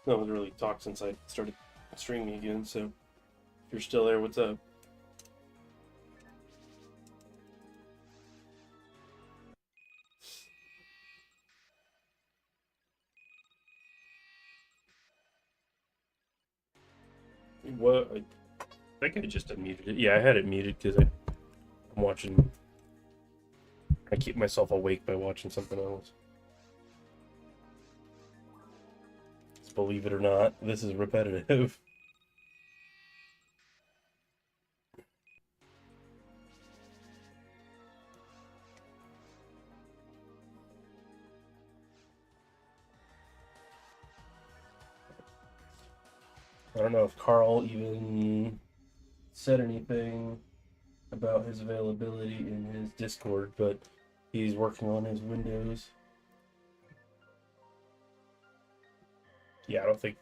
No one's really talked since I started streaming again, so if you're still there, what's up? What? I think I just unmuted it. Yeah, I had it muted because I'm watching. I keep myself awake by watching something else. Believe it or not, this is repetitive. I don't know if Carl even said anything about his availability in his Discord, but he's working on his Windows. Yeah, I don't think.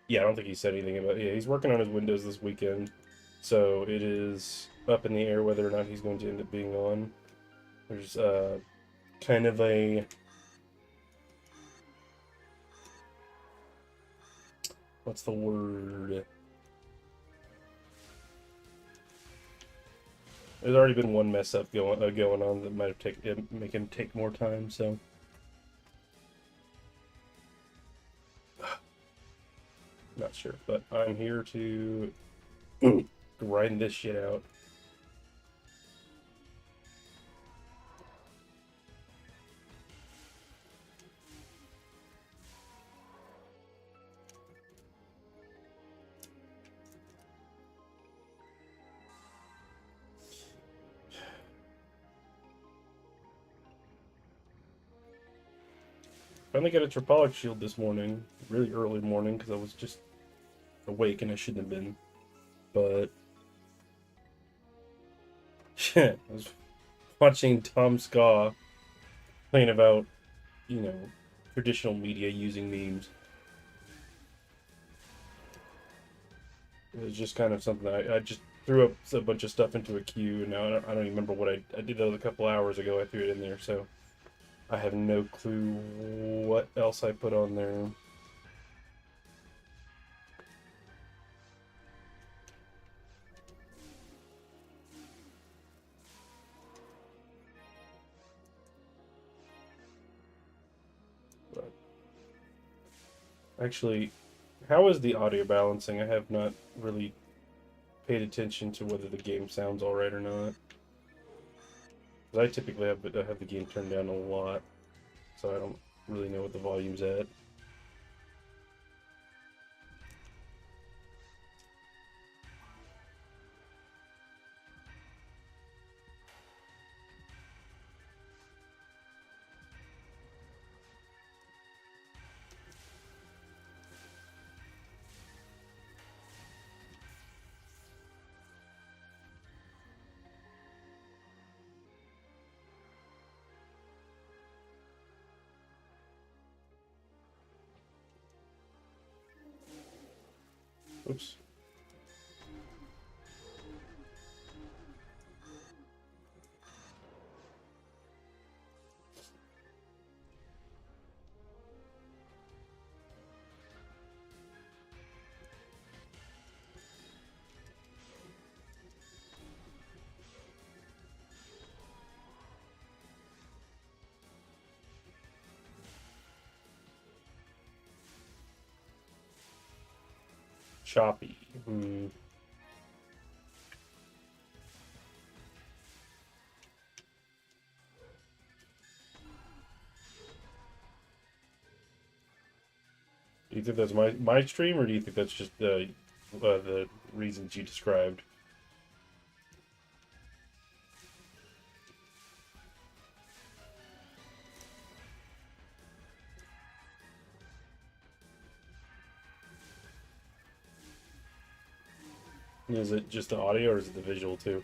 Yeah, I don't think he said anything about. Yeah, he's working on his Windows this weekend, so it is up in the air whether or not he's going to end up being on. There's kind of a what's the word? There's already been one mess up going on that might have make him take more time. So not sure, but I'm here to grind this shit out. Finally got a Tripolic shield this morning, really early morning, because I was just awake and I shouldn't have been. But shit, I was watching Tom Ska playing about, you know, traditional media using memes. It was just kind of something I just threw up a bunch of stuff into a queue, and now I don't even remember what I did. That was a couple hours ago. I threw it in there, so I have no clue what else I put on there. But actually, how is the audio balancing? I have not really paid attention to whether the game sounds all right or not. 'Cause I typically have the game turned down a lot, so I don't really know what the volume's at. Oops. Choppy. Hmm. Do you think that's my stream, or do you think that's just the reasons you described? Is it just the audio, or is it the visual too?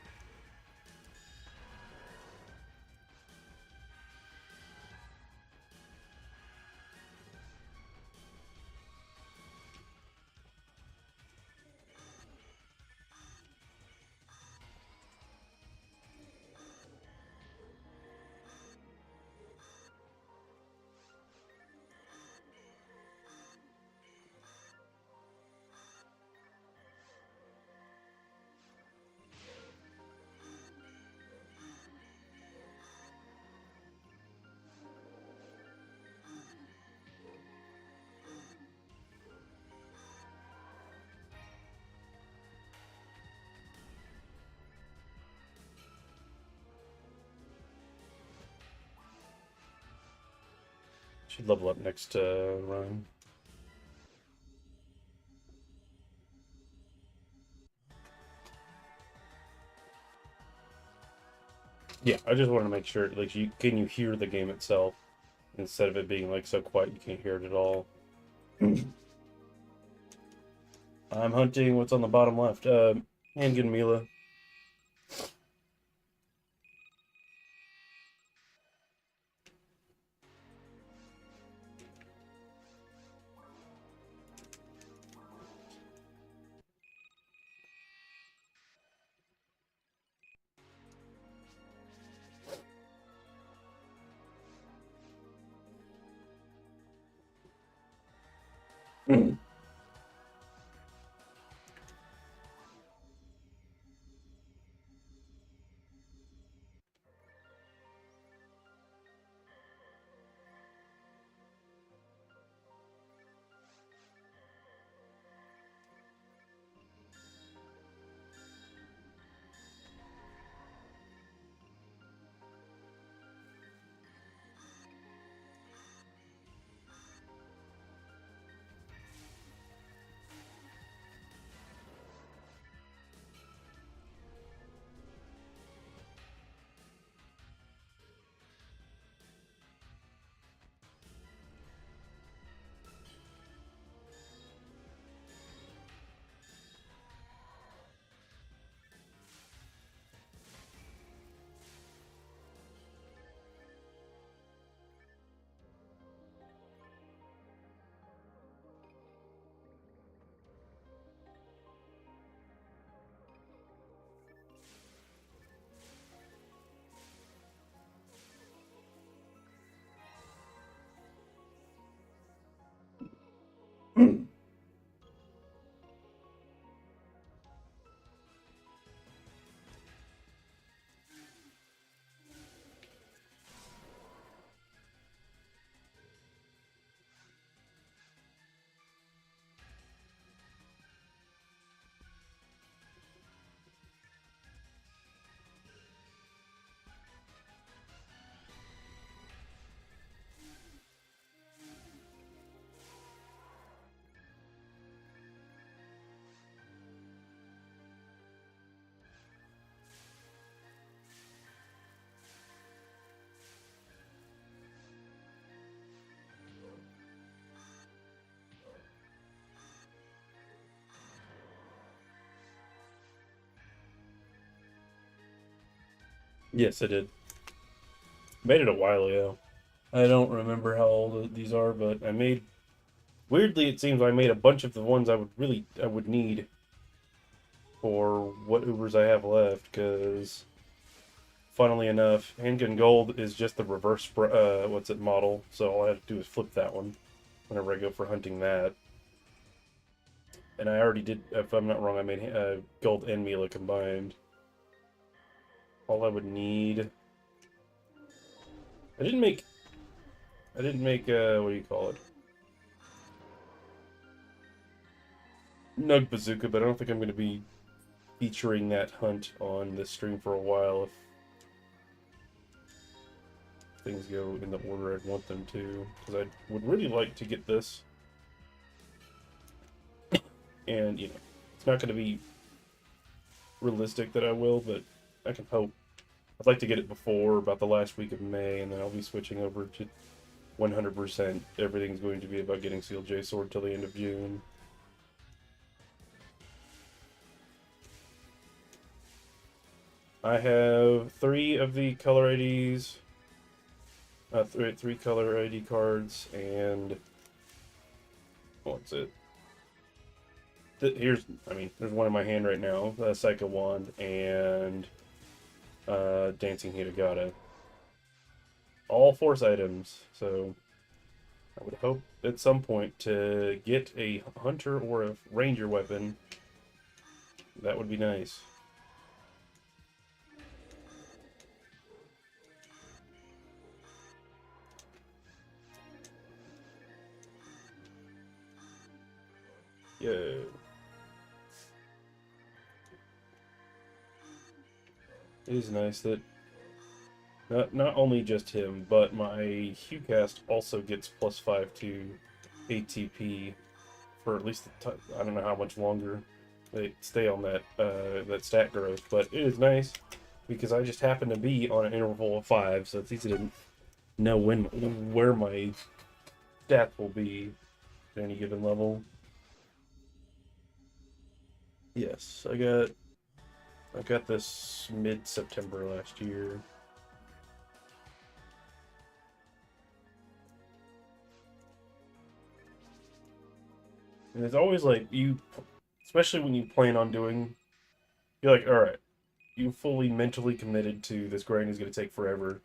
Should level up next run. Yeah, I just wanted to make sure, like, can you hear the game itself instead of it being like so quiet you can't hear it at all. I'm hunting what's on the bottom left. Handgun Milla. Yes, I did. Made it a while ago. I don't remember how old these are, but I made. Weirdly, it seems I made a bunch of the ones I would need for what Ubers I have left. Because, funnily enough, Handgun Gold is just the reverse what's it model. So all I have to do is flip that one whenever I go for hunting that. And I already did. If I'm not wrong, I made Gold and Milla combined. All I would need. I didn't make. What do you call it? Nug Bazooka, but I don't think I'm going to be featuring that hunt on this stream for a while if things go in the order I'd want them to. Because I would really like to get this. And, you know, it's not going to be realistic that I will, but I can hope. I'd like to get it before about the last week of May, and then I'll be switching over to 100%. Everything's going to be about getting Seal J Sword till the end of June. I have 3 of the color IDs, three color ID cards, and what's it? There's one in my hand right now, Psycho Wand, and Dancing Hitagata. All Force items, so I would hope at some point to get a Hunter or a Ranger weapon. That would be nice. Yeah. It is nice that Not only just him, but my HuCast also gets +5 to ATP for at least I don't know how much longer they stay on that stat growth, but it is nice because I just happen to be on an interval of 5, so it's easy to know where my stats will be at any given level. Yes, I got this mid-September last year. And it's always like especially when you plan on doing, you're like, all right, you fully mentally committed to this grind is going to take forever.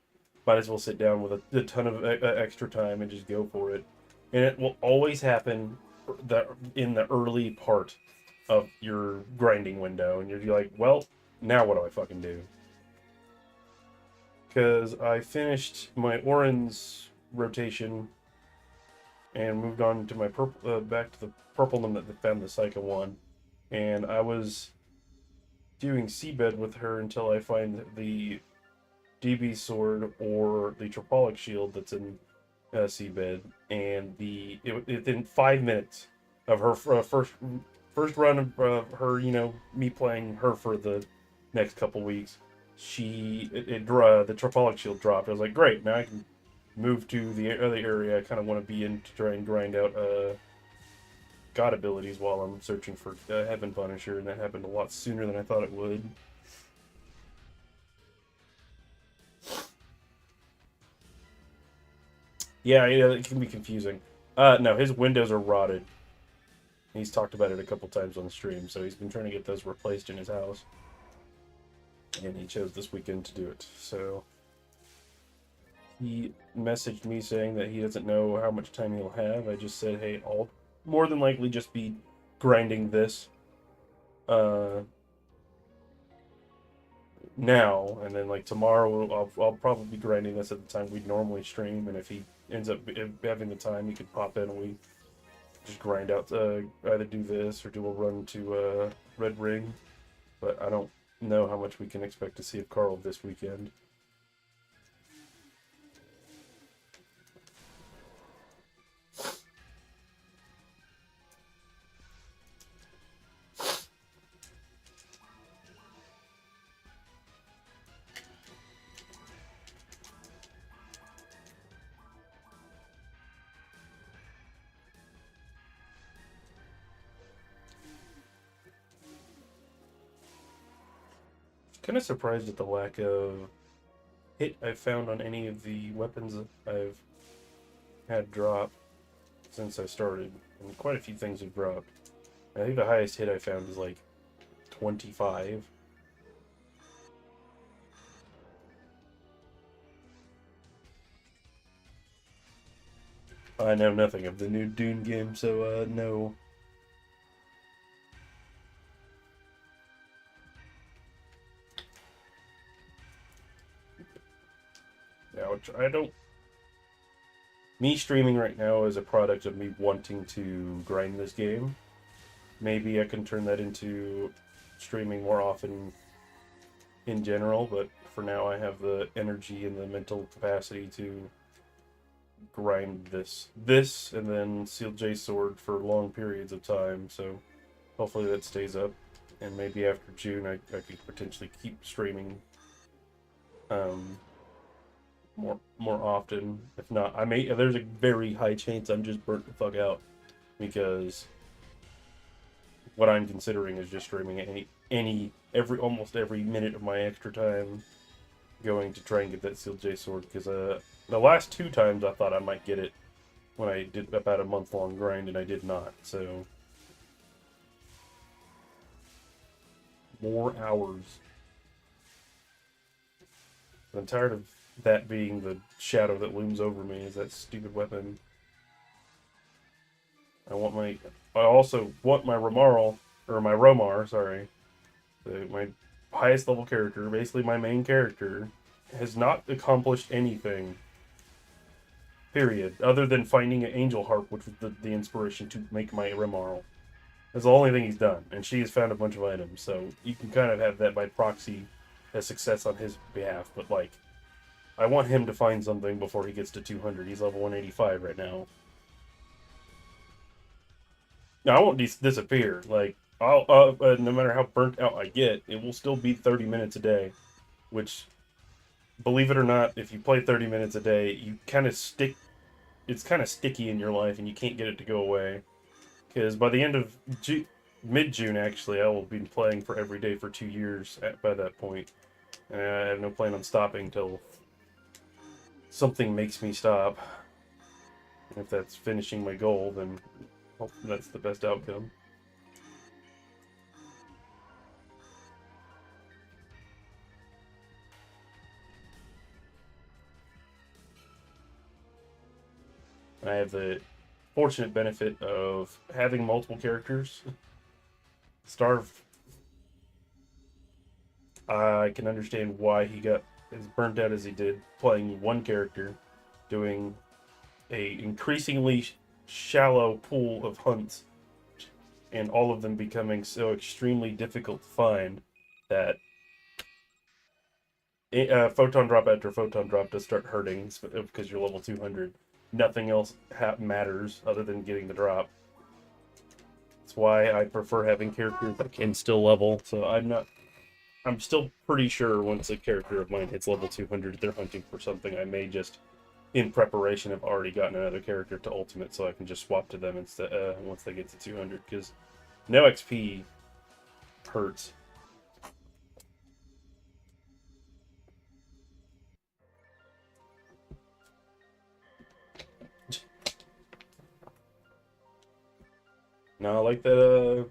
Might as well sit down with a ton of extra time and just go for it. And it will always happen in the early part of your grinding window, and you're like, well, now what do I fucking do? Because I finished my Orin's rotation and moved on to my purple, back to the purple that found the second one, and I was doing seabed with her until I find the DB sword or the Tropolic shield that's in seabed, and within 5 minutes of her first run of her, me playing her for the next couple weeks, the Tropolic shield dropped. I was like, great, now I can move to the other area I kind of want to be in to try and grind out god abilities while I'm searching for Heaven Punisher, and that happened a lot sooner than I thought it would. Yeah, it can be confusing. No, his windows are rotted. He's talked about it a couple times on the stream, so he's been trying to get those replaced in his house. And he chose this weekend to do it. So he messaged me saying that he doesn't know how much time he'll have. I just said, hey, I'll more than likely just be grinding this now, and then like tomorrow I'll probably be grinding this at the time we'd normally stream, and if he ends up having the time, he could pop in and we just grind out, either do this or do a run to Red Ring. But I don't know how much we can expect to see of Carl this weekend. Kind of surprised at the lack of hit I've found on any of the weapons I've had drop since I started. And quite a few things have dropped. I think the highest hit I found is like 25. I know nothing of the new Dune game, so no. Now, I don't. Me streaming right now is a product of me wanting to grind this game. Maybe I can turn that into streaming more often in general, but for now I have the energy and the mental capacity to grind this and then Seal J Sword for long periods of time, so hopefully that stays up, and maybe after June I could potentially keep streaming more often. If not, there's a very high chance I'm just burnt the fuck out, because what I'm considering is just streaming almost every minute of my extra time going to try and get that Seal J Sword, because the last 2 times I thought I might get it when I did about a month-long grind, and I did not, so more hours. I'm tired of that being the shadow that looms over me, is that stupid weapon. I also want my Romar, sorry. My highest level character, basically my main character, has not accomplished anything. Period. Other than finding an angel harp, which was the inspiration to make my Romar. That's the only thing he's done, and she has found a bunch of items, so you can kind of have that by proxy as success on his behalf, but like, I want him to find something before he gets to 200. He's level 185 right now. Now, I won't disappear. Like, no matter how burnt out I get, it will still be 30 minutes a day. Which, believe it or not, if you play 30 minutes a day, you kind of stick. It's kind of sticky in your life, and you can't get it to go away. Because by the end of mid-June, actually, I will be playing for every day for 2 years by that point. And I have no plan on stopping until something makes me stop. And if that's finishing my goal, then that's the best outcome. I have the fortunate benefit of having multiple characters. Starve, I can understand why he got as burnt out as he did, playing one character, doing a increasingly shallow pool of hunts, and all of them becoming so extremely difficult to find that photon drop after photon drop does start hurting because you're level 200. Nothing else matters other than getting the drop. That's why I prefer having characters that can still level. So I'm still pretty sure once a character of mine hits level 200, they're hunting for something. I may just, in preparation, have already gotten another character to ultimate, so I can just swap to them instead once they get to 200. Because no XP hurts. Now, I like that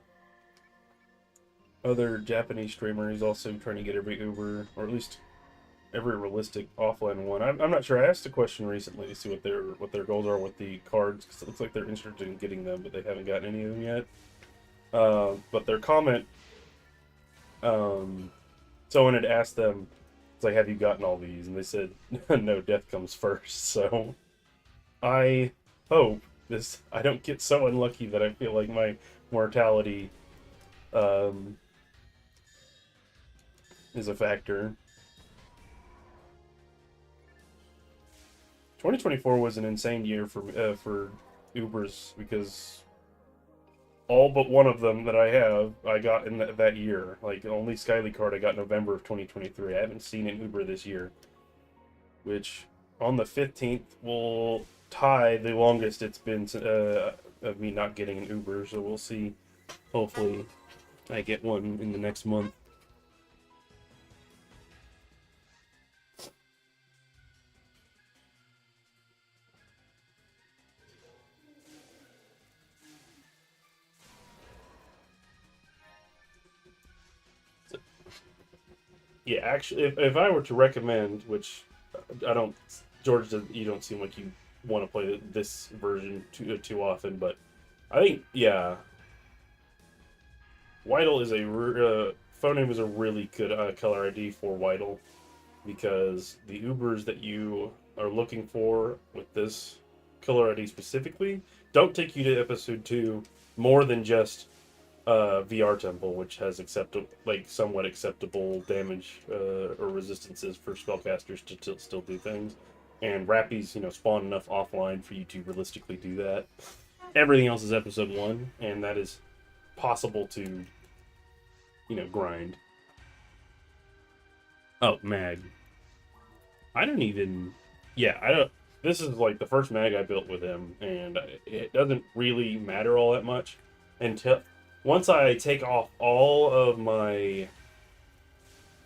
other Japanese streamer is also trying to get every Uber, or at least every realistic offline one. I'm not sure. I asked a question recently to see what their goals are with the cards, because it looks like they're interested in getting them, but they haven't gotten any of them yet. But their comment, someone had asked them, it's like, have you gotten all these? And they said, no, death comes first. So I hope I don't get so unlucky that I feel like my mortality is a factor. 2024 was an insane year for Ubers because all but one of them that I got in that year. Like, the only Skyly card I got November of 2023. I haven't seen an Uber this year, which on the 15th will tie the longest it's been of me not getting an Uber. So we'll see. Hopefully, I get one in the next month. Yeah, actually, if I were to recommend, which I don't, George, you don't seem like you want to play this version too often, but I think, yeah, Weidel is phone name is a really good color ID for Weidel, because the Ubers that you are looking for with this color ID specifically don't take you to episode 2 more than just VR Temple, which has somewhat acceptable damage or resistances for spellcasters to still do things, and Rappies, spawn enough offline for you to realistically do that. Everything else is episode 1, and that is possible to, grind. Oh, mag. I don't even. Yeah, I don't. This is like the first mag I built with him, and it doesn't really matter all that much until once I take off all of my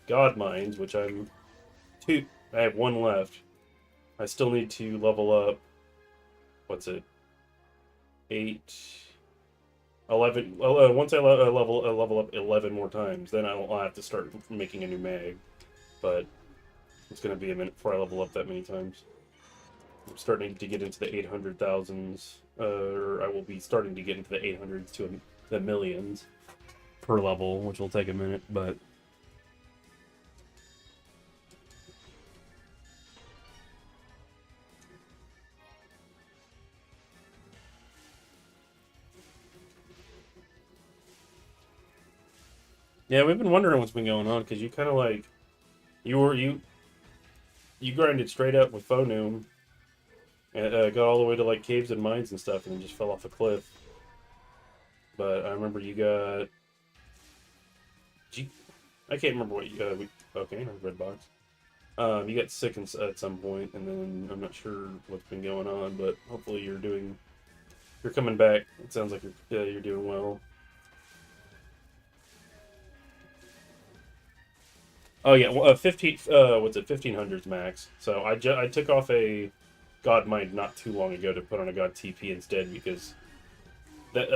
God Mines, which I have one left. I still need to level up. What's it? 8, 11. Well, once I level up 11 more times, then I'll have to start making a new mag. But it's going to be a minute before I level up that many times. I'm starting to get into the 800,000s, or I will be starting to get into the 800s to the millions per level, which will take a minute, but yeah, we've been wondering what's been going on, because you kind of like you you grinded straight up with Phonum and got all the way to like caves and mines and stuff, and then just fell off a cliff. But I remember you got. I can't remember what you. Okay, red box. You got sick at some point, and then I'm not sure what's been going on, but hopefully you're coming back. It sounds like you're doing well. Oh yeah, well, 15. What's it? 1500s max. So I took off a God Mind not too long ago to put on a God TP instead because that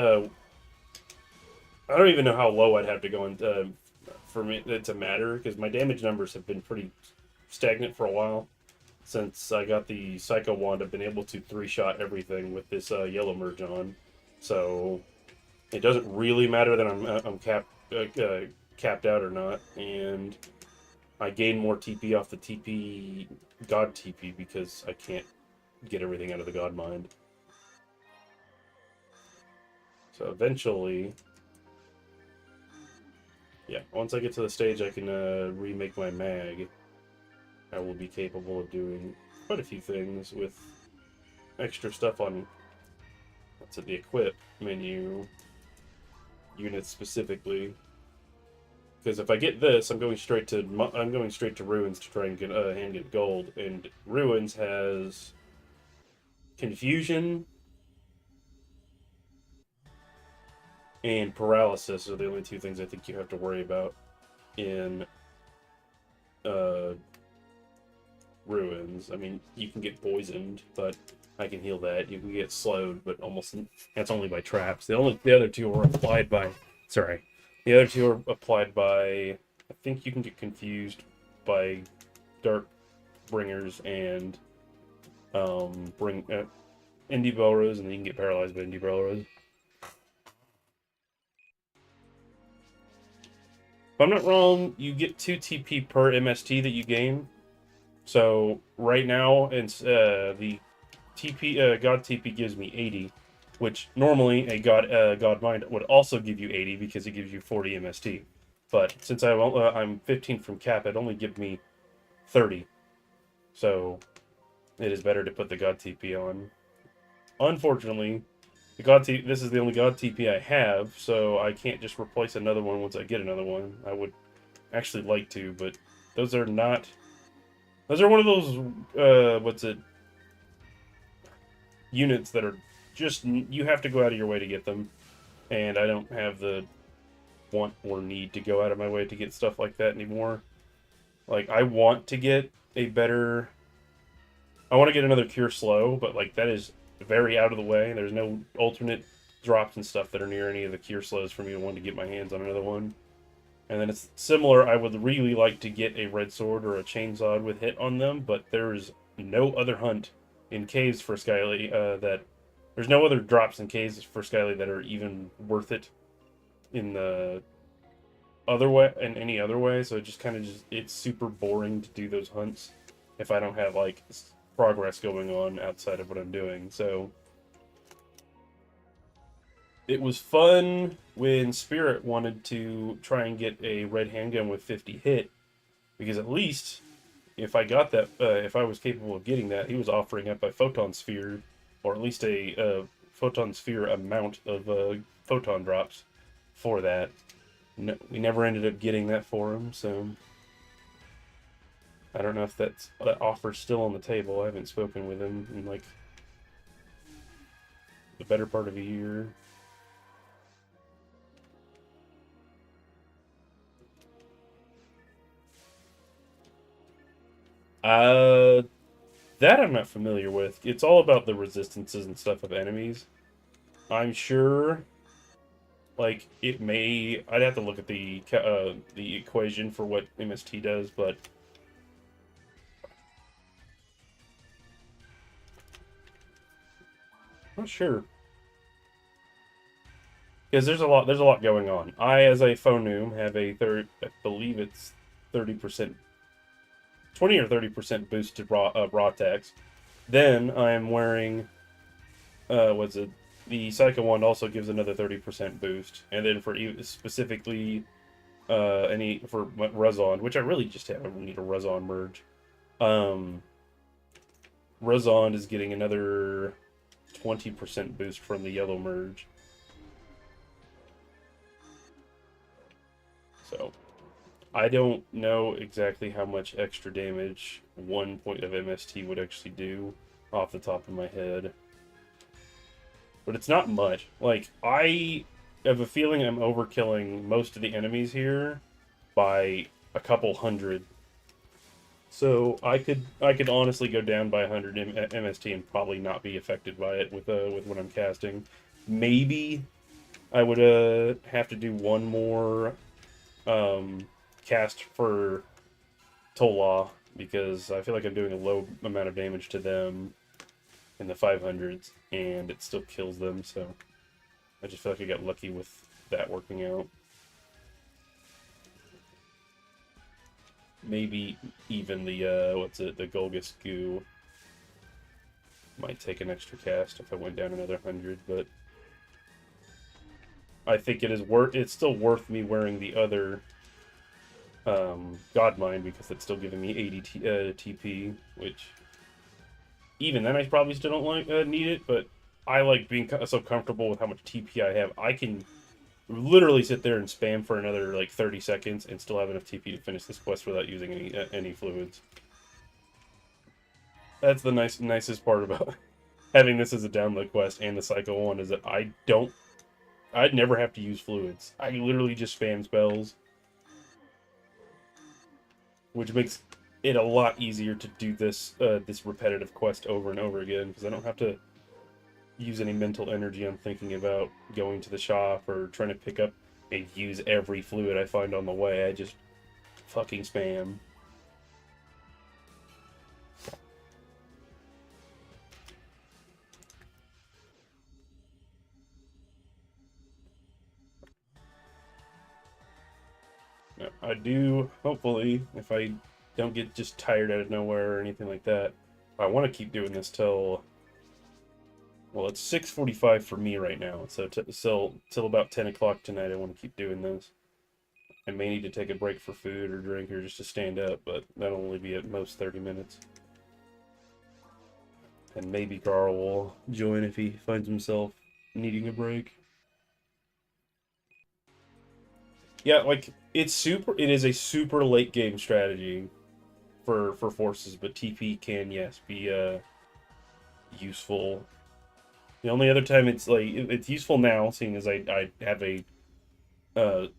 I don't even know how low I'd have to go for me to matter because my damage numbers have been pretty stagnant for a while since I got the Psycho Wand. I've been able to three-shot everything with this yellow merge on, so it doesn't really matter that I'm capped out or not, and I gain more TP off the TP God TP because I can't get everything out of the God Mind. So eventually, yeah, once I get to the stage I can remake my mag, I will be capable of doing quite a few things with extra stuff on what's it, the equip menu units specifically. Because if I get this, I'm going straight to ruins to try and get gold, and ruins has confusion and paralysis are the only two things I think you have to worry about in uh, ruins. I mean, you can get poisoned, but I can heal that. You can get slowed, but almost that's only by traps. The other two are applied by. Sorry, the other two are applied by. I think you can get confused by dark bringers and bring Indie Belrose, and then you can get paralyzed by Indie Belrose. If I'm not wrong, you get 2 TP per MST that you gain. So right now, it's the TP God TP gives me 80, which normally a God Mind would also give you 80 because it gives you 40 MST. But since I'm 15 from cap, it only gives me 30. So it is better to put the God TP on. Unfortunately, this is the only God TP I have, so I can't just replace another one once I get another one. I would actually like to, but those are not. Those are one of those units that are just you have to go out of your way to get them, and I don't have the want or need to go out of my way to get stuff like that anymore. Like I want to get a better. I want to get another Cure Slow, but like that is very out of the way. There's no alternate drops and stuff that are near any of the Cure Slows for me to want to get my hands on another one. And then it's similar. I would really like to get a Red Sword or a Chainsaw with hit on them, but there's no other hunt in caves for Skyly that there's no other drops in caves for Skyly that are even worth it in the other way in any other way. So it just kind of it's super boring to do those hunts if I don't have like progress going on outside of what I'm doing. So it was fun when Spirit wanted to try and get a red handgun with 50 hit, because at least if I got that, if I was capable of getting that, he was offering up a photon sphere, or at least a photon sphere amount of photon drops for that. No, we never ended up getting that for him, so I don't know if that offer's still on the table. I haven't spoken with him in like the better part of a year. Uh, that I'm not familiar with. It's all about the resistances and stuff of enemies. I'm sure, like it may. I'd have to look at the equation for what MST does, but I'm not sure because there's a lot going on. I, as a Phonum, have a third. I believe it's 30%, 20 or 30% boost to raw attacks. Then I am wearing what's it? The Psycho Wand also gives another 30% boost, and then for specifically any for Razon, which I really just have. I need a Razon merge. Um, Razond is getting another 20% boost from the yellow merge. So, I don't know exactly how much extra damage 1 point of MST would actually do off the top of my head. But it's not much. Like, I have a feeling I'm overkilling most of the enemies here by a couple hundred. So I could honestly go down by 100 MST and probably not be affected by it with what I'm casting. Maybe I would have to do one more cast for Tola because I feel like I'm doing a low amount of damage to them in the 500s and it still kills them. So I just feel like I got lucky with that working out. Maybe even the the Golgus Goo might take an extra cast if I went down another 100, but I think it's still worth me wearing the other Godmind because it's still giving me 80 TP, which even then I probably still don't like need it, but I like being so comfortable with how much TP I have. I can literally sit there and spam for another like 30 seconds and still have enough TP to finish this quest without using any fluids. That's the nicest part about having this as a download quest and the cycle one is that I'd never have to use fluids. I literally just spam spells, which makes it a lot easier to do this repetitive quest over and over again because I don't have to use any mental energy on thinking about going to the shop or trying to pick up and use every fluid I find on the way. I just fucking spam. I do, hopefully, if I don't get just tired out of nowhere or anything like that. I want to keep doing this till, well, it's 6:45 for me right now, so till about 10 o'clock tonight I want to keep doing this. I may need to take a break for food or drink or just to stand up, but that'll only be at most 30 minutes. And maybe Carl will join if he finds himself needing a break. Yeah, like it is a super late game strategy for forces, but TP can, yes, be useful. The only other time it's useful now, seeing as I have a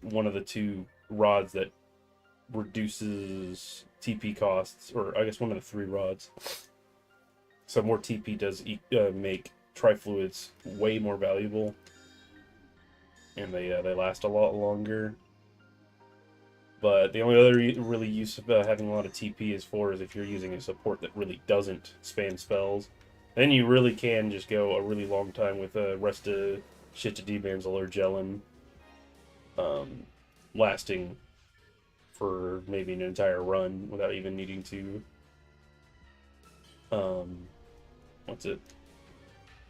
one of the two rods that reduces TP costs, or I guess one of the three rods. So more TP does make trifluids way more valuable, and they last a lot longer. But the only other really use of having a lot of TP is if you're using a support that really doesn't spam spells. Then you really can just go a really long time with Resta, Shit to D-Banzel, or Jellin, lasting for maybe an entire run without even needing to, what's it,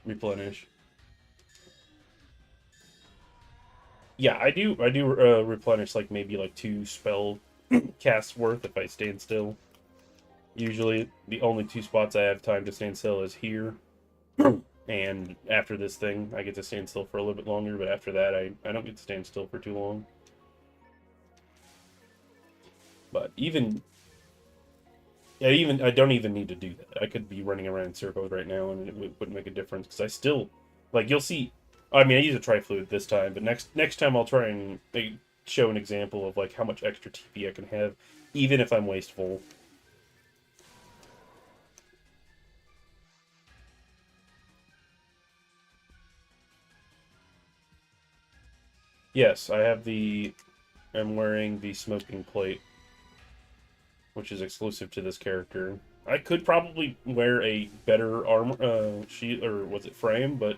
replenish. Yeah, I do replenish like maybe like 2 spell casts worth if I stand still. Usually the only 2 spots I have time to stand still is here. And after this thing, I get to stand still for a little bit longer, but after that, I don't get to stand still for too long. But I don't even need to do that. I could be running around in circles right now, and it wouldn't make a difference because I still, like, you'll see. I mean, I use a trifluid this time, but next time I'll try and show an example of like how much extra TP I can have, even if I'm wasteful. Yes, I'm wearing the smoking plate, which is exclusive to this character. I could probably wear a better armor sheet, or was it frame, but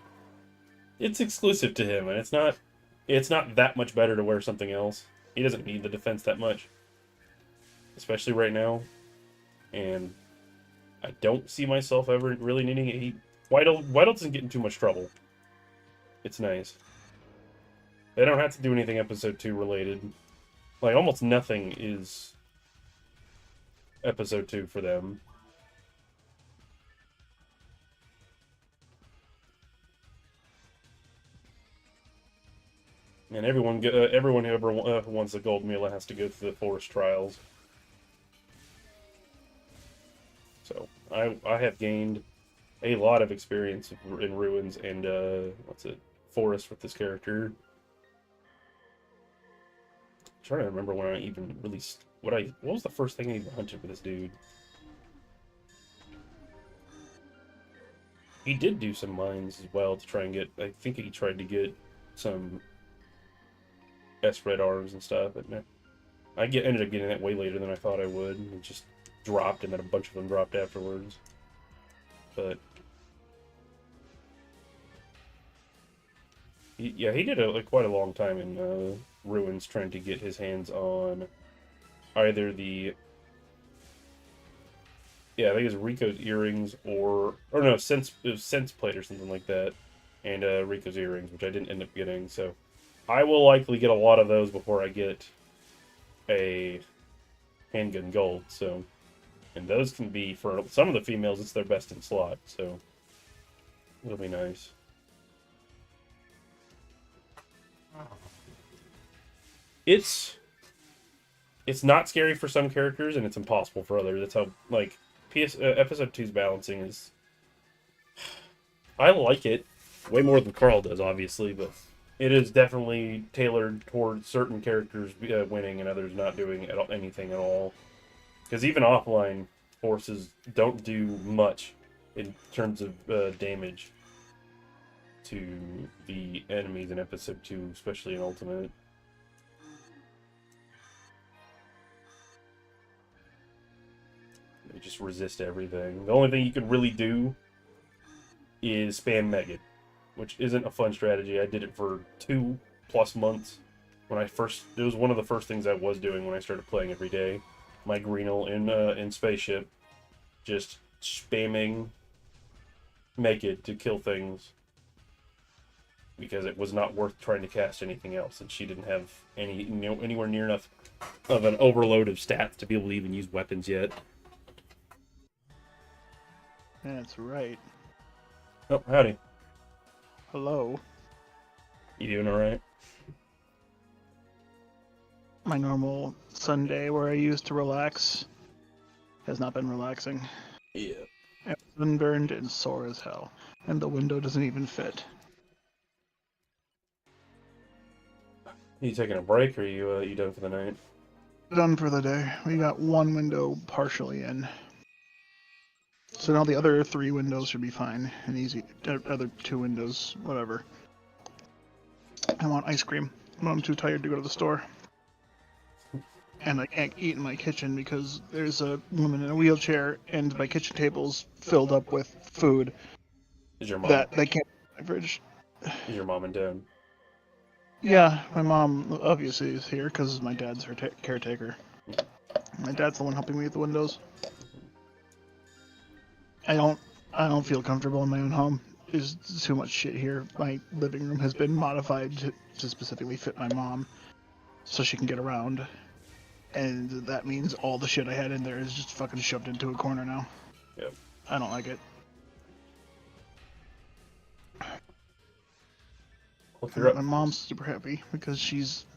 it's exclusive to him, and it's not that much better to wear something else. He doesn't need the defense that much, especially right now. And I don't see myself ever really needing it. White doesn't get in too much trouble. It's nice. They don't have to do anything episode 2 related. Like almost nothing is episode 2 for them. And everyone who ever wants a gold Milla has to go through the forest trials. So I have gained a lot of experience in ruins and forest with this character. I'm trying to remember when I even released what was the first thing I even hunted with this dude. He did do some mines as well to try and get. I think he tried to get some S-red arms and stuff, but no. Ended up getting that way later than I thought I would. It just dropped, and then a bunch of them dropped afterwards. But he did quite a long time in ruins trying to get his hands on either the I think it was Rico's earrings or no, sense plate or something like that, and Rico's earrings, which I didn't end up getting. So I will likely get a lot of those before I get a handgun gold. So, and those can be for some of the females, it's their best in slot. So it'll be nice. It's not scary for some characters, and it's impossible for others. That's how episode 2's balancing is. I like it way more than Carl does, obviously, but it is definitely tailored towards certain characters winning and others not doing anything at all. Because even offline forces don't do much in terms of damage to the enemies in episode 2, especially in Ultimate. They just resist everything. The only thing you can really do is spam Megan, which isn't a fun strategy. I did it for 2+ months when it was one of the first things I was doing when I started playing every day. My Greenel in Spaceship, just spamming Megan to kill things because it was not worth trying to cast anything else, and she didn't have anywhere near enough of an overload of stats to be able to even use weapons yet. That's right. Oh, howdy. Hello. You doing alright? My normal Sunday where I used to relax has not been relaxing. Yeah. I'm sunburned and sore as hell, and the window doesn't even fit. Are you taking a break, or are you done for the night? Done for the day. We got one window partially in. So now the other 3 windows should be fine and easy. Other 2 windows, whatever. I want ice cream, but I'm too tired to go to the store. And I can't eat in my kitchen because there's a woman in a wheelchair and my kitchen table's filled up with food that they can't put in my fridge. Is your mom in town? Yeah, my mom obviously is here because my dad's her caretaker. My dad's the one helping me with the windows. I don't feel comfortable in my own home. There's too much shit here. My living room has been modified to specifically fit my mom so she can get around. And that means all the shit I had in there is just fucking shoved into a corner now. Yep. I don't like it. My mom's super happy because she's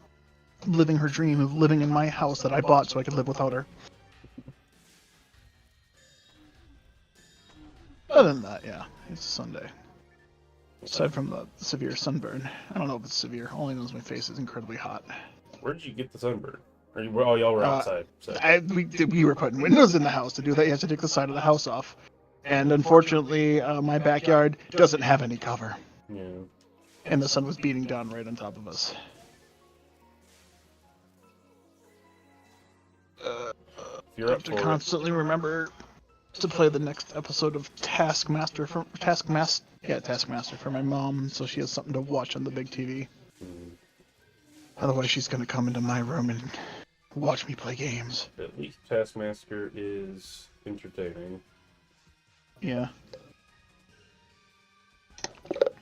living her dream of living in my house that I bought so I could live without her. Other than that, yeah, it's Sunday. Aside from the severe sunburn. I don't know if it's severe. All I know is my face is incredibly hot. Where did you get the sunburn? Or y'all were outside? So. We were putting windows in the house. To do that, you have to take the side of the house off. And unfortunately, my backyard doesn't have any cover. Yeah. And the sun was beating down right on top of us. You're I have to constantly remember to play the next episode of Taskmaster for my mom, so she has something to watch on the big TV. Otherwise, she's gonna come into my room and watch me play games. At least Taskmaster is entertaining. Yeah.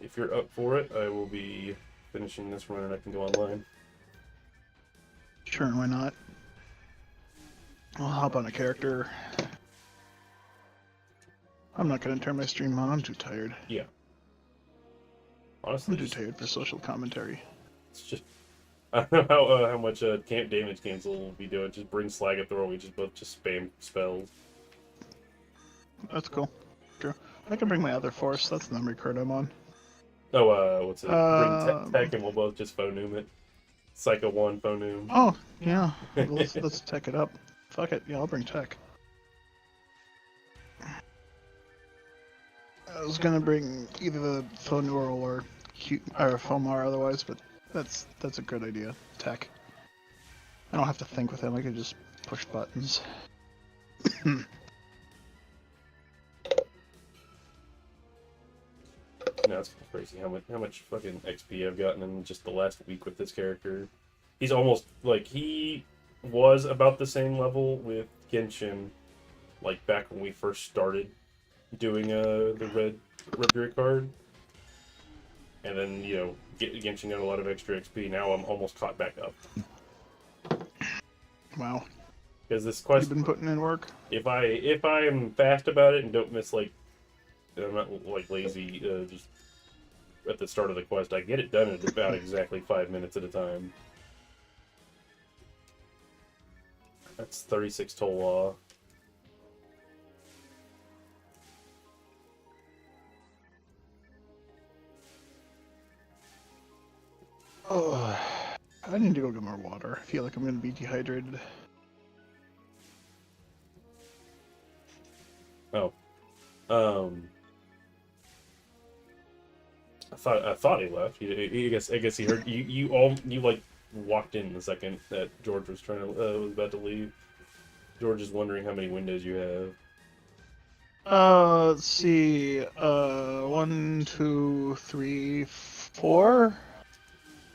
If you're up for it, I will be finishing this run and I can go online. Sure, why not? I'll hop on a character. I'm not gonna turn my stream on. I'm too tired. Yeah. I'm Honestly, too tired for social commentary. it's just I don't know how much camp damage cancel will be doing. Just bring Slag at throw. We just both just spam spells. That's cool. True. I can bring my other force. That's the memory card I'm on. Oh, what's it? Bring tech Um. and we'll both just phoneme it. Psycho 1 phoneme. Oh yeah. Let's tech it up. Fuck it. Yeah, I'll bring tech. I was gonna bring either the Phoneural or Fomar otherwise, but that's a good idea. Tech. I don't have to think with him. I can just push buttons. No, it's crazy how much fucking XP I've gotten in just the last week with this character. He's almost like he was about the same level with Genshin, like back when we first started doing the red Druid card, and then Genshin got a lot of extra XP. Now I'm almost caught back up Wow. because this You've quest, been putting in work. if I am fast about it and don't miss like I'm not like lazy, just at the start of the quest, I get it done in about exactly 5 minutes at a time. That's 36 toll law. Oh, I need to go get more water. I feel like I'm gonna be dehydrated. Oh, um, I thought he left. I guess he heard you. You like walked in the second that George was was about to leave. George is wondering how many windows you have. Let's see. 1, 2, 3, 4.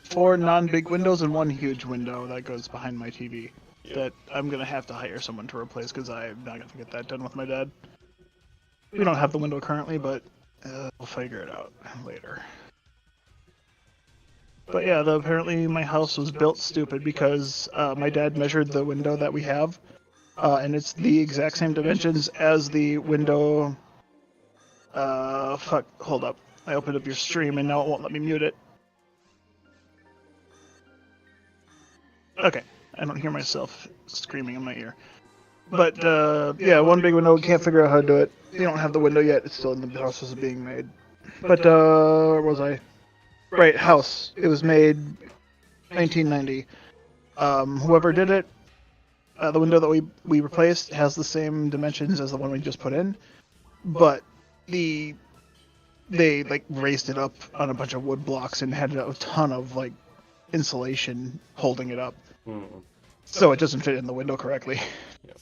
4 non-big windows and 1 huge window that goes behind my TV. Yep. That I'm gonna have to hire someone to replace because I'm not gonna get that done with my dad. We don't have the window currently, but we'll figure it out later. But yeah, apparently my house was built stupid because my dad measured the window that we have, and it's the exact same dimensions as the window. Fuck, hold up. I opened up your stream and now it won't let me mute it. Okay, I don't hear myself screaming in my ear. But yeah, one big window, can't figure out how to do it. You don't have the window yet, it's still in the process of being made. But where was I? Right, house. It was made 1990. Whoever did it, the window that we replaced has the same dimensions as the one we just put in, but they like raised it up on a bunch of wood blocks and had a ton of like insulation holding it up, so it doesn't fit in the window correctly. Yep.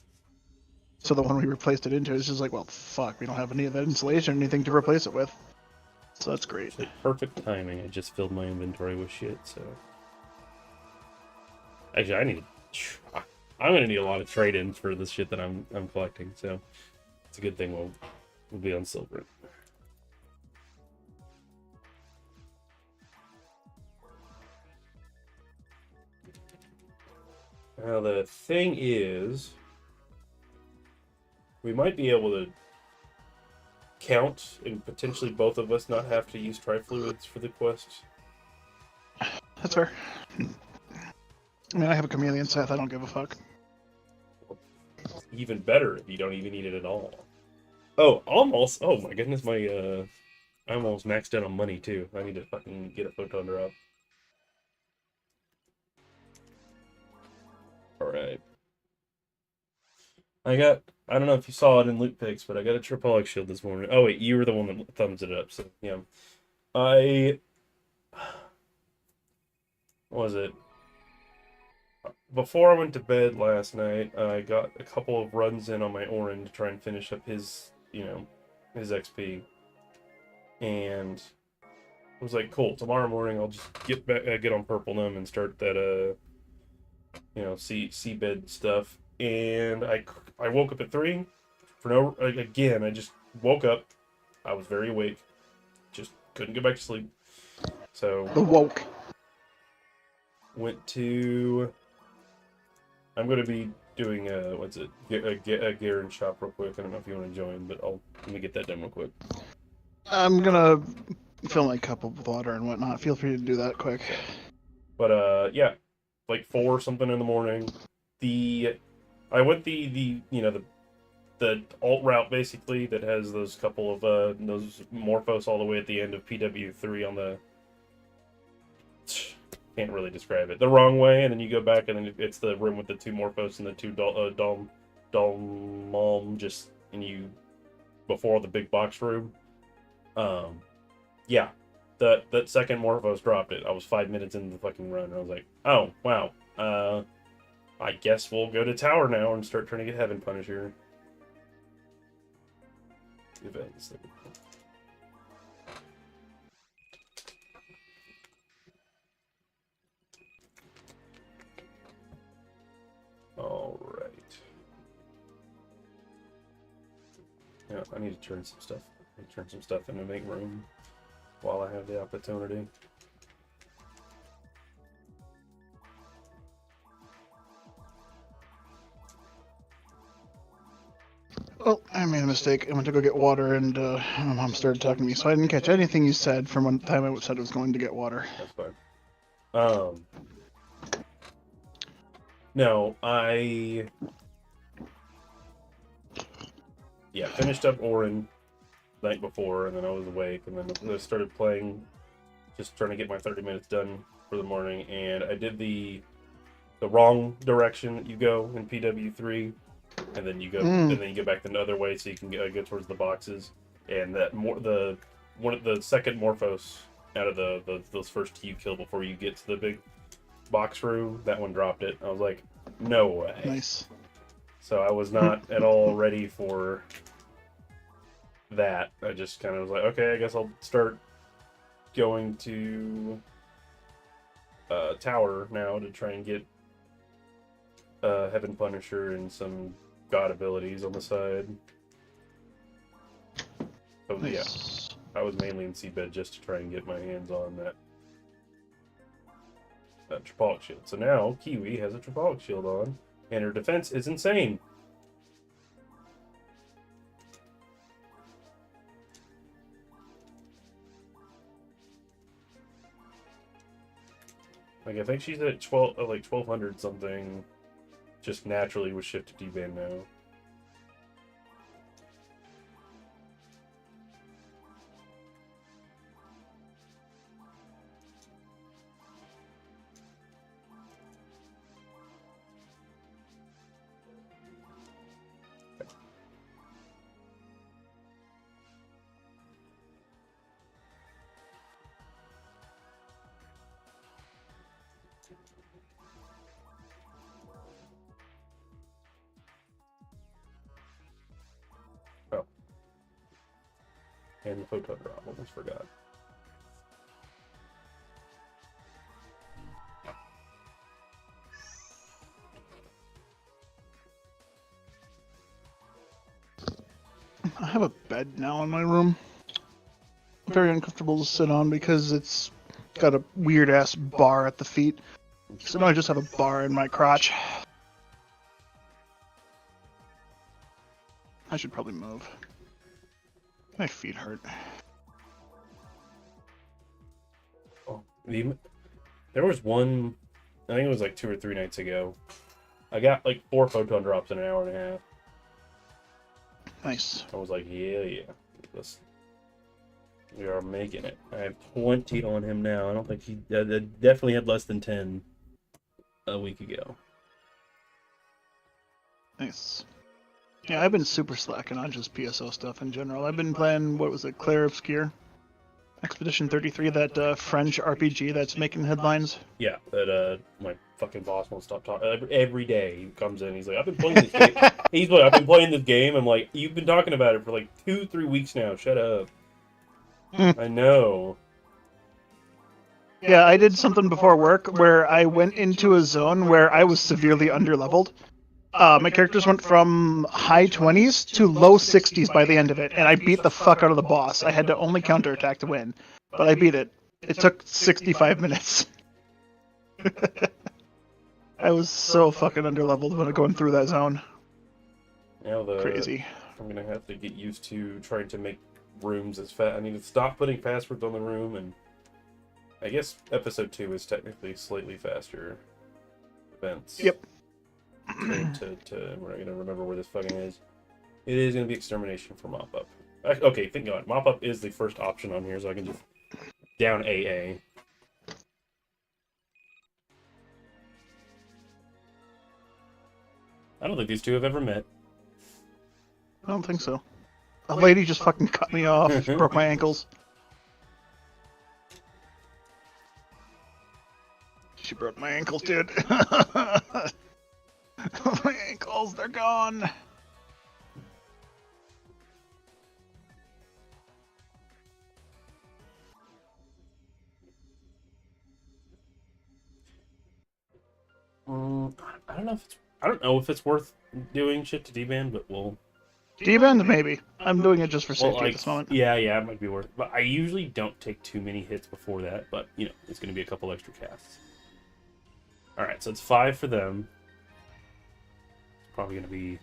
So the one we replaced it into is just like, well, fuck, we don't have any of that insulation or anything to replace it with. So that's great. Actually, perfect timing. I just filled my inventory with shit, so actually I'm gonna need a lot of trade-ins for this shit that I'm collecting. So it's a good thing we'll be on silver. Now the thing is, we might be able to count and potentially both of us not have to use trifluids for the quest. That's fair. I mean, I have a chameleon Seth. I don't give a fuck. Even better if you don't even need it at all. Oh, almost. Oh my goodness, I'm almost maxed out on money too. I need to fucking get a photon drop. Alright. I don't know if you saw it in loot picks, but I got a Tripolic shield this morning. Oh wait, you were the one that thumbs it up, so yeah. What was it? Before I went to bed last night, I got a couple of runs in on my Orin to try and finish up his XP. And I was like, cool, tomorrow morning I'll just get on Purple Gnome and start that seabed stuff. And I woke up at 3 for again, I just woke up. I was very awake. Just couldn't get back to sleep. So The woke. went to I'm going to be doing what's it? A gear and shop real quick. I don't know if you want to join, but let me get that done real quick. I'm gonna fill my cup up with water and whatnot. Feel free to do that quick. But yeah, like 4 something in the morning. I went the the alt route basically that has those couple of those Morphos all the way at the end of PW3 on the can't really describe it the wrong way, and then you go back and then it's the room with the 2 Morphos and the 2 Dalmalm just and you before the big box room. Yeah, that second Morphos dropped it. I was 5 minutes into the fucking run. And I was like, oh wow, I guess we'll go to tower now and start trying to get Heaven Punisher. Events. All right. Yeah, I need to turn some stuff. Turn some stuff into make room while I have the opportunity. Oh, I made a mistake. I went to go get water, and my mom started talking to me, so I didn't catch anything you said from one time I said I was going to get water. That's fine. No, finished up Orin the night before, and then I was awake, and then I started playing, just trying to get my 30 minutes done for the morning, and I did the wrong direction that you go in PW3, and then you go back the other way so you can go towards the boxes, and the second Morphos out of those first 2 you kill before you get to the big box room, that one dropped it. I was like, no way. Nice. So I was not at all ready for that. I just kind of was like, okay, I guess I'll start going to tower now to try and get Heaven Punisher and some god abilities on the side. So Nice. Yeah, I was mainly in Seabed just to try and get my hands on that Tripolic shield. So now Kiwi has a Tripolic shield on, and her defense is insane. Like I think she's at 1200 something, just naturally with shift to D-band now. Oh. And the photon drop, almost forgot. I have a bed now in my room. Very uncomfortable to sit on because it's got a weird ass bar at the feet. So now I just have a bar in my crotch. I should probably move. My feet hurt. Oh, there was one, I think it was like 2 or 3 nights ago. I got like 4 photon drops in an hour and a half. Nice. I was like, yeah. We are making it. I have 20 on him now. I don't think he definitely had less than 10 a week ago. Nice. Yeah, I've been super slacking on just PSO stuff in general. I've been playing, what was it, Claire Obscure? Expedition 33, that French RPG that's making headlines. Yeah, that my fucking boss won't stop talking. Every day he comes in, he's like, I've been playing this game. He's like, I've been playing this game. I'm like, you've been talking about it for like 2-3 weeks now. Shut up. I know. Yeah, I did something before work where I went into a zone where I was severely underleveled. My characters went from high 20s to low 60s by the end of it, and I beat the fuck out of the boss. I had to only counterattack to win, but I beat it. It took 65 minutes. I I was so fucking underleveled when going through that zone. Now Crazy. I'm gonna have to get used to trying to make rooms as fast. I need to stop putting passwords on the room, and I guess episode 2 is technically slightly faster events. Yep. We're not gonna remember where this fucking is. It is gonna be extermination for mop up. Okay, think about it. Mop up is the first option on here, so I can just down AA. I don't think these two have ever met. I don't think so. A lady just fucking cut me off, broke my ankles. She broke my ankles, dude. My ankles, they're gone. I don't know if it's worth doing shit to D-band, but we'll. D-band, maybe. I'm doing it just for Well, safety at this moment. yeah, it might be worth. But I usually don't take too many hits before that. But you know, it's going to be a couple extra casts. All right, so it's 5 for them. It's probably going to be.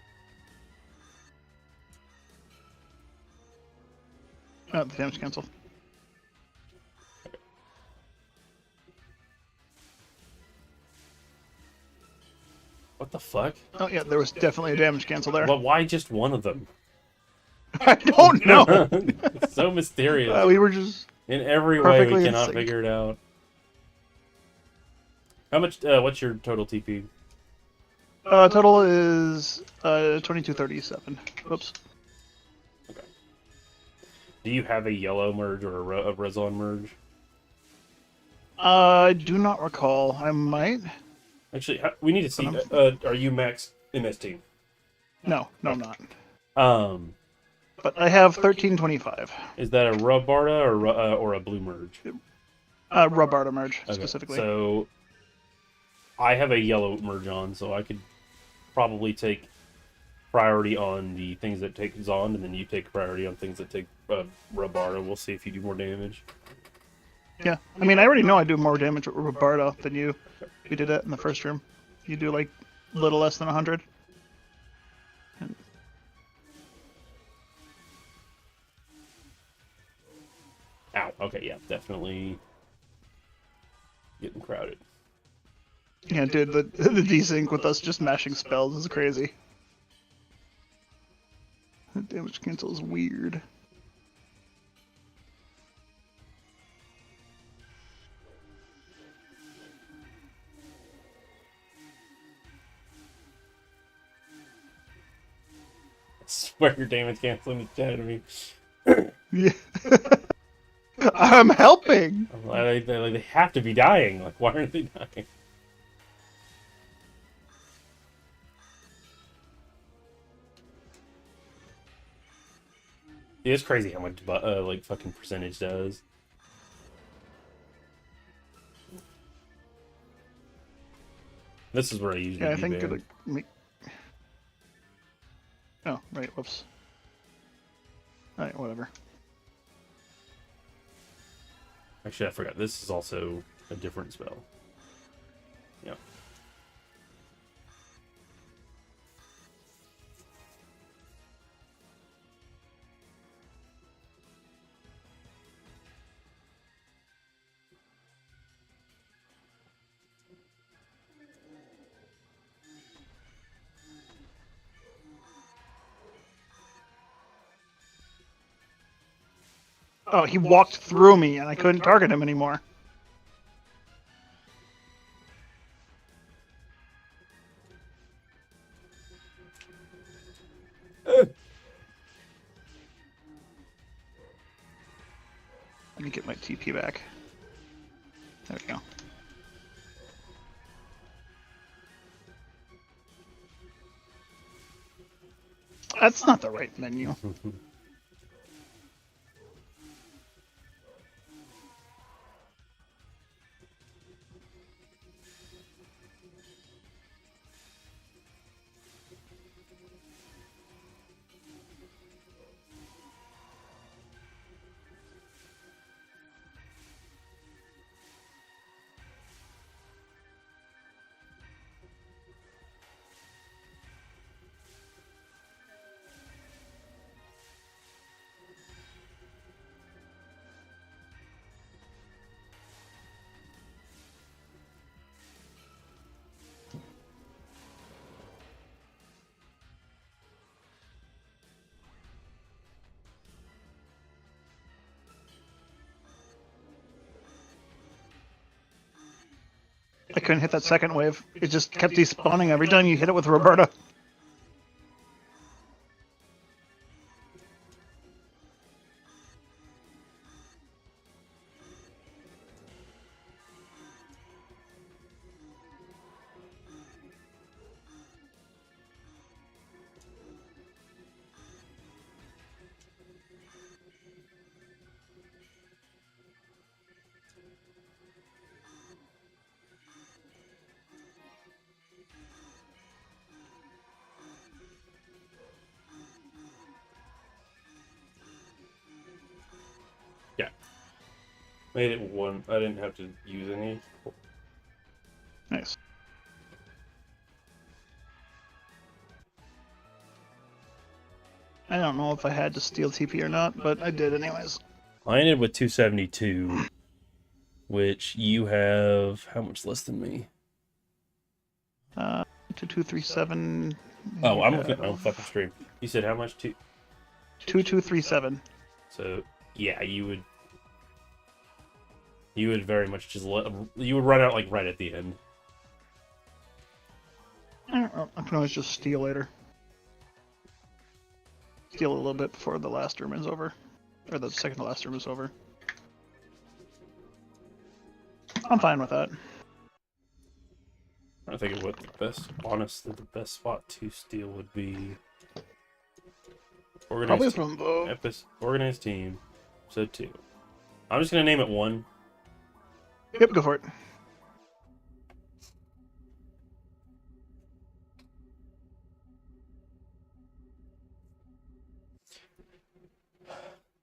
The damage cancel. What the fuck? Oh yeah, there was definitely a damage cancel there. Well, why just one of them? I don't know. It's so mysterious. We were just In every way, we perfectly in cannot sync. figure it out. How much? What's your total TP? Total is 2237. Oops. Okay. Do you have a yellow merge or a Rezon merge? I do not recall. I might. Actually, we need to see. Are you max MST? No, I'm not. But I have 1325. Is that a Rubarda or a blue merge? Rubarda merge, Okay, specifically. So I have a yellow merge on, so I could probably take priority on the things that take Zond, and then you take priority on things that take Rubarda. We'll see if you do more damage. Yeah, I mean, I already know I do more damage with Rubarda than you. We did that in the first room. You do like a little less than 100. Ow. Okay, yeah, definitely getting crowded. Yeah, dude, the desync with us just mashing spells is crazy. The damage cancel is weird. I swear your damage canceling is dead to me. Yeah. I'm helping! They have to be dying. Like, why aren't they dying? It's crazy how much like fucking percentage does. This is where I usually Yeah, I think D-band. Oh, right, whoops. Alright, whatever. Actually, I forgot. This is also a different spell. Yeah. Oh, he walked through me and I couldn't target him anymore. Let me get my TP back. There we go. That's not the right menu. I couldn't hit that second wave. It just kept despawning every time you hit it with Roberta. Yeah. Made it 1. I didn't have to use any. Nice. I don't know if I had to steal TP or not, but I did anyways. I ended with 272, which you have how much less than me? 2237. Oh, I'm looking at my own fucking stream. You said how much? 2237. So yeah, you would very much just you would run out like right at the end. I can always just steal later. Steal a little bit before the last room is over. Or the second to last room is over. I'm fine with that. I think of what the best, honestly, the best spot to steal would be. Probably from the... Organized team. So 2. I'm just gonna name it 1. Yep, go for it.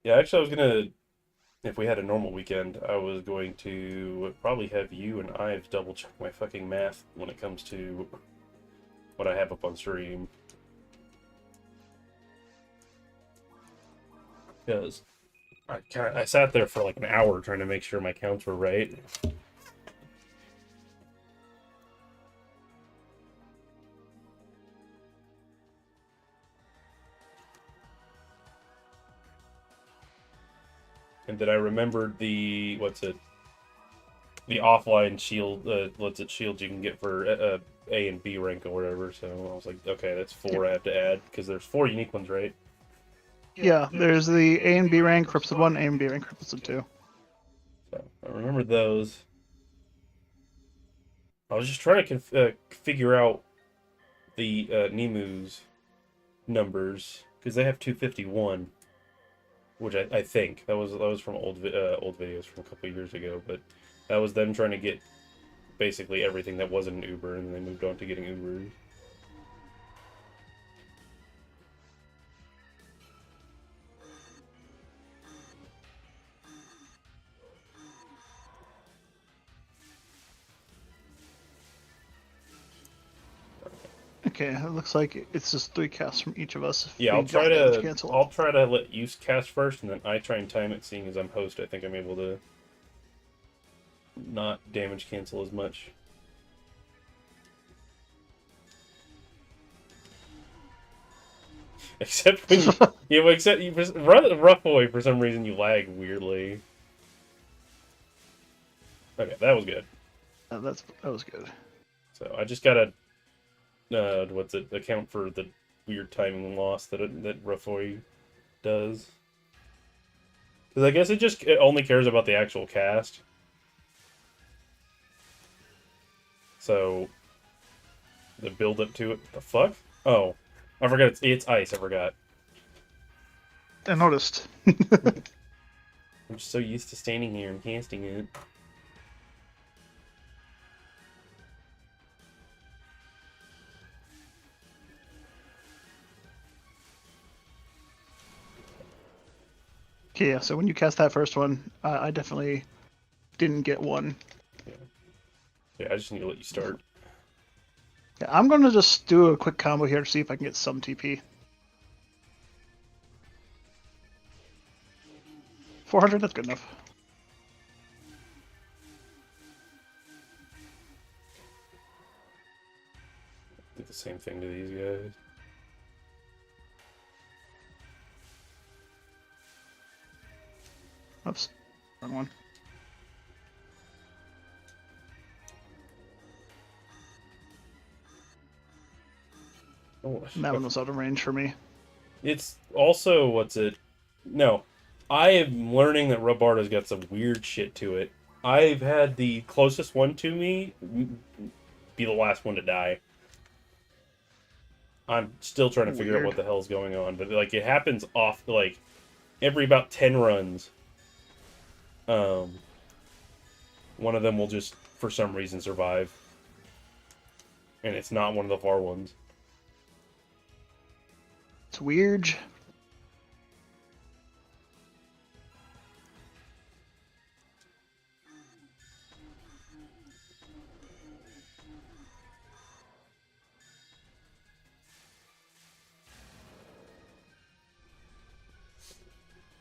Yeah, actually, I was gonna. If we had a normal weekend, I was going to probably have you and Ives double check my fucking math when it comes to what I have up on stream. Because I sat there for like an hour trying to make sure my counts were right. And then I remembered the offline shield, shields you can get for A and B rank or whatever. So I was like, okay, that's 4 I have to add because there's 4 unique ones, right? Yeah, there's the A and B rank, Cryptid 1, A and B rank, Cryptid 2. So I remember those. I was just trying to figure out the Nemu's numbers because they have 251, which I think that was from old videos from a couple years ago, but that was them trying to get basically everything that wasn't an Uber, and then they moved on to getting Ubers. Okay, it looks like it's just 3 casts from each of us. Yeah, I'll try to let you cast first, and then I try and time it. Seeing as I'm host, I think I'm able to not damage cancel as much. Except when rough boy for some reason you lag weirdly. Okay, that was good. That was good. So I just gotta account for the weird timing loss that Rafoi does. Because I guess it only cares about the actual cast. So the build up to it. The fuck? Oh, I forgot it's ice. I forgot. I noticed. I'm just so used to standing here and casting it. Okay, yeah, so when you cast that first one, I definitely didn't get one. Yeah, I just need to let you start. Yeah, I'm going to just do a quick combo here to see if I can get some TP. 400, that's good enough. Do the same thing to these guys. Oops, wrong one. Oh, And that one was out of range for me. it's also what's it? No, I am learning that Robardo's got some weird shit to it. I've had the closest one to me be the last one to die. I'm still trying to figure out what Weird. the hell's going on, but like it happens off like every about 10 runs. Um, one of them will just for some reason survive, and it's not one of the far ones. It's weird.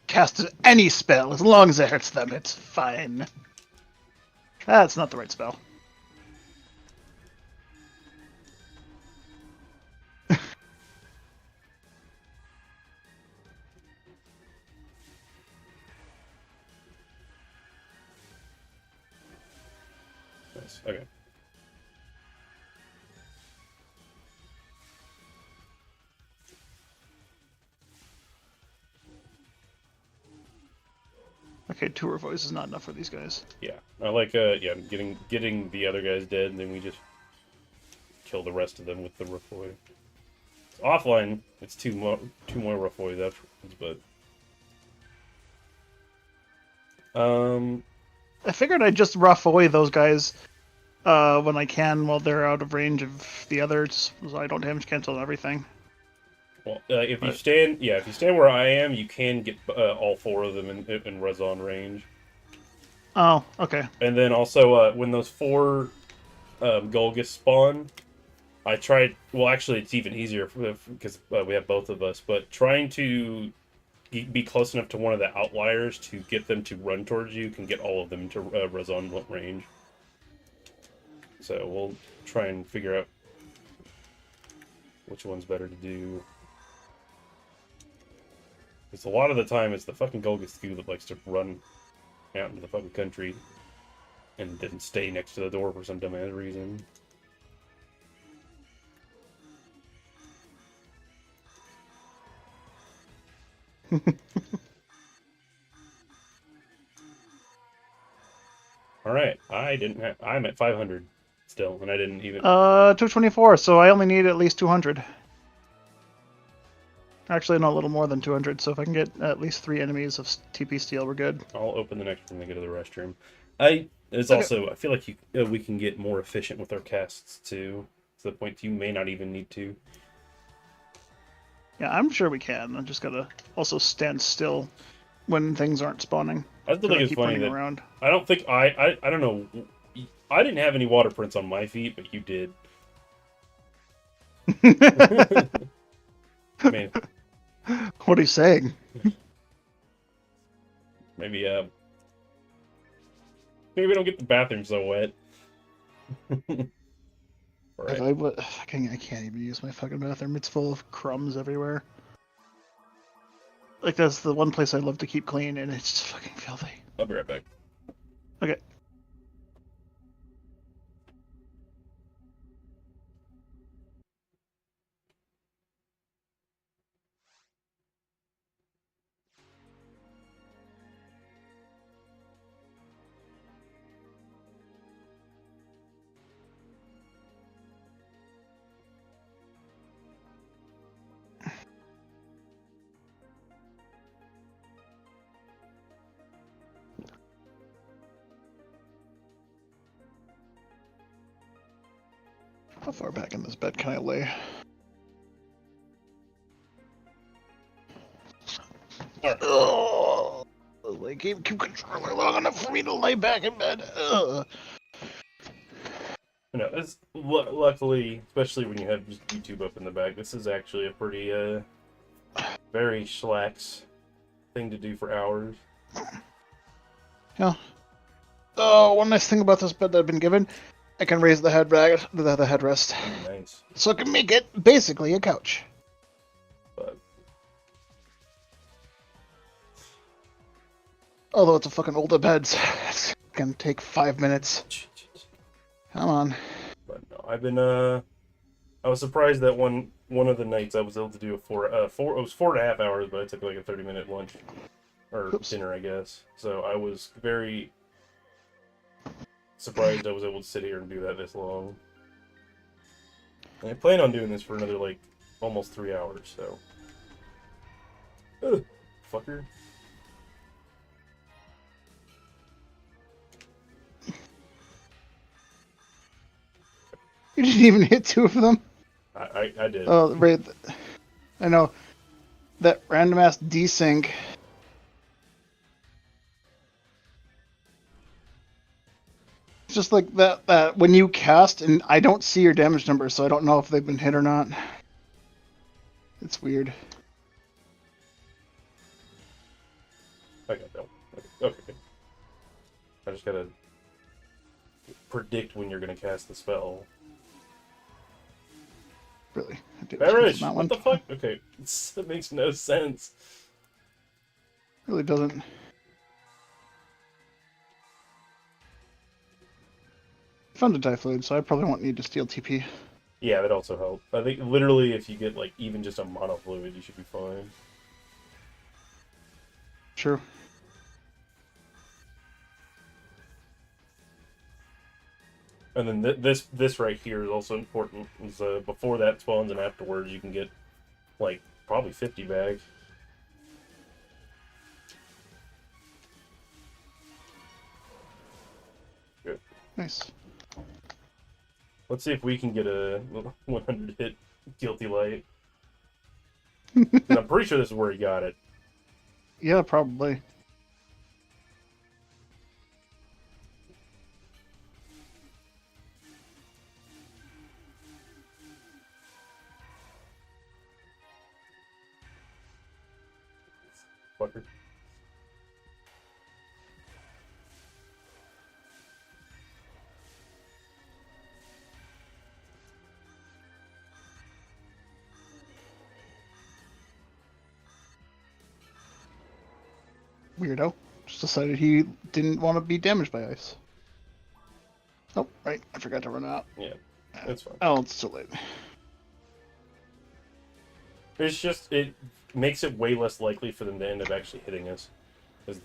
Cast any spell as long as it hurts them. It's fine. That's not the right spell. Nice. Okay. Okay, tour voice is not enough for these guys. Yeah, I like yeah, getting the other guys dead, and then we just kill the rest of them with the Rafoy. Offline, it's two more Rafoys afterwards, but I figured I'd just rough away those guys when I can while they're out of range of the others, so I don't damage cancel everything. well, if you But stand, yeah, if you stand where I am, you can get all four of them in Rezon range. oh, okay. And then also when those four Golgus spawn, I tried. Well, actually, it's even easier because we have both of us. But trying to be close enough to one of the outliers to get them to run towards you can get all of them into Rezon range. So we'll try and figure out which one's better to do. Because a lot of the time, it's the fucking Golgus Goo that likes to run out into the fucking country and didn't stay next to the door for some dumbass reason. All right, I'm at 500 still, and I didn't even. 224. So I only need at least 200. Actually, no, a little more than 200. So if I can get at least 3 enemies of TP steel, we're good. I'll open the next one to go to the restroom. There's Okay. also I feel like we can get more efficient with our casts too, to the point you may not even need to. Yeah, I'm sure we can. I just gotta also stand still when things aren't spawning. I still think I it's keep funny running that around. I don't think I don't know. I didn't have any water prints on my feet, but you did. Man, What are you saying? maybe maybe we don't get the bathroom so wet. Right. I can't even use my fucking bathroom. It's full of crumbs everywhere. Like that's the one place I love to keep clean, and it's just fucking filthy. I'll be right back. Okay. How far back in this bed can I lay? All right. Oh, the GameCube controller long enough for me to lay back in bed. Ugh. No, it's luckily, especially when you have just YouTube up in the back, this is actually a pretty very schlax thing to do for hours. Yeah. Oh, one nice thing about this bed that I've been given, I can raise the the headrest, Nice, so I can make it basically a couch. but Although it's a fucking older bed, so it's gonna take 5 minutes. Come on. but no, I've I was surprised that one of the nights I was able to do a four. It was 4.5 hours, but I took like a 30-minute lunch or Oops. dinner, I guess. So I was very surprised I was able to sit here and do that this long. And I plan on doing this for another like almost 3 hours. So, ugh, fucker. You didn't even hit two of them. I did. Oh, right. I know that random ass desync. It's just like that when you cast and I don't see your damage numbers, so I don't know if they've been hit or not. It's weird. I got that. Okay. I just gotta predict when you're gonna cast the spell. Really. Barish, what the fuck? Okay, that makes no sense. Really doesn't. I found a Typhoid, so I probably won't need to steal TP. Yeah, that also helped. I think literally if you get like even just a mono fluid, you should be fine. True. And then this right here is also important. Is before that spawns and afterwards you can get like probably 50 back. Good. Nice. Let's see if we can get a 100 hit guilty light. I'm pretty sure this is where he got it. Yeah, probably. Fucker. Weirdo. Just decided he didn't want to be damaged by ice. Oh, right. I forgot to run out. Yeah, that's fine. Oh, it's too late. It's just, it makes it way less likely for them to end up actually hitting us. Because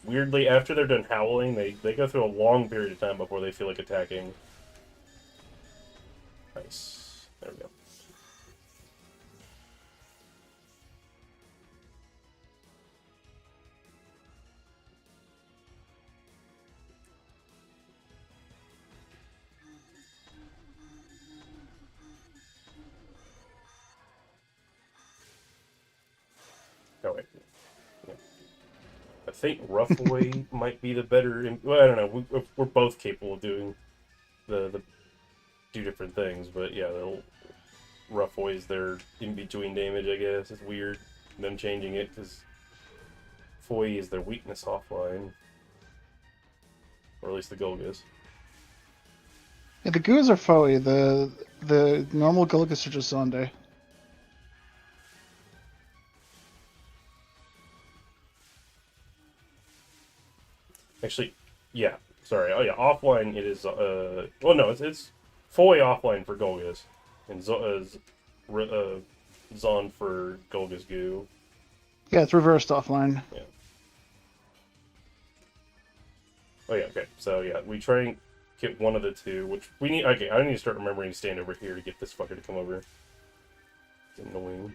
weirdly, after they're done howling, they go through a long period of time before they feel like attacking. Nice. There we go. Oh, wait. Yeah. I think Rough Away might be the better... Well, I don't know. We're both capable of doing the two different things, but yeah, Rough Away is their in-between damage, I guess. It's weird, them changing it, because Foy is their weakness offline. Or at least the Golgas. Yeah, the Goos are Foey. The normal Gulgas are just Zonde. Actually, yeah. Sorry. Oh, yeah. Offline, it is. Well, no, it's Foy offline for Golgas, and Zon for Golgas Goo. Yeah, it's reversed offline. Yeah. Oh yeah. Okay. So yeah, we try and get one of the two, which we need. Okay, I need to start remembering to stand over here to get this fucker to come over. It's annoying.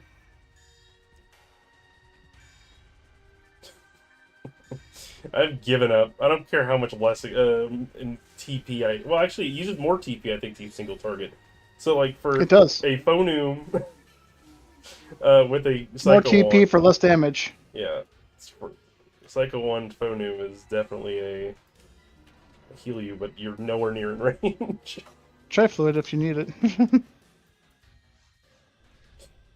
I've given up. I don't care how much less in TP I. Well, actually, it uses more TP, I think, to each single target. So, like, for It does. a Phonum with a More Psycho TP 1, for less damage. yeah, Psycho 1 Phonum is definitely a heal you, but you're nowhere near in range. Try Fluid if you need it.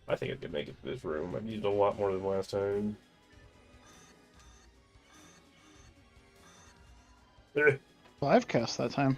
I think I could make it to this room. I've used a lot more than last time. 5 cast that time.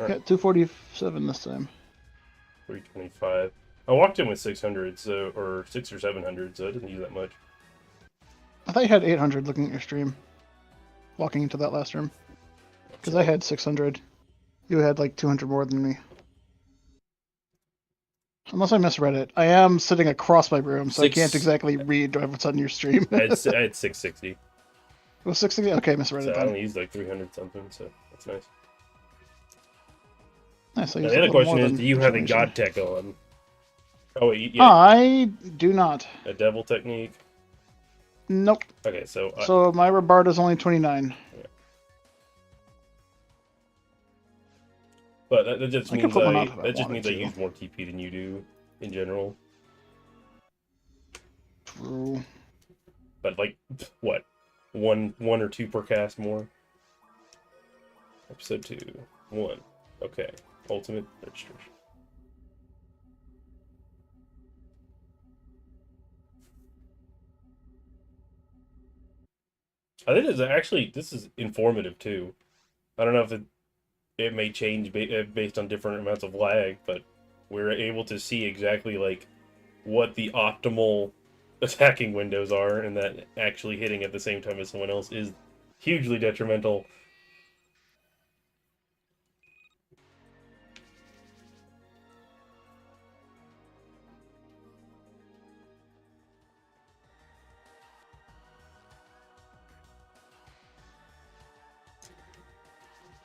Alright, Got 247 this time. 325. I walked in with 600, so or 6 or 700, so I didn't use that much. I thought you had 800 looking at your stream. Walking into that last room. Because I had 600. You had like 200 more than me. Unless I misread it. I am sitting across my room, so I can't exactly read what's on your stream. I had 660. It was 660? Okay, misread So it I then. only used like 300 something, so that's nice. Nice, Now, the other question is, do you have a God Tech on? Oh, wait, yeah. I do not. A Devil Technique? Nope. Okay, so... So my Rabarda's only 29. Yeah. But that just means I use more TP than you do, in general. True. But like, what? One or two per cast more? Episode 2. 1. Okay. Ultimate registration. I think this is informative too. I don't know if it may change based on different amounts of lag, but we're able to see exactly like what the optimal attacking windows are, and that actually hitting at the same time as someone else is hugely detrimental.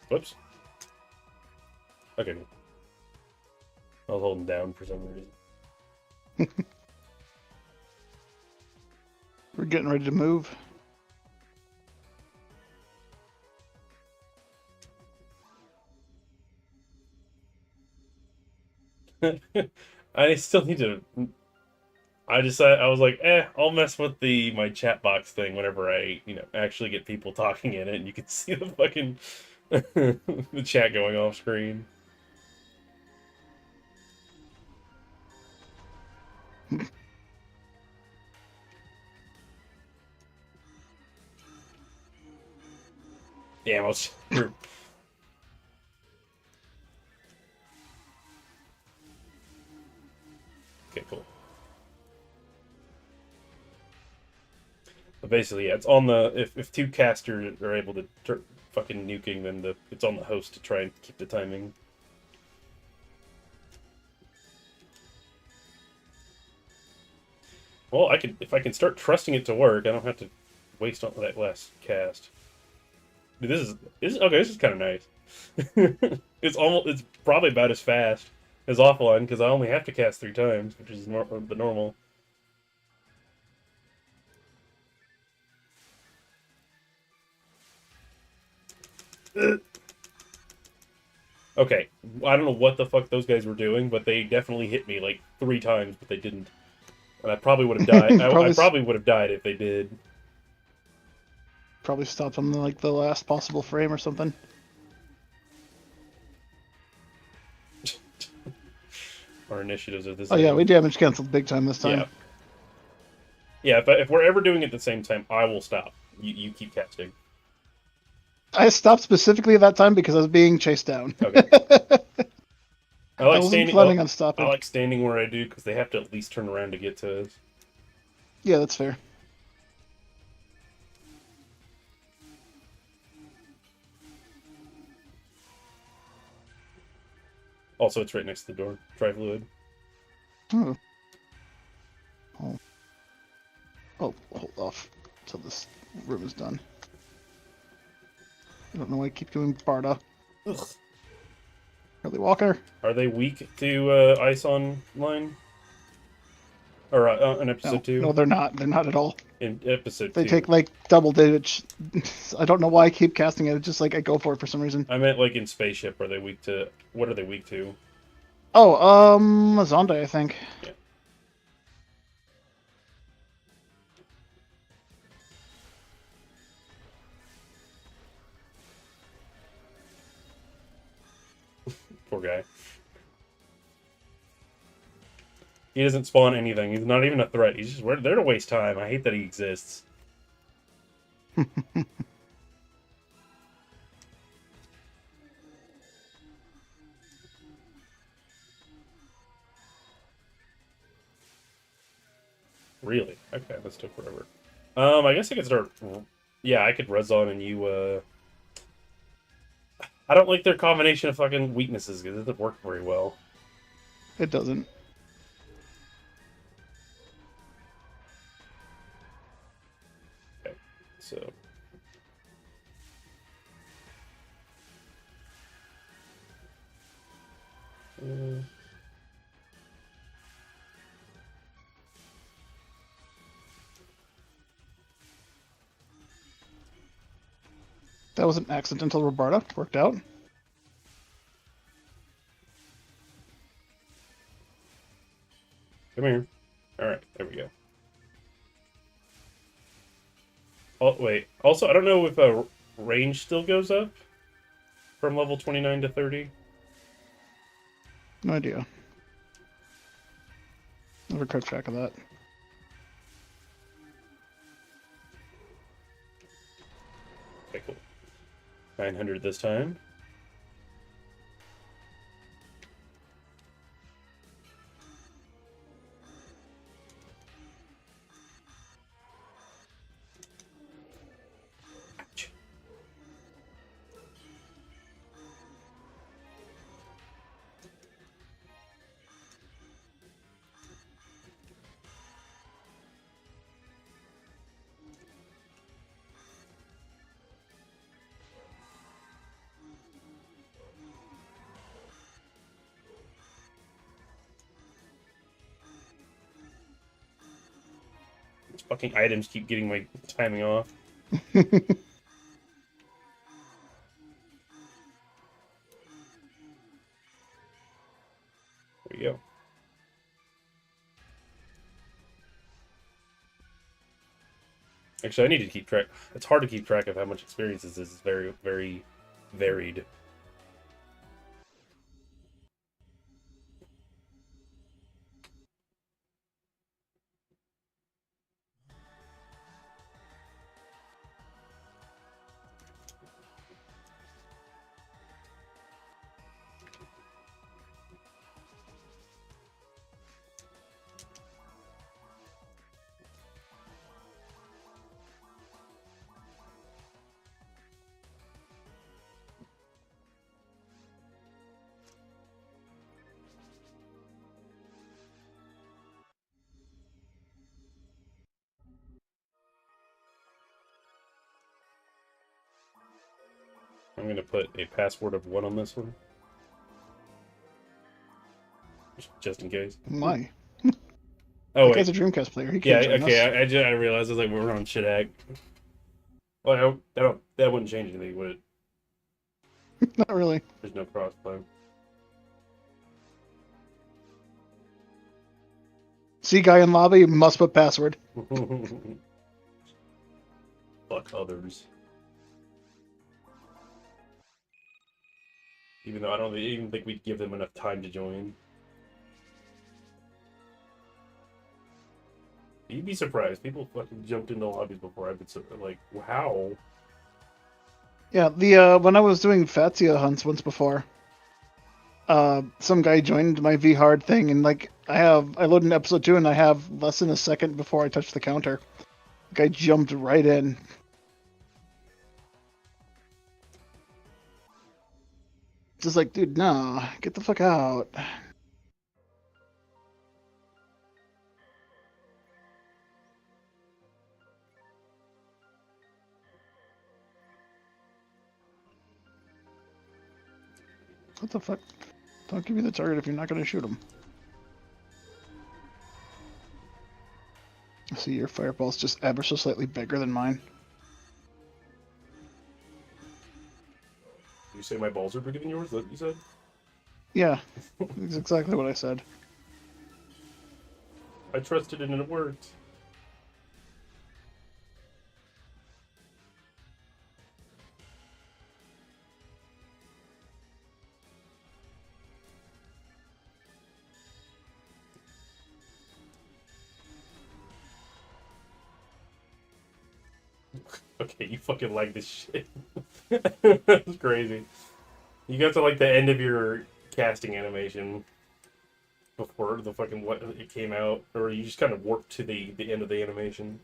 Whoops. Okay. I was holding down for some reason. We're getting ready to move. I still need to. I decided I was like, I'll mess with my chat box thing whenever I, actually get people talking in it, and you can see the fucking the chat going off screen. Damn, I was. Okay, cool. But basically, yeah, it's on the if two casters are able to fucking nuking, then it's on the host to try and keep the timing. Well, if I can start trusting it to work, I don't have to waste on that last cast. Dude, this is kind of nice. It's probably about as fast as offline because I only have to cast 3 times, which is the normal. Okay, I don't know what the fuck those guys were doing, but they definitely hit me like 3 times, but they didn't. And I probably would have died. I probably would have died if they did. Probably stopped on like the last possible frame or something. Our initiatives are this. Oh yeah, we damage canceled big time this time. Yeah. If we're ever doing it at the same time, I will stop. You keep casting. I stopped specifically at that time because I was being chased down. Okay. I wasn't planning on stopping. I like standing where I do because they have to at least turn around to get to us. Yeah, that's fair. Also, it's right next to the door. Tri-fluid. Oh, hold off till this room is done. I don't know why I keep doing Barda. Ugh. Early Walker. Are they weak to Ice Online? Or in episode 2? No, they're not. They're not at all. In episode 2. They take like double digits. I don't know why I keep casting it. It's just like I go for it for some reason. I meant like in Spaceship. Are they weak to... What are they weak to? Oh, Zonde, I think. Yeah. Poor guy. He doesn't spawn anything. He's not even a threat. He's just there to waste time. I hate that he exists. Really? Okay, this took forever. I guess I could start. Yeah, I could res on and you. I don't like their combination of fucking weaknesses because it doesn't work very well. It doesn't. Okay, so. Uh, That was an accidental Robarda. Worked out. Come here. All right, there we go. Oh wait. Also, I don't know if range still goes up from level 29 to 30. No idea. Never kept track of that. Okay, cool. 900 this time. These fucking items keep getting my timing off. There you go. Actually, I need to keep track. It's hard to keep track of how much experience this is. It's very, very varied. I'm going to put a password of 1 on this one. Just in case. My. Oh, That wait. guy's a Dreamcast player. He Yeah, can't join okay. us. I realized I was like, we're on shit act. Well, that wouldn't change anything, would it? Not really. There's no crossplay. See guy in lobby, must put password. Fuck others. Even though I don't even think we'd give them enough time to join. You'd be surprised. People fucking jumped into lobbies before I've been like, wow. Yeah, the when I was doing Fatsia hunts once before, some guy joined my V hard thing, and like I load in episode 2, and I have less than a second before I touch the counter. The guy jumped right in. Just like, dude, no, get the fuck out. What the fuck? Don't give me the target if you're not gonna shoot him. I see your fireball's just ever so slightly bigger than mine. You say my balls are bigger than yours? Is that what you said? Yeah, that's exactly what I said. I trusted it and it worked. Okay, you fucking like this shit. That's crazy. You got to like the end of your casting animation. before the fucking what it came out, or you just kind of warp to the end of the animation.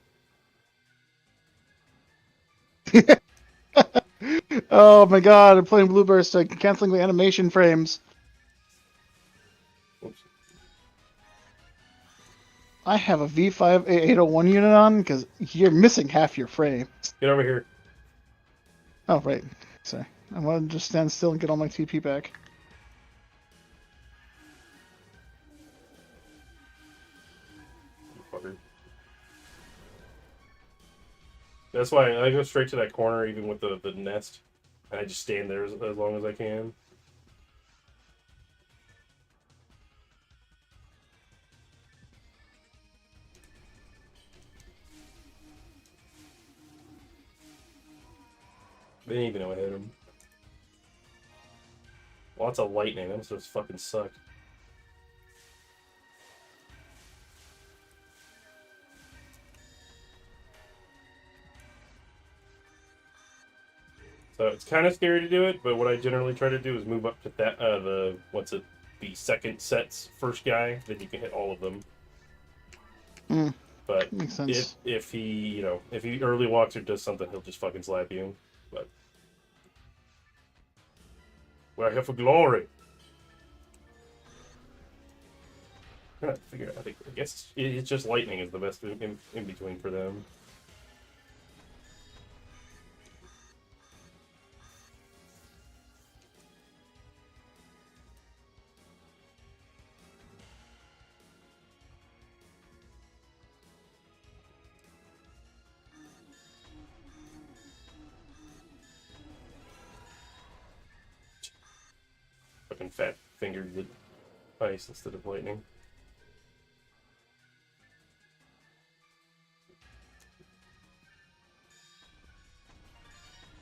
Oh my god, I'm playing Blueburst, canceling the animation frames. Oops. I have a V5A801 unit on because you're missing half your frame. Get over here. Oh, right. Sorry. I want to just stand still and get all my TP back. You fucker. That's why I go straight to that corner, even with the nest, and I just stand there as long as I can. They didn't even know I hit him. Lots of lightning. That must have fucking sucked. So it's kind of scary to do it, but what I generally try to do is move up to that the second set's first guy, then you can hit all of them. But Makes sense. if he if he early walks or does something, he'll just fucking slap you. But we're here for glory. I'm trying to figure out. I guess it's just lightning is the best in between for them. Fucking fat fingered the ice instead of lightning.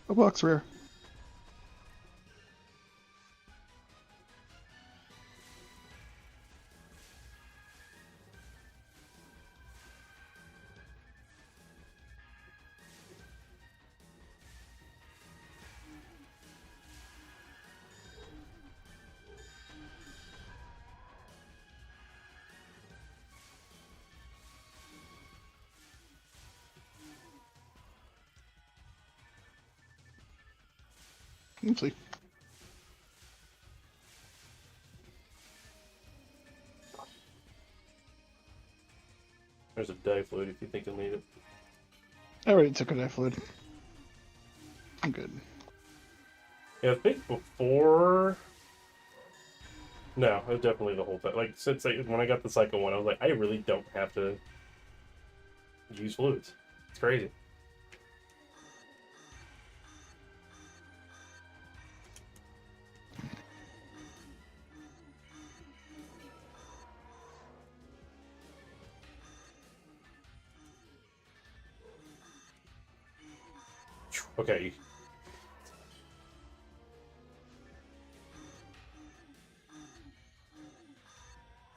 A box rare. Let's see. There's a die fluid if you think you'll need it. I already took a die fluid. I'm good. Yeah, I think before. No, it was definitely the whole time. Like since when I got the cycle one, I was like, I really don't have to use fluids. It's crazy. Okay.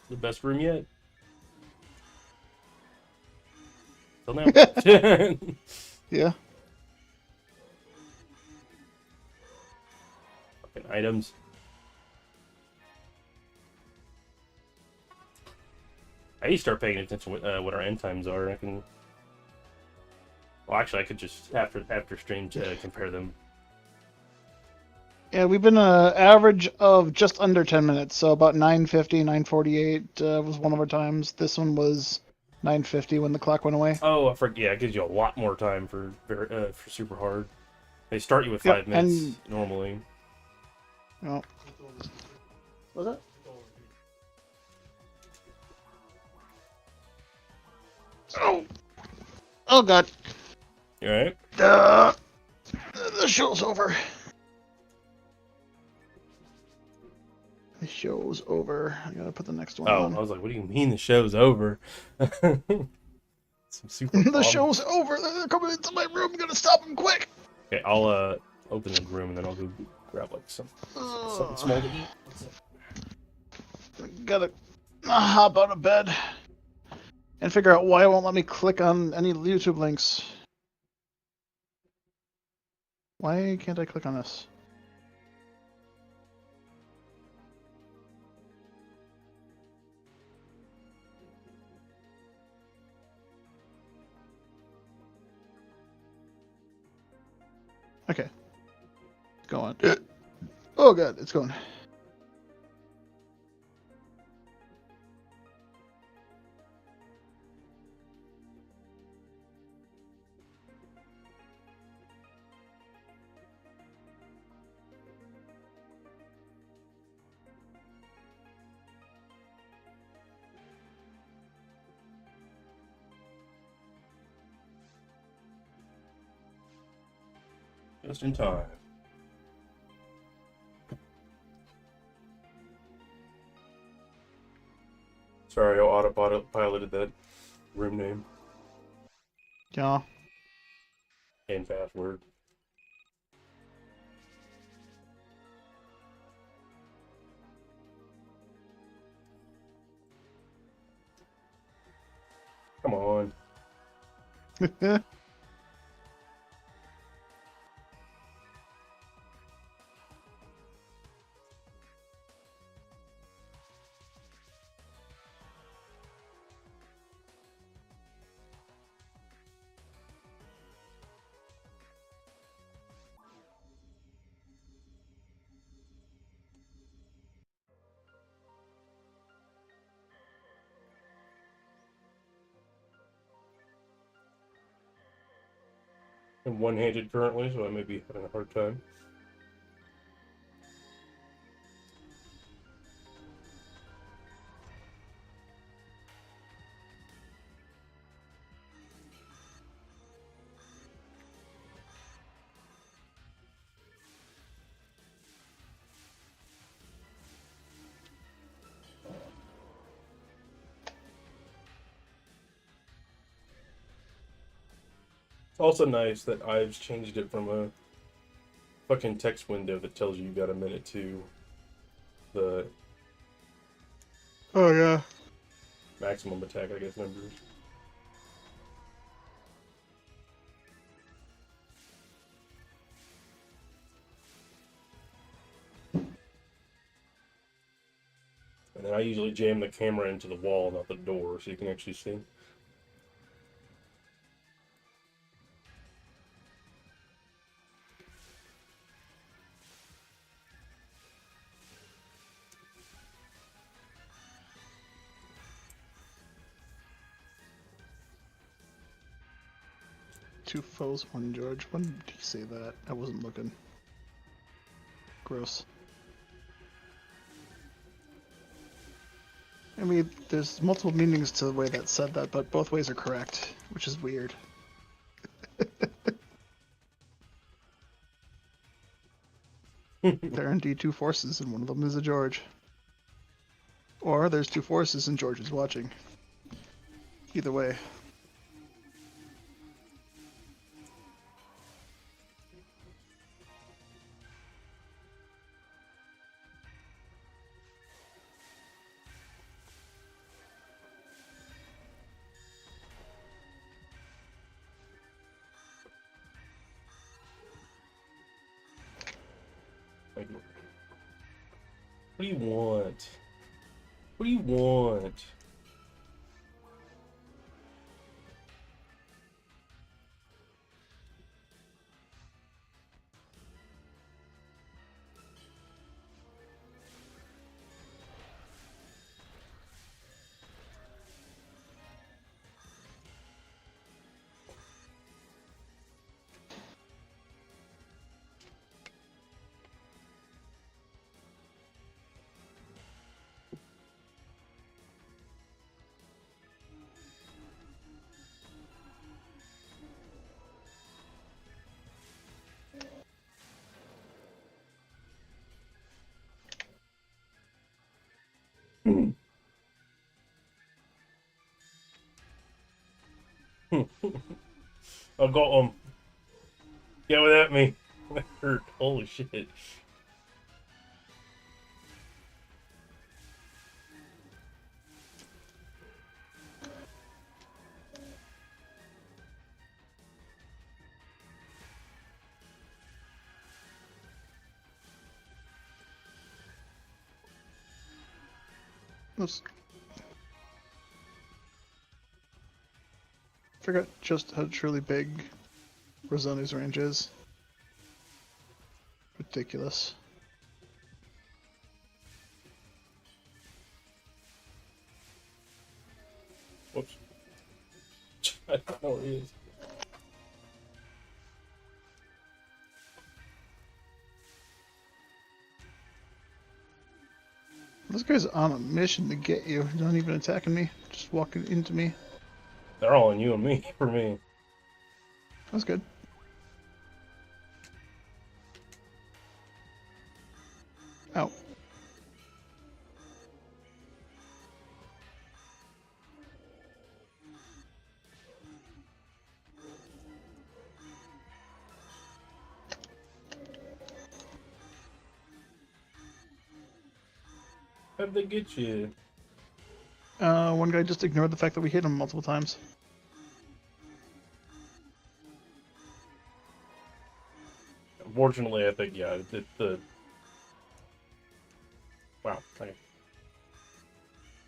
The best room yet. Till now. Yeah. Fucking items. I need to start paying attention to what our end times are. I can. Well, actually, I could just after stream compare them. Yeah, we've been an average of just under 10 minutes, so about 9:50, 9:48 was one of our times. This one was 9:50 when the clock went away. Oh, I forget. Yeah, it gives you a lot more time for super hard. They start you with Yep, 5 minutes and normally. oh, was it? Oh, oh God! You alright? The show's over. The show's over. I gotta put the next one Oh, on. I was like, what do you mean the show's over? Some super The bottom. show's over. They're coming into my room. I'm gonna stop them quick. Okay, I'll open the room and then I'll go grab like something small to eat. Gotta hop out of bed and figure out why it won't let me click on any YouTube links. Why can't I click on this? going. Oh god, it's going. Just in time. Sorry, I autopiloted that room name Yeah. and password. Come on. I'm one-handed currently, so I may be having a hard time. It's also nice that I've changed it from a fucking text window that tells you got a minute to the Oh yeah. maximum attack, I guess, numbers. And then I usually jam the camera into the wall, not the door, so you can actually see. Two foes, one George. When did he say that? I wasn't looking. Gross. I mean, there's multiple meanings to the way that said that, but both ways are correct, which is weird. There are indeed two forces, and one of them is a George. Or there's two forces, and George is watching. Either way. Thank you. What do you want? What do you want? I got him. Get without me. That hurt. Holy shit. Oops. Forgot just how truly big Rosoni's range is. ridiculous. Whoops. I don't know where he is. This guy's on a mission to get you. He's not even attacking me. Just walking into me. They're all on you and me for me. That's good. Ow. How'd they get you? One guy just ignored the fact that we hit him multiple times. Unfortunately, I think, yeah, the... Wow. Okay.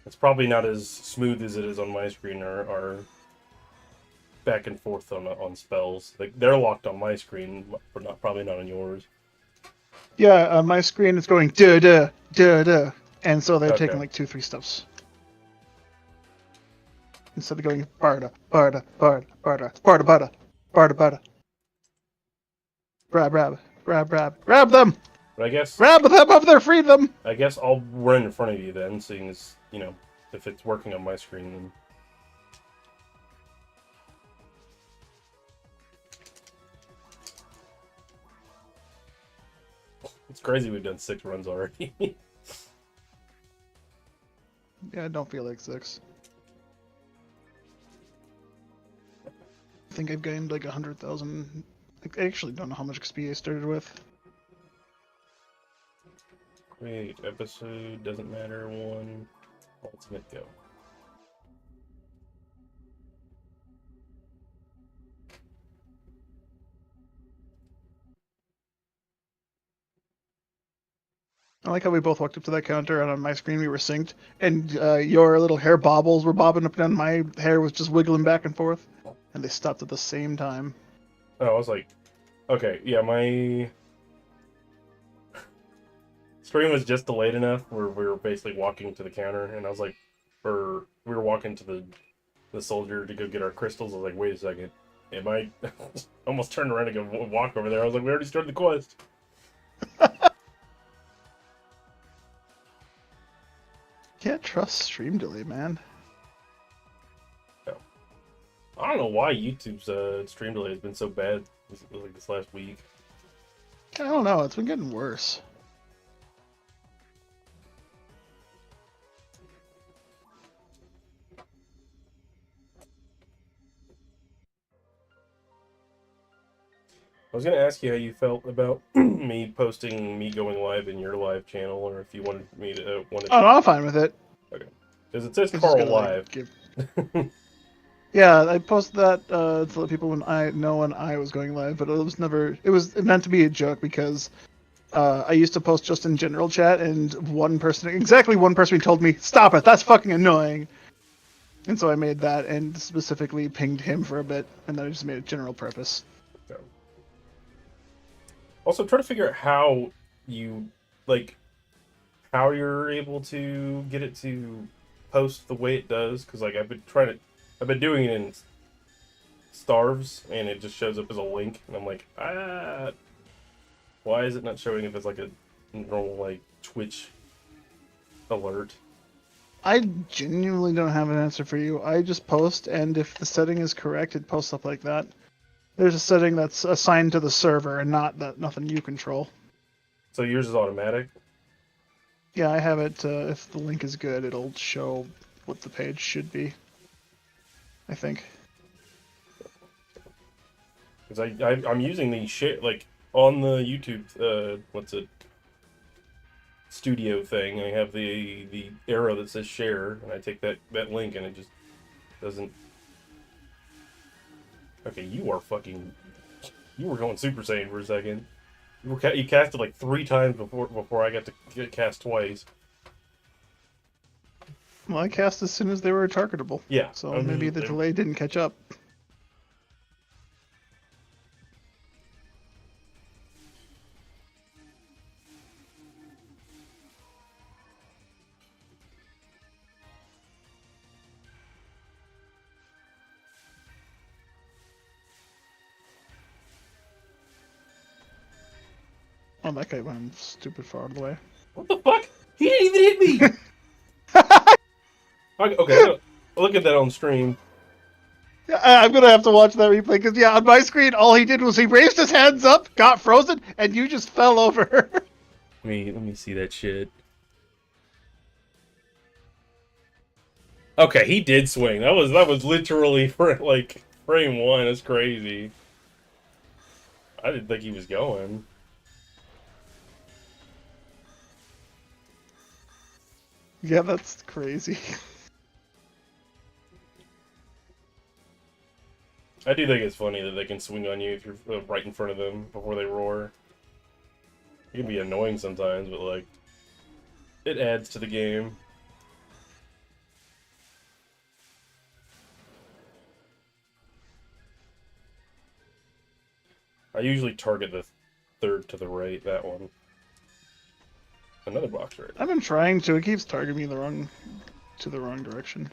It's probably not as smooth as it is on my screen, or back and forth on spells. Like, they're locked on my screen, but probably not on yours. Yeah, my screen is going duh duh duh duh, and so they're Okay. taking like 2-3 steps instead of going barda barda barda barda barda barda barda barda. Grab them! But I guess Grab them up there, free them! I'll run in front of you then, seeing as, you know, if it's working on my screen, then... It's crazy we've done 6 runs already. Yeah, I don't feel like 6. I think I've gained like 100,000. I actually don't know how much XP I started with. Wait, episode, doesn't matter, 1, ultimate, go. I like how we both walked up to that counter, and on my screen we were synced, and your little hair bobbles were bobbing up and down. My hair was just wiggling back and forth, and they stopped at the same time. Oh, I was like, okay, yeah, my stream was just delayed enough where we were basically walking to the counter, and I was like, we were walking to the soldier to go get our crystals. I was like, wait a second, am I almost turned around to go walk over there? I was like, we already started the quest. Can't trust stream delay, man. I don't know why YouTube's stream delay has been so bad this last week. I don't know. It's been getting worse. I was gonna ask you how you felt about me posting me going live in your live channel, or if you wanted me to Oh, no, I'm fine with it. Okay, because it says It's just Carl gotta, like, live. give... Yeah, I posted that to let people know when I was going live, but it was never. It was meant to be a joke because I used to post just in general chat, and exactly one person told me, "Stop it! That's fucking annoying." And so I made that and specifically pinged him for a bit, and then I just made it general purpose. Okay. Also, try to figure out how how you're able to get it to post the way it does, because like I've been doing it in Starves, and it just shows up as a link, and I'm like, why is it not showing if it's like a normal like Twitch alert? I genuinely don't have an answer for you. I just post, and if the setting is correct, it posts up like that. There's a setting that's assigned to the server and nothing you control. So yours is automatic? Yeah, I have it. If the link is good, it'll show what the page should be. I think. Because I'm using the share, like, on the YouTube, studio thing, I have the arrow that says share, and I take that link, and it just doesn't... Okay, you were going Super Saiyan for a second. You casted like 3 times before I got to get cast twice. Well, I cast as soon as they were targetable. Yeah. So maybe the delay didn't catch up. Oh, that guy went stupid far all the way. What the fuck? He didn't even hit me! Okay, I'll look at that on stream. Yeah, I'm gonna have to watch that replay because on my screen, all he did was he raised his hands up, got frozen, and you just fell over. Let me see that shit. Okay, he did swing. That was literally like frame one. That's crazy. I didn't think he was going. Yeah, that's crazy. I do think it's funny that they can swing on you if you're right in front of them before they roar. It can be annoying sometimes, but like, it adds to the game. I usually target the third to the right, that one. Another box right. I've been trying to. It keeps targeting me to the wrong direction.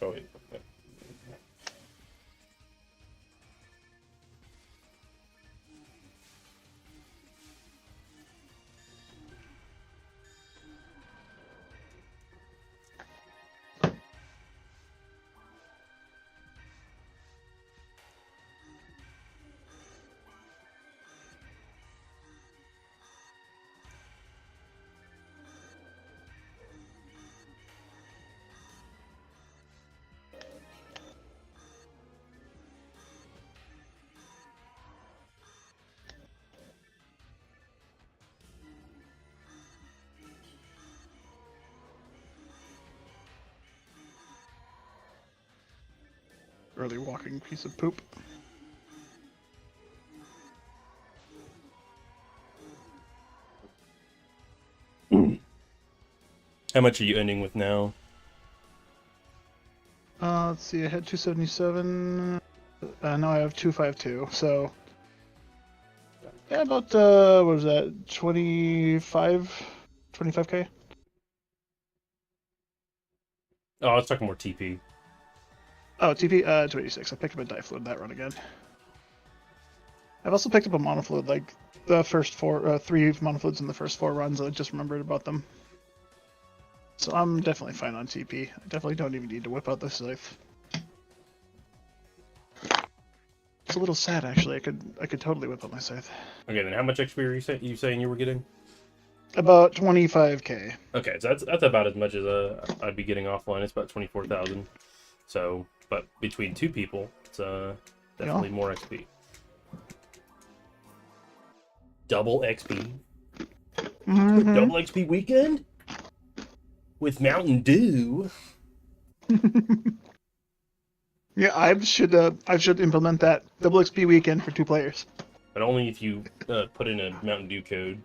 Oh wait. Early walking piece of poop. How much are you ending with now? Let's see. I had 277. Now I have 252. So yeah, about what was that? 25k. Oh, I was talking more TP. Oh, TP 286. I picked up a Difluid that run again. I've also picked up a Monofluid, like the first three Monofluids in the first 4 runs. I just remembered about them. So I'm definitely fine on TP. I definitely don't even need to whip out the Scythe. It's a little sad, actually. I could totally whip out my Scythe. Okay, then how much XP are you saying you were getting? About 25k. Okay, so that's about as much as I'd be getting offline. It's about 24,000. So, but between two people, it's definitely more XP. Double XP. Mm-hmm. Double XP weekend with Mountain Dew. Yeah, I should implement that double XP weekend for 2 players. But only if you put in a Mountain Dew code.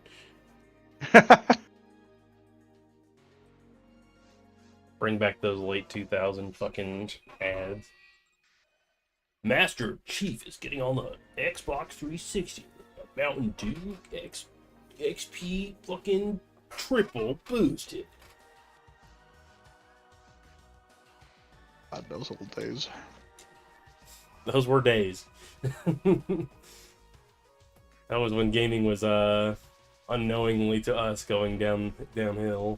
Bring back those late 2000 fucking ads. Master Chief is getting on the Xbox 360. Mountain Dew XP fucking triple boosted. God, those old days. Those were days. That was when gaming was unknowingly to us going downhill.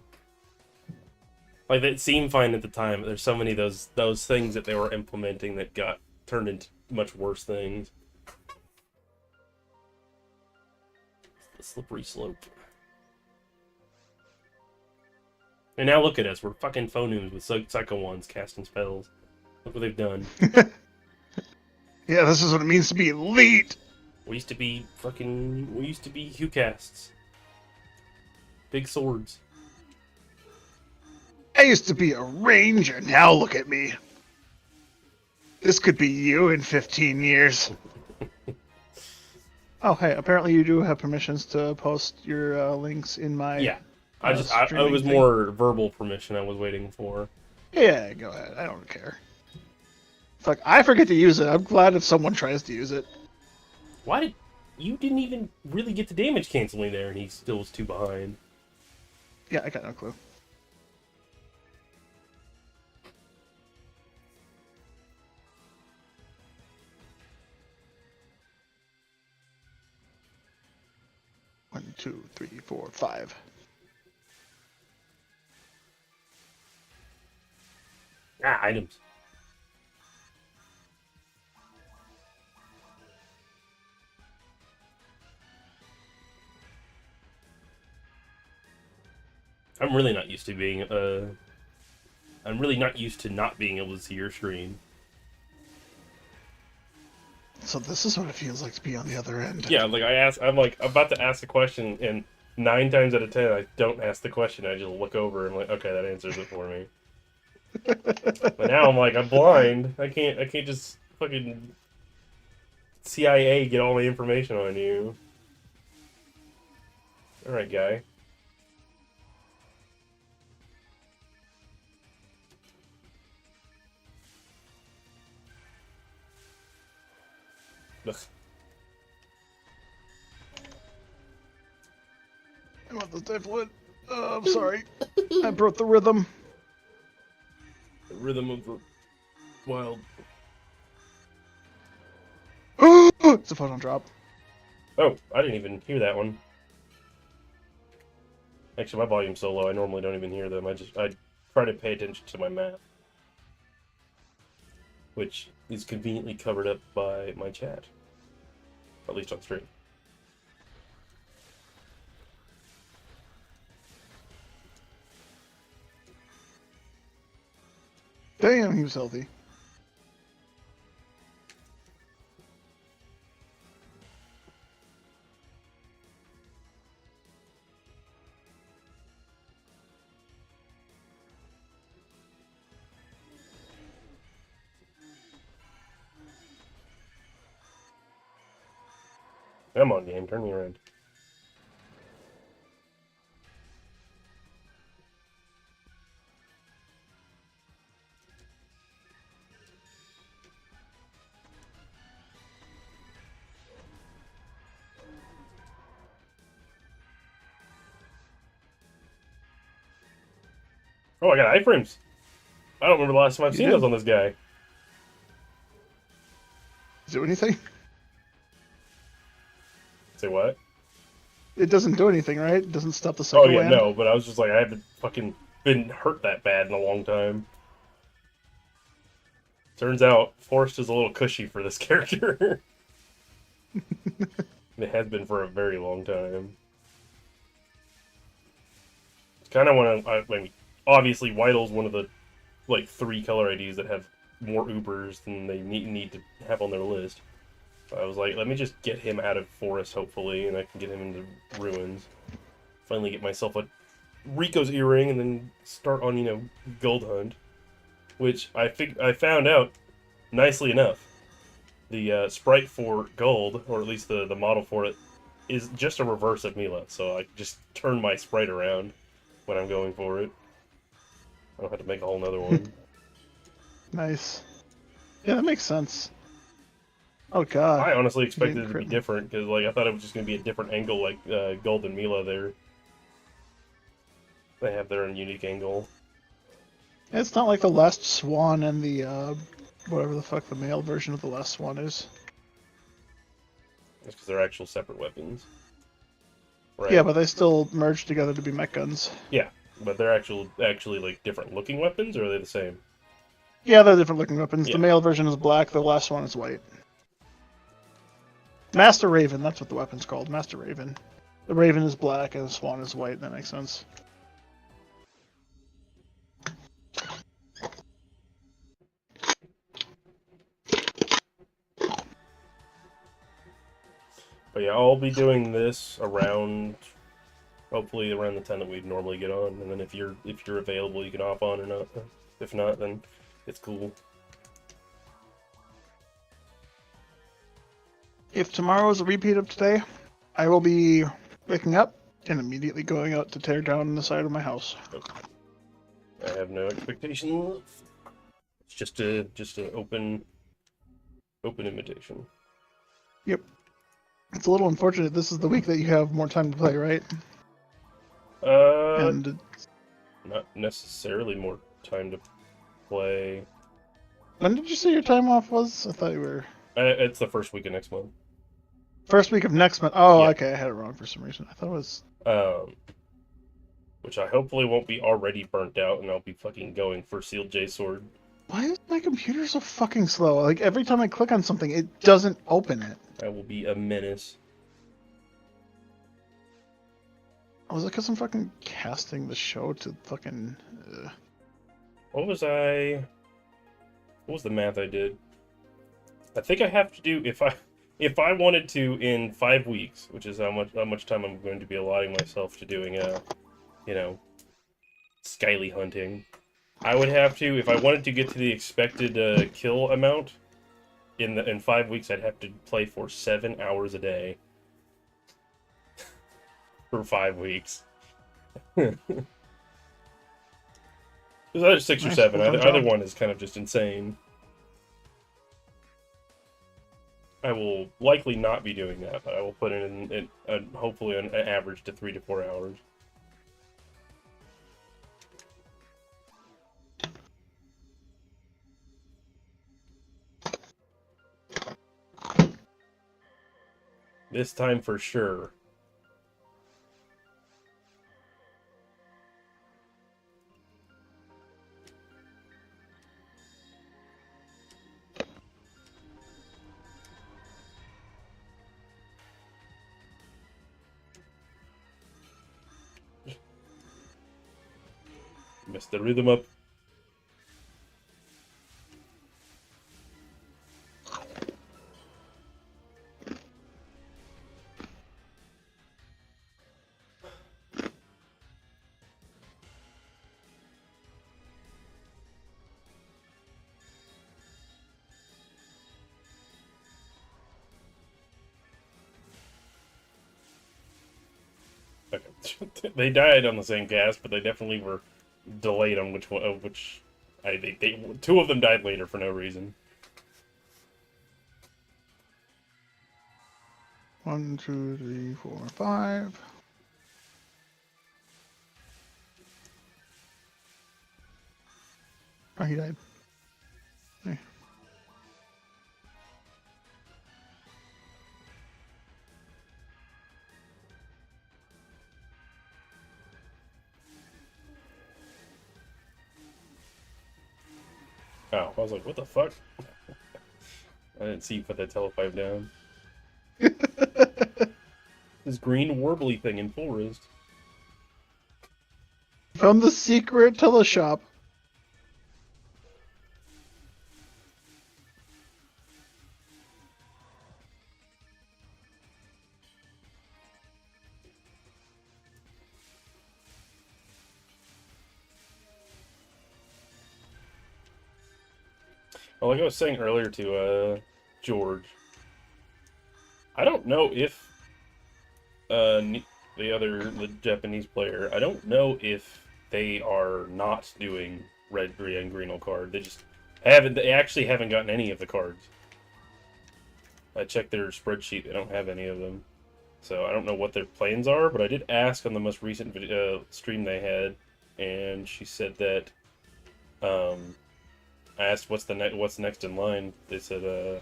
Like, it seemed fine at the time, but there's so many of those things that they were implementing that got turned into much worse things. The slippery slope. And now look at us, we're fucking phonemes with Psycho Wands casting spells. Look what they've done. Yeah, this is what it means to be elite. We used to be Hugh casts. Big swords. I used to be a ranger. Now look at me. This could be you in 15 years. Oh, hey, apparently you do have permissions to post your links in my Yeah. I streaming was thing. more verbal permission I was waiting for. Yeah, go ahead. I don't care. Fuck, I forget to use it. I'm glad if someone tries to use it. Why did you didn't even really get the damage canceling there, and he still was 2 behind? Yeah, I got no clue. One, two, three, four, five. Ah, items. I'm really not used to being I'm really not used to not being able to see your screen. So this is what it feels like to be on the other end. Yeah, like I'm like about to ask a question, and 9 times out of 10, I don't ask the question. I just look over and like, okay, that answers it for me. But now I'm like, I'm blind. I can't just fucking CIA get all the information on you. All right, guy. Ugh. I want this type wood. I'm sorry. I broke the rhythm. The rhythm of the wild. It's a photon drop. Oh, I didn't even hear that one. Actually, my volume's so low, I normally don't even hear them. I try to pay attention to my map, which is conveniently covered up by my chat, at least on stream. Damn, he was healthy. Come on, game, turn me around. Oh, I got iframes. I don't remember the last time I've You seen did? those on this guy. Do anything? Say what? It doesn't do anything, right? It doesn't stop the Oh cycle yeah, land. no, but I was just like, I haven't fucking been hurt that bad in a long time. Turns out, Forest is a little cushy for this character. It has been for a very long time. It's kind of one of, I mean, obviously, Weidl's one of the, like, 3 color IDs that have more Ubers than they need to have on their list. So I was like, let me just get him out of Forest, hopefully, and I can get him into Ruins. Finally get myself a Rico's earring, and then start on, Gold Hunt. Which I found out, nicely enough, the sprite for Gold, or at least the model for it, is just a reverse of Milla. So I just turn my sprite around when I'm going for it. I don't have to make a whole nother one. Nice. Yeah, that makes sense. Oh god. I honestly I'm getting expected it to be crit. different, because like I thought it was just going to be a different angle like Gold and Milla there. They have their own unique angle. It's not like the last swan and the whatever the fuck the male version of the last swan is. That's because they're actual separate weapons. Right? Yeah, but they still merge together to be mech guns. Yeah, but they're actually like different looking weapons, or are they the same? Yeah, they're different looking weapons. Yeah. The male version is black, the last one is white. Master Raven, that's what the weapon's called. Master Raven. The Raven is black and the Swan is white, that makes sense. But yeah, I'll be doing this around, hopefully around the time that we'd normally get on, and then if you're available, you can hop on or not. If not, then it's cool. If tomorrow is a repeat of today, I will be waking up and immediately going out to tear down the side of my house. I have no expectations. It's just a open invitation. Yep. It's a little unfortunate. This is the week that you have more time to play, right? And Not necessarily more time to play. when did you say your time off was? I thought you were It's the first week of next month. first week of next month. Oh, Yeah. okay, I had it wrong for some reason. I thought it was. Which I hopefully won't be already burnt out, and I'll be fucking going for Sealed J Sword. Why is my computer so fucking slow? Like every time I click on something, it doesn't open it. I will be a menace. Was it because I'm fucking casting the show to fucking? What was the math I did? I think I have to do if I wanted to in 5 weeks, which is how much time I'm going to be allotting myself to doing skyly hunting. I would have to, if I wanted to get to the expected kill amount in 5 weeks, I'd have to play for 7 hours a day for 5 weeks. It's either 6 or 7. Either one is kind of just insane. I will likely not be doing that, but I will put in hopefully an average to 3 to 4 hours. This time for sure. Messed the rhythm up. Okay. They died on the same cast, but they definitely were delayed on which one. Two of them died later for no reason. 1, 2, 3, 4, 5. Oh, he died. Hey. Oh, I was like, what the fuck? I didn't see you put that telepipe down. This green warbly thing in full wrist. From the secret teleshop. Well, like I was saying earlier to George, I don't know if the Japanese player, I don't know if they are not doing red, green, and green card. They actually haven't gotten any of the cards. I checked their spreadsheet; they don't have any of them. So I don't know what their plans are, but I did ask on the most recent stream they had, and she said that. I asked what's next in line. They said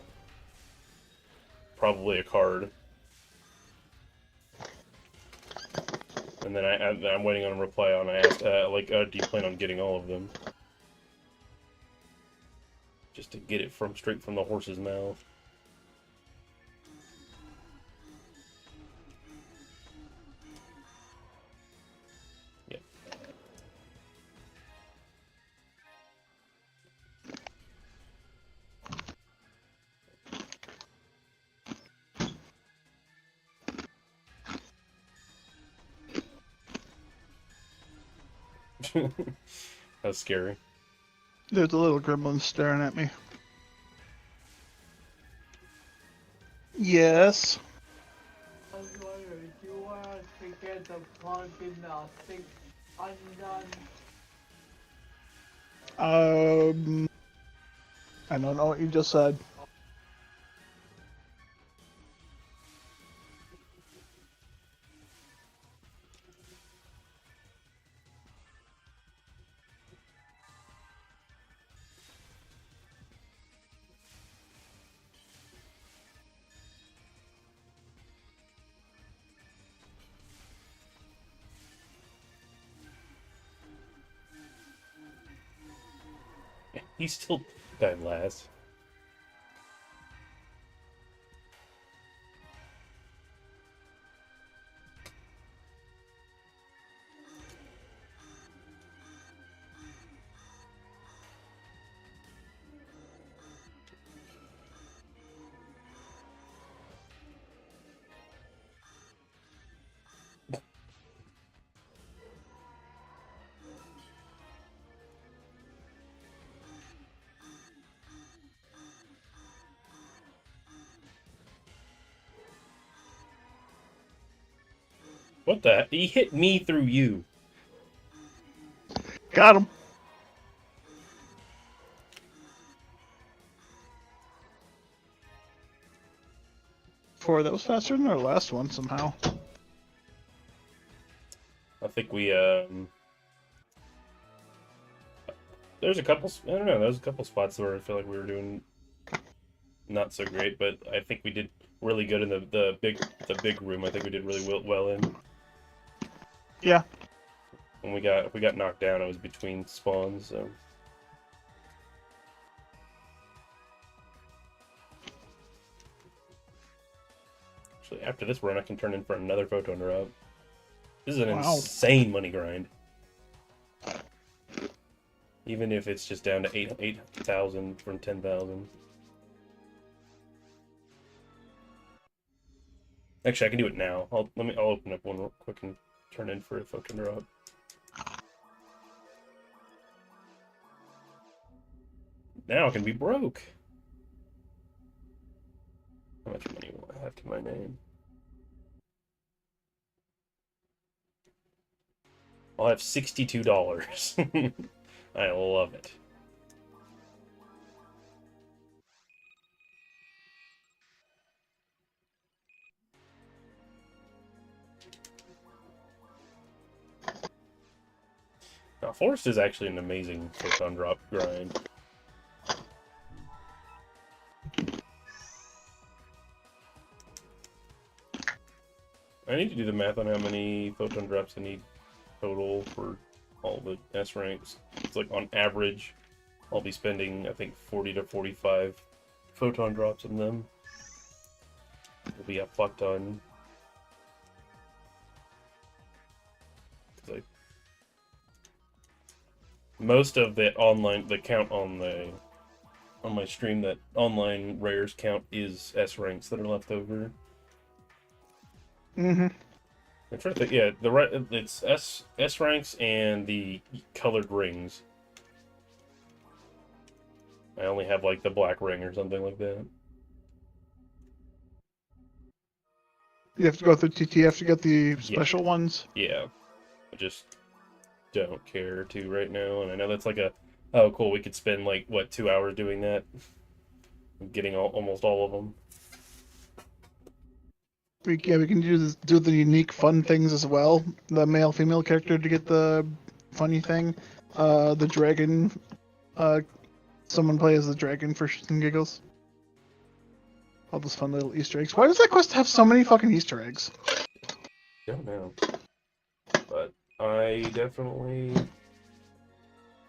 probably a card. And then I'm waiting on a reply on. I asked do you plan on getting all of them? Just to get it straight from the horse's mouth. Yeah. That's scary. There's a little gremlin staring at me. Yes. I was wondering, do you want us to get the pumpkin stick undone? I don't know what you just said. He still died last. What the? He hit me through you. Got him. That was faster than our last one somehow. I think we there's a couple. I don't know. There's a couple spots where I feel like we were doing not so great, but I think we did really good in the big room. I think we did really well in. Yeah. When we got knocked down, it was between spawns. So. Actually, after this run, I can turn in for another photon drop. This is an insane money grind. Even if it's just down to 8,000 from 10,000. Actually, I can do it now. I'll open up one real quick and turn in for a photon drop. Now I can be broke. How much money will I have to my name? I'll have $62. I love it. Now, Forest is actually an amazing photon drop grind. I need to do the math on how many photon drops I need total for all the S ranks. It's like on average, I'll be spending, I think, 40 to 45 photon drops in them. It'll be a fuck ton. Most of the count on my stream, that online rares count is S ranks that are left over. Mm-hmm. I'm trying to think. Yeah, it's S ranks and the colored rings. I only have like the black ring or something like that. You have to go through TTF to get the special ones? Yeah. I just don't care to right now, and I know that's like oh cool, we could spend like, what, 2 hours doing that? Getting almost all of them. We can do the unique fun things as well. The male-female character to get the funny thing. The dragon. Someone play as the dragon for shits and giggles. All those fun little Easter eggs. Why does that quest have so many fucking Easter eggs? Don't know. But I definitely...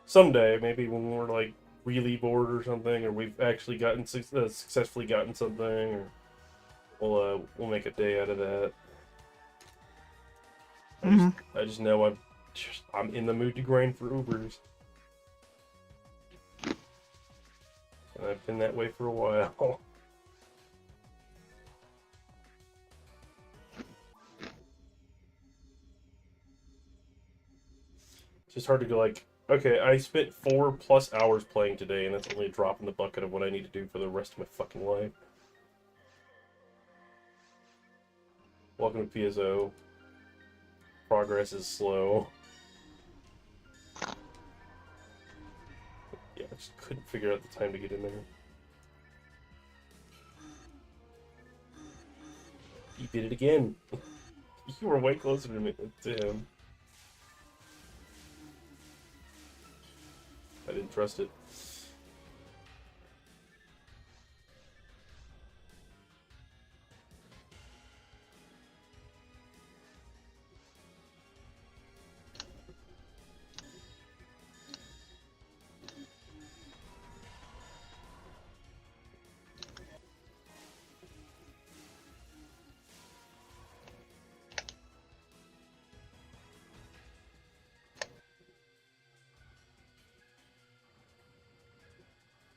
someday, maybe when we're like really bored or something, or we've actually successfully gotten something, or we'll make a day out of that. I just know I'm in the mood to grind for Ubers. And I've been that way for a while. It's just hard to go like, okay, I spent 4+ hours playing today, and that's only a drop in the bucket of what I need to do for the rest of my fucking life. Welcome to PSO. Progress is slow. Yeah, I just couldn't figure out the time to get in there. You did it again. You were way closer to me to him. I didn't trust it.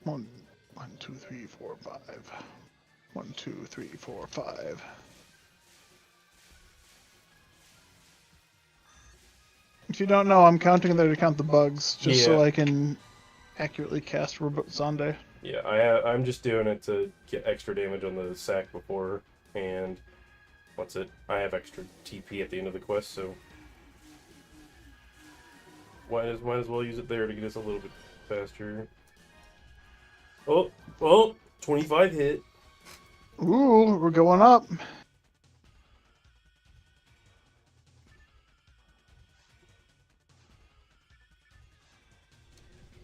One, 2, 3, 4, 5. 1, 2, 3, 4, 5. If you don't know, I'm counting there to count the bugs, just so I can accurately cast Zonde. Yeah, I'm just doing it to get extra damage on the sack before, and what's it? I have extra TP at the end of the quest, so might as well use it there to get us a little bit faster. Oh, 25 hit. Ooh, we're going up.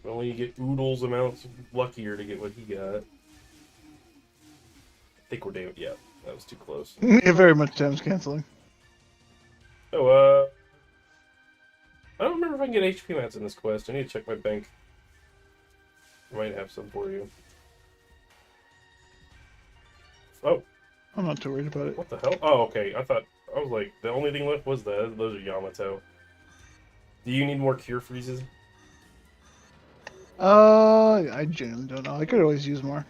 Only you get oodles amounts luckier to get what he got. I think we're damaged. Yeah, that was too close. Yeah, very much damage canceling. Oh, I don't remember if I can get HP mats in this quest. I need to check my bank. I might have some for you. Oh. I'm not too worried about it. What the hell? Oh, okay. I was like, the only thing left was that. Those are Yamato. Do you need more cure freezes? I genuinely don't know. I could always use more.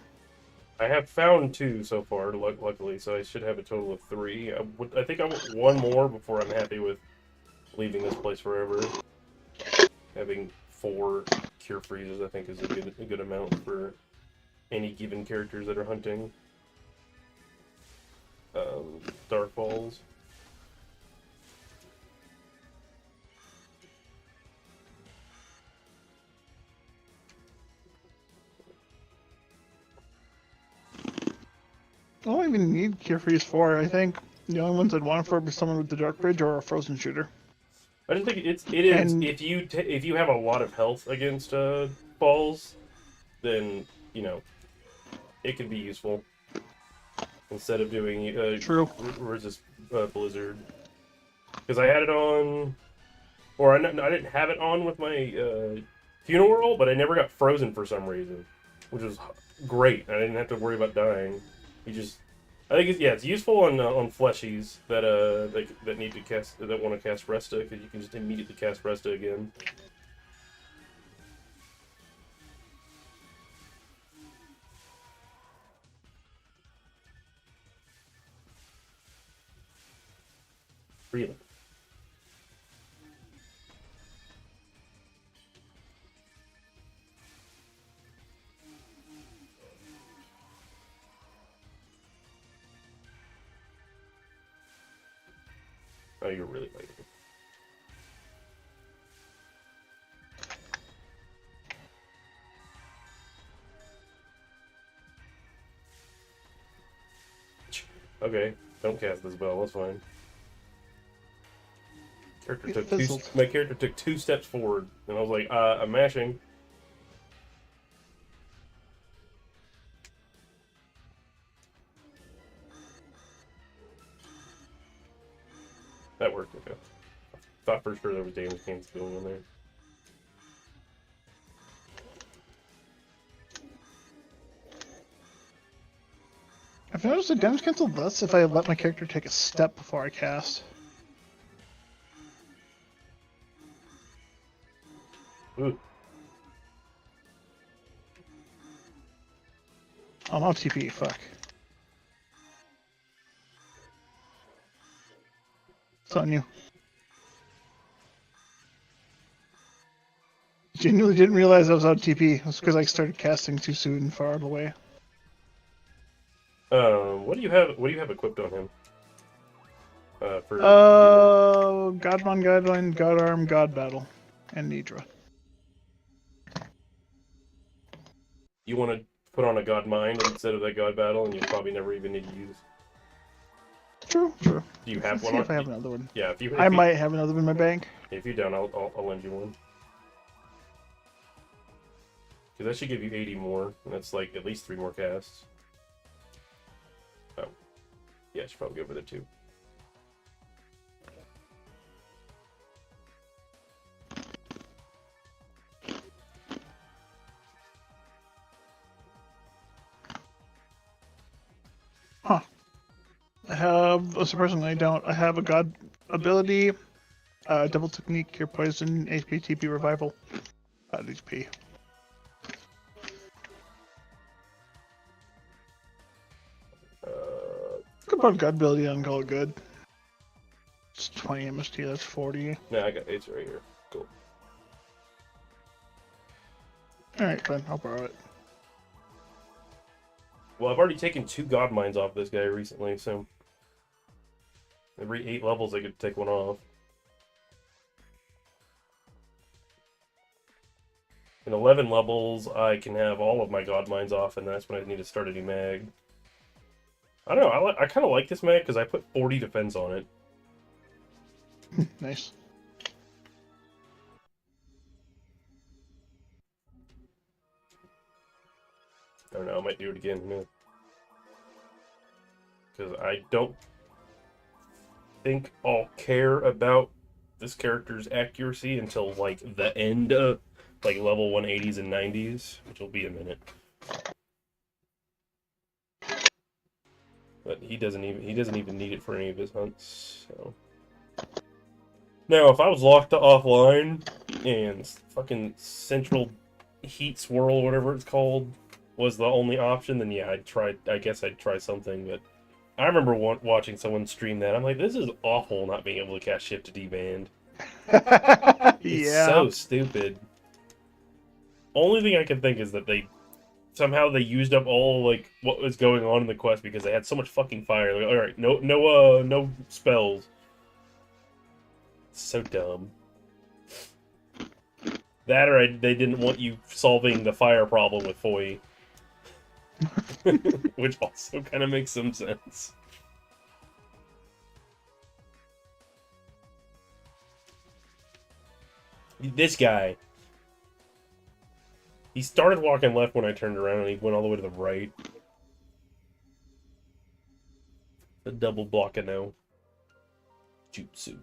I have found 2 so far, luckily, so I should have a total of 3. I think I want 1 more before I'm happy with leaving this place forever. Having 4 cure freezes, I think, is a good amount for any given characters that are hunting Dark Balls. I don't even need Cure Freeze 4. I think the only ones I'd want for would be someone with the Dark Bridge or a Frozen Shooter. I don't think it is. And if you have a lot of health against balls, then it can be useful instead of doing True. resist Blizzard. Because I had it on, or I didn't have it on with my funeral, but I never got frozen for some reason, which was great. I didn't have to worry about dying. I think it's useful on fleshies that need to cast, that want to cast Resta, because you can just immediately cast Resta again. Really. Oh, you're really waiting. Okay, don't cast this spell. That's fine. My character took 2 steps forward, and I was like, I'm mashing. That worked, okay. Thought for sure there was damage cans going in there. I've noticed the damage cancel less if I let my character take a step before I cast. Ooh. I'm on TP, fuck. It's on you. Genuinely didn't realize I was on TP. It's because I started casting too soon, far away. What do you have? What do you have equipped on him? For Godmon, Godline, Godarm, God Battle, and Nidra. you want to put on a God Mind instead of that God Battle, and you'll probably never even need to use. True. Do you have Let's one see on? if I have another one. Yeah, if you I might have another one in my bank. if you don't, I'll lend you one. Because that should give you 80 more, and that's like at least 3 more casts. Oh, yeah, I should probably go over there too. Huh. I have, surprisingly, I don't. I have a God ability, double technique, cure poison, HP, TP, revival. HP. Could put God ability on, call it good. It's 20 MST, that's 40. No, I got it's right here. Cool. Alright, fine, I'll borrow it. Well, I've already taken 2 God Minds off this guy recently, so every 8 levels I could take one off. In 11 levels, I can have all of my God Minds off, and that's when I need to start a new mag. I don't know, I kind of like this mag because I put 40 defense on it. Nice. I don't know, I might do it again. Because I don't think I'll care about this character's accuracy until, like, the end of, like, level 180s and 90s, which will be a minute. But he doesn't even need it for any of his hunts, so... Now, if I was locked offline, and fucking Central Heat Swirl, whatever it's called, was the only option, then yeah, I guess I'd try something, but I remember watching someone stream that. I'm like, this is awful not being able to cast Shift to D-Band. It's Yeah. so stupid. Only thing I can think is that somehow they used up all, like, what was going on in the quest because they had so much fucking fire. Like, alright, no spells. So dumb. That or they didn't want you solving the fire problem with Foy. Which also kind of makes some sense. This guy. He started walking left when I turned around and he went all the way to the right. The double block of no. Jutsu.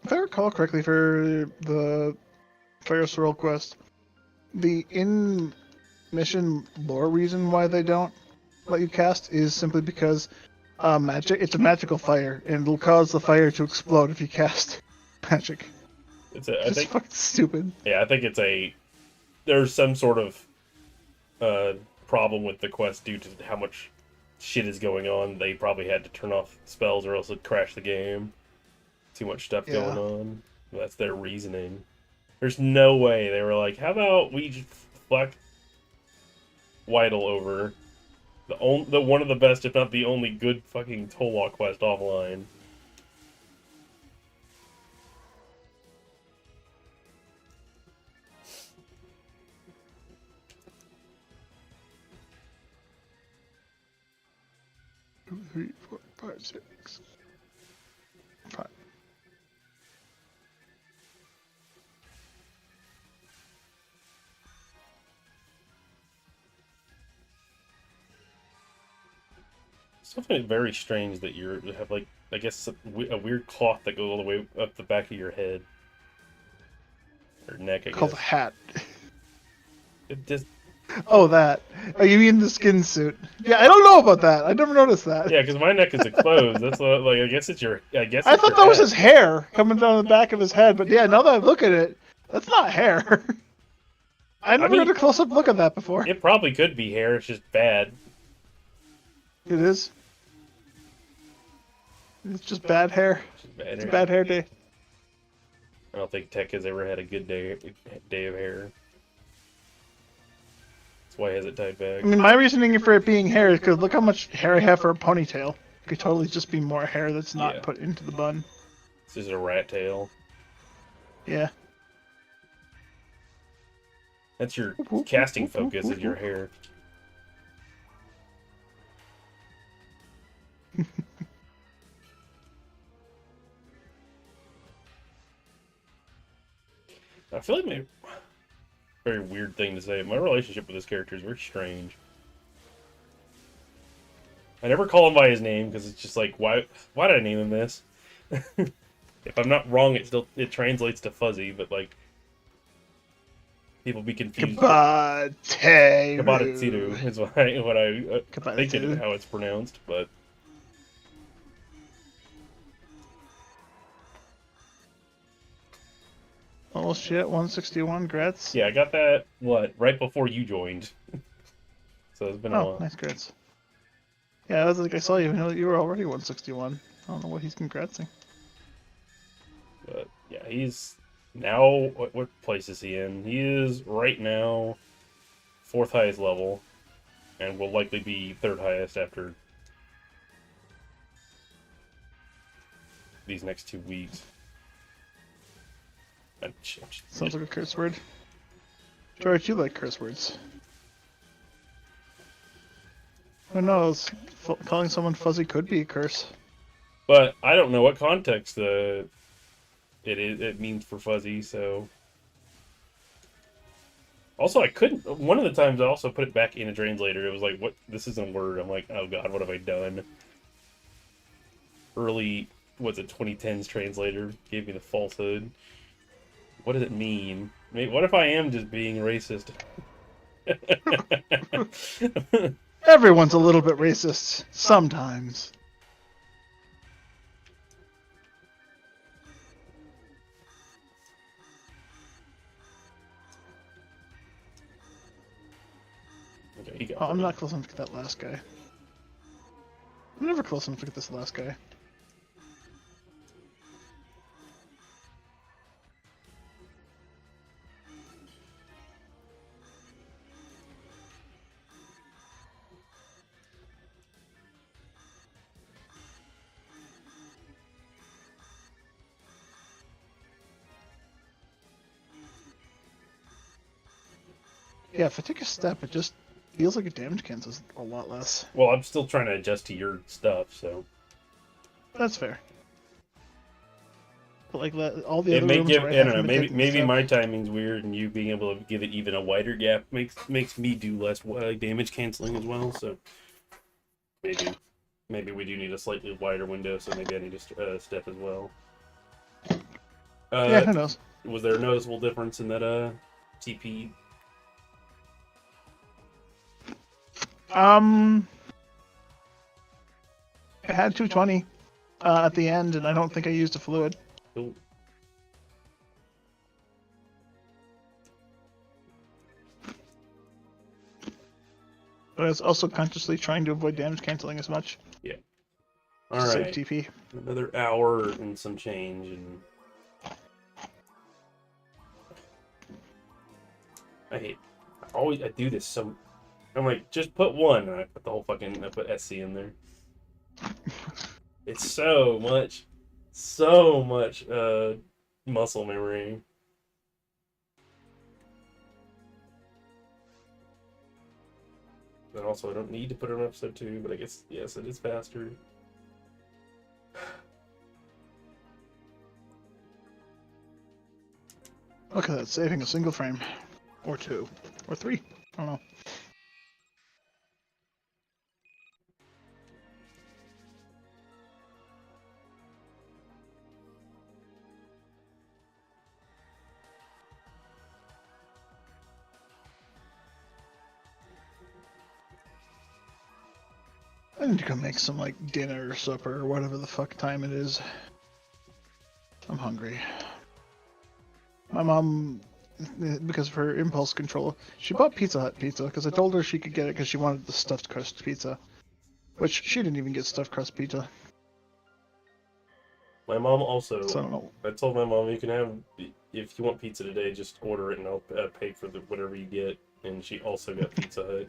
If I recall correctly, for the Fire Swirl quest, the in-mission lore reason why they don't let you cast is simply because it's a magical fire, and it'll cause the fire to explode if you cast magic. I think fucking stupid. Yeah, I think there's some sort of problem with the quest due to how much shit is going on. They probably had to turn off spells or else it'd crash the game. Too much stuff going on. That's their reasoning. There's no way they were like, how about we just fuck Whittle over the one of the best, if not the only good fucking Tolwa quest offline. Two, 3, 4, 5, 6, 5. Something very strange that you have, like, I guess a weird cloth that goes all the way up the back of your head or neck. I Called a guess hat. it just. Oh, that. Oh, you mean the skin suit? Yeah, I don't know about that. I never noticed that. Yeah, because my neck is exposed. That's what, like, I guess it's your. I guess. I It's thought your that was head. his hair coming down the back of his head, but yeah, now that I look at it, that's not hair. I never mean, got a close-up look at that before. It probably could be hair. It's just bad. It is. It's just bad hair. It's a bad hair day. I don't think Tech has ever had a good day of hair. Why has it died back? I mean, my reasoning for it being hair is because look how much hair I have for a ponytail. It could totally just be more hair that's not Yeah. put into the bun. This is a rat tail. Yeah. That's your casting focus, is your hair. I feel like my very weird thing to say. My relationship with this character is very strange. I never call him by his name because it's just like, why did I name him this? If I'm not wrong, it translates to fuzzy, but like people be confused. Kabateru. Kabateru is what I think it how it's pronounced, but Oh shit, 161, grats. yeah, I got that right before you joined. So it's been a Oh, while. nice grats. Yeah, I was like, I saw you, you were already 161. I don't know what he's congratsing. But yeah, he's now what place is he in? He is right now 4th highest level, and will likely be 3rd highest after these next 2 weeks. Sounds like a curse word. George, you like curse words. Who knows? Calling someone fuzzy could be a curse. But I don't know what context it means for fuzzy, so. Also, I couldn't. One of the times I also put it back in a translator. It was like, "What? This isn't a word." I'm like, "Oh God, what have I done?" Early, what's it? 2010s translator gave me the falsehood. What does it mean? What if I am just being racist? Everyone's a little bit racist. Sometimes. Okay, Oh, I'm not close enough to get that last guy. I'm never close enough to get this last guy. Yeah, if I take a step, it just feels like it damage cancels a lot less. Well, I'm still trying to adjust to your stuff, so. That's fair. But like all the It other may rooms give. where I don't know. haven't been Maybe taking maybe step, my timing's weird, and you being able to give it even a wider gap makes me do less damage canceling as well. So maybe we do need a slightly wider window. So maybe I need to step as well. yeah, who knows? Was there a noticeable difference in that TP? I had 220 at the end, and I don't think I used a fluid. Cool. But I was also consciously trying to avoid damage canceling as much. Yeah. All Save right. TP. Another hour and some change, and I do this so. I'm like, just put one, and I put SC in there. It's so much muscle memory. And also, I don't need to put it on episode 2, but I guess, yes, it is faster. Look at that, saving a single frame. Or 2. Or 3. I don't know. I need to go make some, like, dinner or supper or whatever the fuck time it is. I'm hungry. My mom, because of her impulse control, she bought Pizza Hut pizza because I told her she could get it because she wanted the stuffed crust pizza. Which, she didn't even get stuffed crust pizza. My mom also. So I don't know. I told my mom, you can have, if you want pizza today, just order it and I'll pay for whatever you get. and she also got Pizza Hut.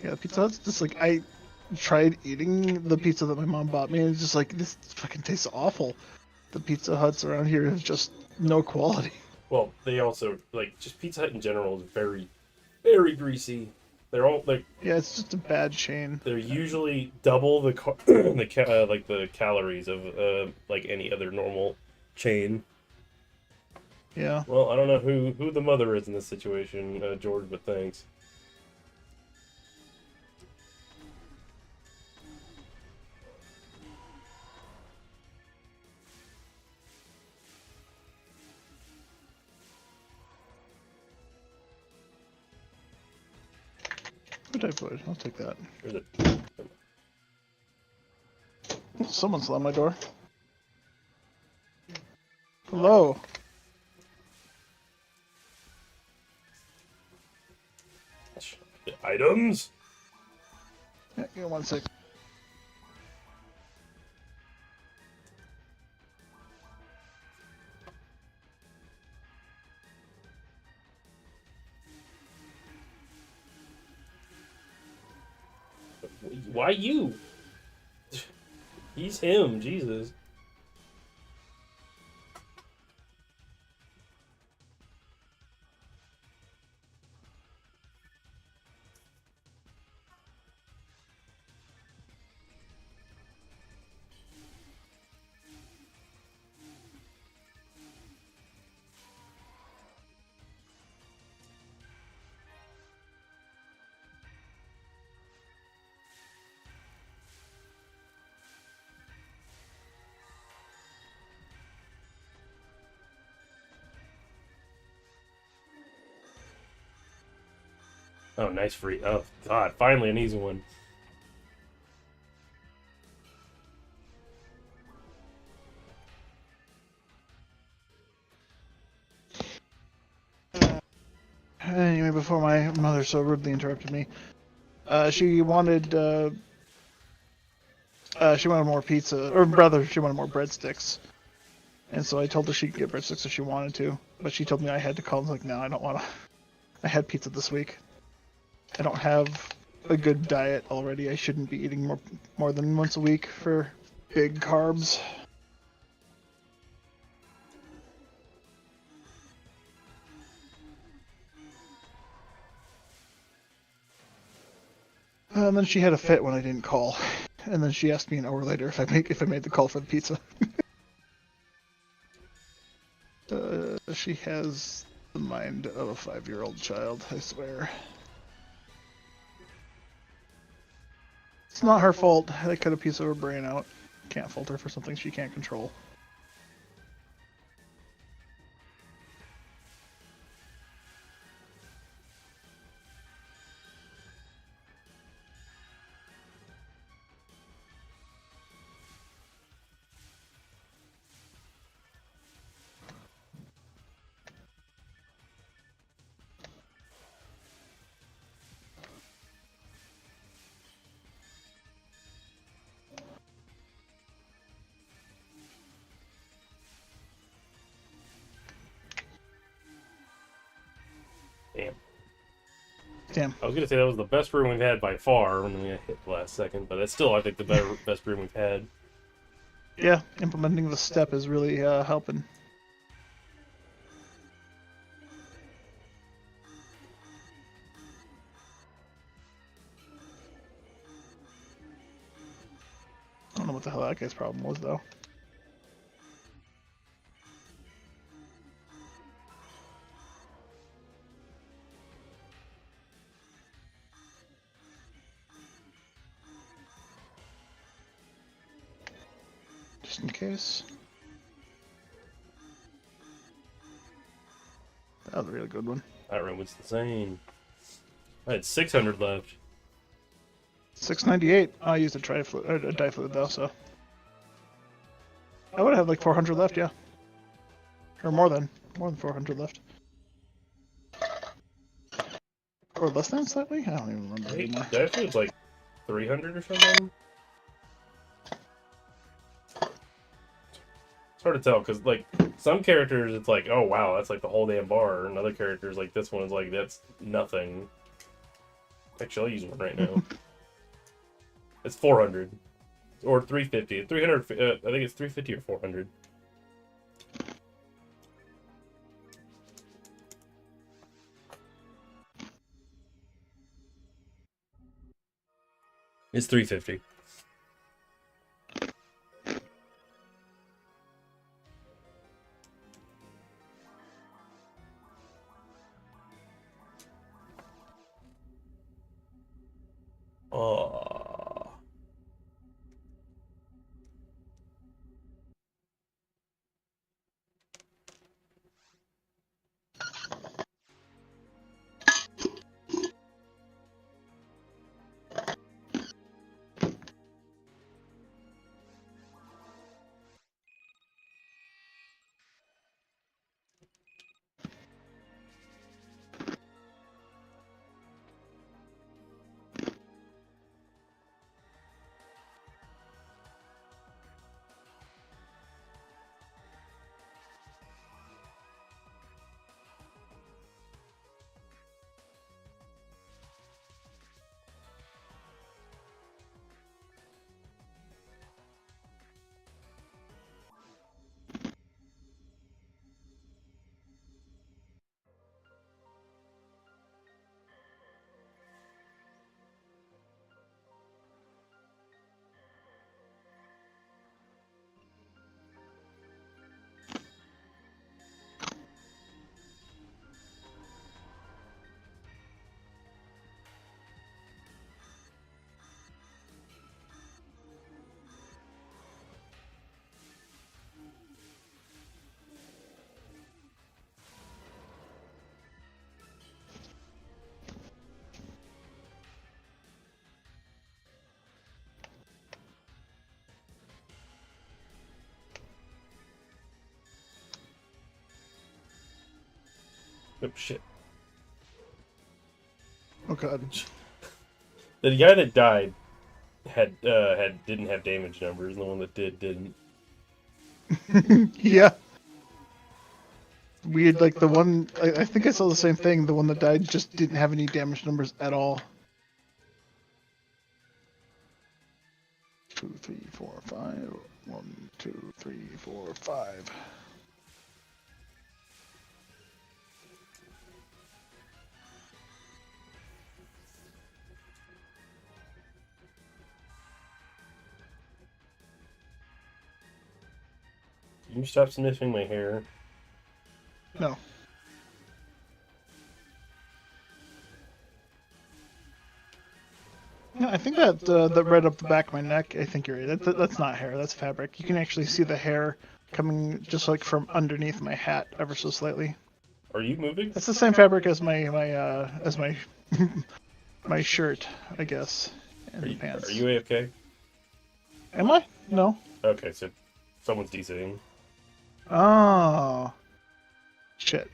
Yeah, Pizza Hut's just like, I tried eating the pizza that my mom bought me, and it's just like, this fucking tastes awful. The Pizza Huts around here is just no quality. Well, they also like just Pizza Hut in general is very, very greasy. They're all like Yeah, it's just a bad chain. they're usually double the like the calories of like any other normal chain. Yeah. Well, I don't know who the mother is in this situation, George, but thanks. What did I put? I'll take that. Or is it? Someone slammed my door. Hello. Items? Yeah, give me 1 sec. Why you? He's him, Jesus. Oh, nice free. Oh, God, finally an easy one. Anyway, before my mother so rudely interrupted me, she wanted more pizza, or rather, she wanted more breadsticks. And so I told her she could get breadsticks if she wanted to, but she told me I had to call. I was like, no, I don't want to. I had pizza this week. I don't have a good diet already. I shouldn't be eating more than once a week for big carbs. And then she had a fit when I didn't call, and then she asked me an hour later if I made the call for the pizza. She has the mind of a 5-year-old child, I swear. It's not her fault. I cut a piece of her brain out. Can't fault her for something she can't control. Damn. Damn. I was gonna say that was the best room we've had by far when we hit the last second, but that's still, I think, the best room we've had. Yeah, implementing the step is really helping. I don't know what the hell that guy's problem was, though. Just in case. That was a really good one. That room was insane. I had 600 left. 698. I used a die fluid though, so I would have like 400 left, yeah, or more than 400 left, or less than slightly. I don't even remember anymore. That was like 300 or something. It's hard to tell because like some characters, it's like, oh wow, that's like the whole damn bar, and other characters like this one is like that's nothing. Actually, I'll use one right now. It's 400 or 350. 300. I think it's 350 or 400. It's 350. Oh. Oh shit. Oh god. The guy that died didn't have damage numbers, and the one that didn't. Yeah. Weird, like the one, I think I saw the same thing. The one that died just didn't have any damage numbers at all. 2, 3, 4, 5. 1, 2, 3, 4, 5. Can you stop sniffing my hair? No. Yeah, I think that that red up the back of my neck. I think you're right. That's not hair. That's fabric. You can actually see the hair coming just like from underneath my hat, ever so slightly. Are you moving? That's the same fabric as my my shirt, I guess, and the pants. Are you AFK? Am I? No. Okay, so someone's DCing. Oh. Shit.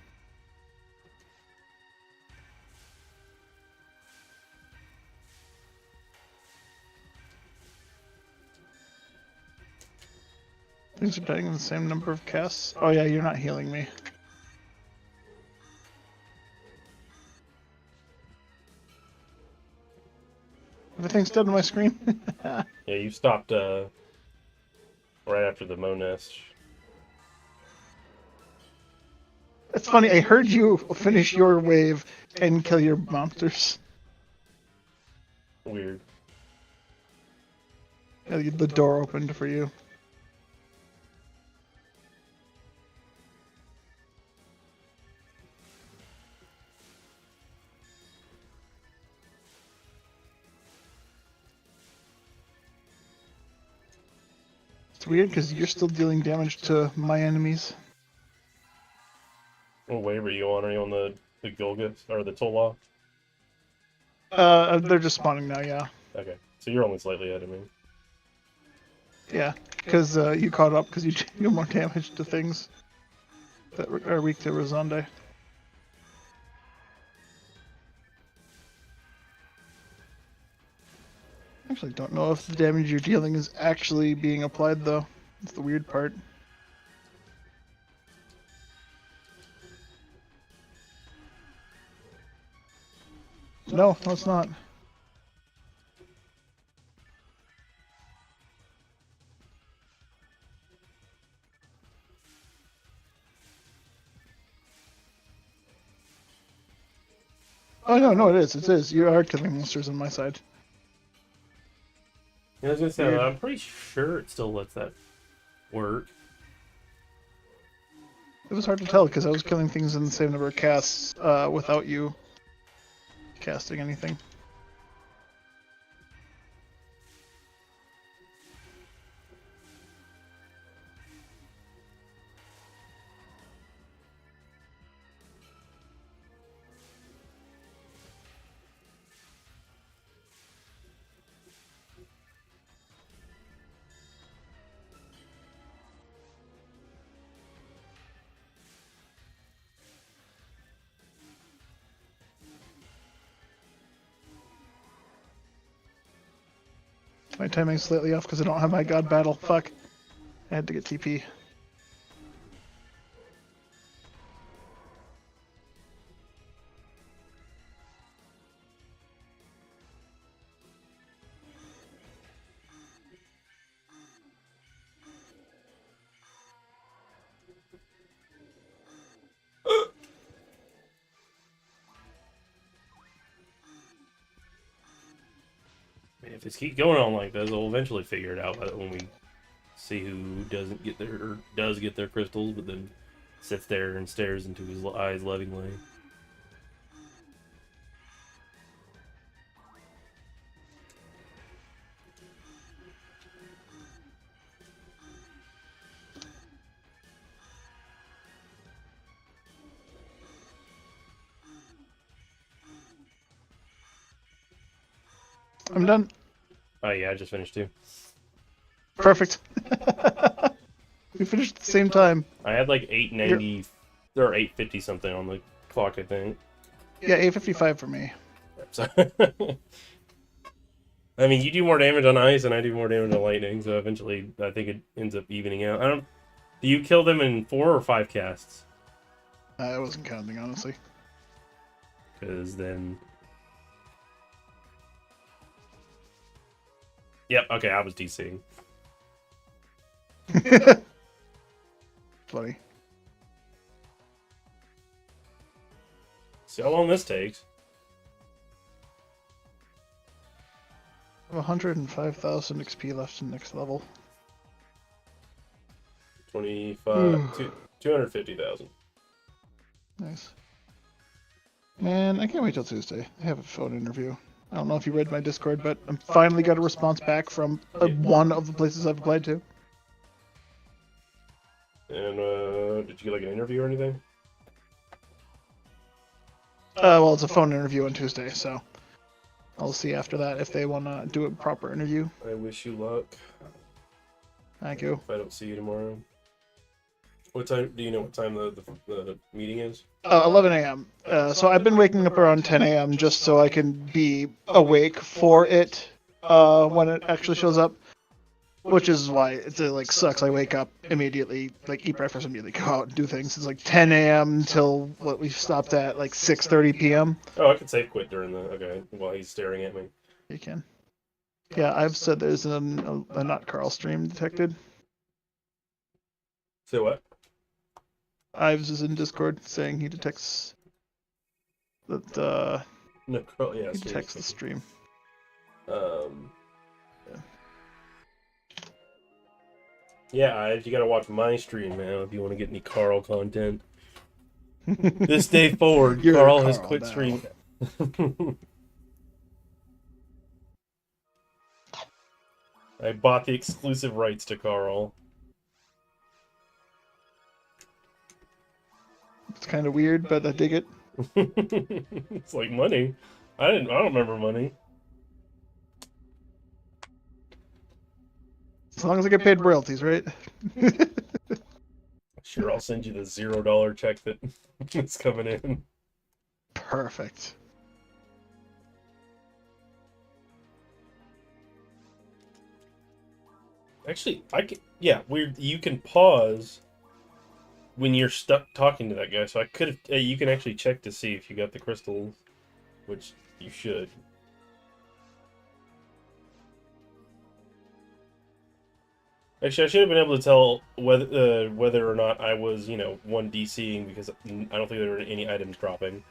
Things are dying in the same number of casts. Oh yeah, you're not healing me. Everything's dead on my screen. Yeah, you stopped right after the Monash. It's funny, I heard you finish your wave and kill your monsters. Weird. The door opened for you. It's weird because you're still dealing damage to my enemies. What wave are you on? Are you on the Gulgas or the Toloth? They're just spawning now, yeah. Okay, so you're only slightly ahead of me. Yeah, because you caught up because you do more damage to things that are weak to Rosande. Actually, don't know if the damage you're dealing is actually being applied, though. That's the weird part. No, no, it's not. Oh no, no, it is. It is. You are killing monsters on my side. Yeah, I was gonna say, Weird. I'm pretty sure it still lets that work. It was hard to tell because I was killing things in the same number of casts without you casting anything. My timing's slightly off because I don't have my god battle. Fuck. I had to get TP. Man, if this keeps going on like this, we'll eventually figure it out when we see who doesn't get their or does get their crystals, but then sits there and stares into his eyes lovingly. I'm done. Oh yeah, I just finished too. Perfect. We finished at the same time. I had like 890 or 850 something on the clock, I think. Yeah, 855 for me. So, I mean, you do more damage on ice, and I do more damage on lightning. So eventually, I think it ends up evening out. I don't. Do you kill them in 4 or 5 casts? I wasn't counting, honestly. Because then. Yep. Okay, I was DCing. Funny. See how long this takes. I have 105,000 XP left in next level. 250,000. Nice. Man, I can't wait till Tuesday. I have a phone interview. I don't know if you read my Discord, but I finally got a response back from one of the places I've applied to. And did you get like an interview or anything? Well, it's a phone interview on Tuesday, so I'll see after that if they want to do a proper interview. I wish you luck. Thank you. If I don't see you tomorrow. What time? Do you know what time the meeting is? 11 a.m. So I've been waking up around 10 a.m. just so I can be awake for it when it actually shows up. Which is why it like sucks. I wake up immediately, like eat breakfast, immediately go out and do things. It's like 10 a.m. until what we stopped at like 6:30 p.m. Oh, I could save quit during the while he's staring at me. You can. Yeah, I've said there's a not Carl stream detected. Say what? Ives is in Discord saying he detects that No, yeah, he detects the stream. Yeah, you gotta watch my stream now if you want to get any Carl content. This day forward, Carl has quit now. streaming. I bought the exclusive rights to Carl. It's kind of weird, but I dig it. It's like money. I don't remember money. As long as I get paid royalties, right? Sure, I'll send you the $0 check that's coming in. Perfect. Actually, yeah, weird. You can pause when you're stuck talking to that guy. So I could have. You can actually check to see if you got the crystals, which You should. Actually, I should have been able to tell whether or not I was, one DCing because I don't think there were any items dropping.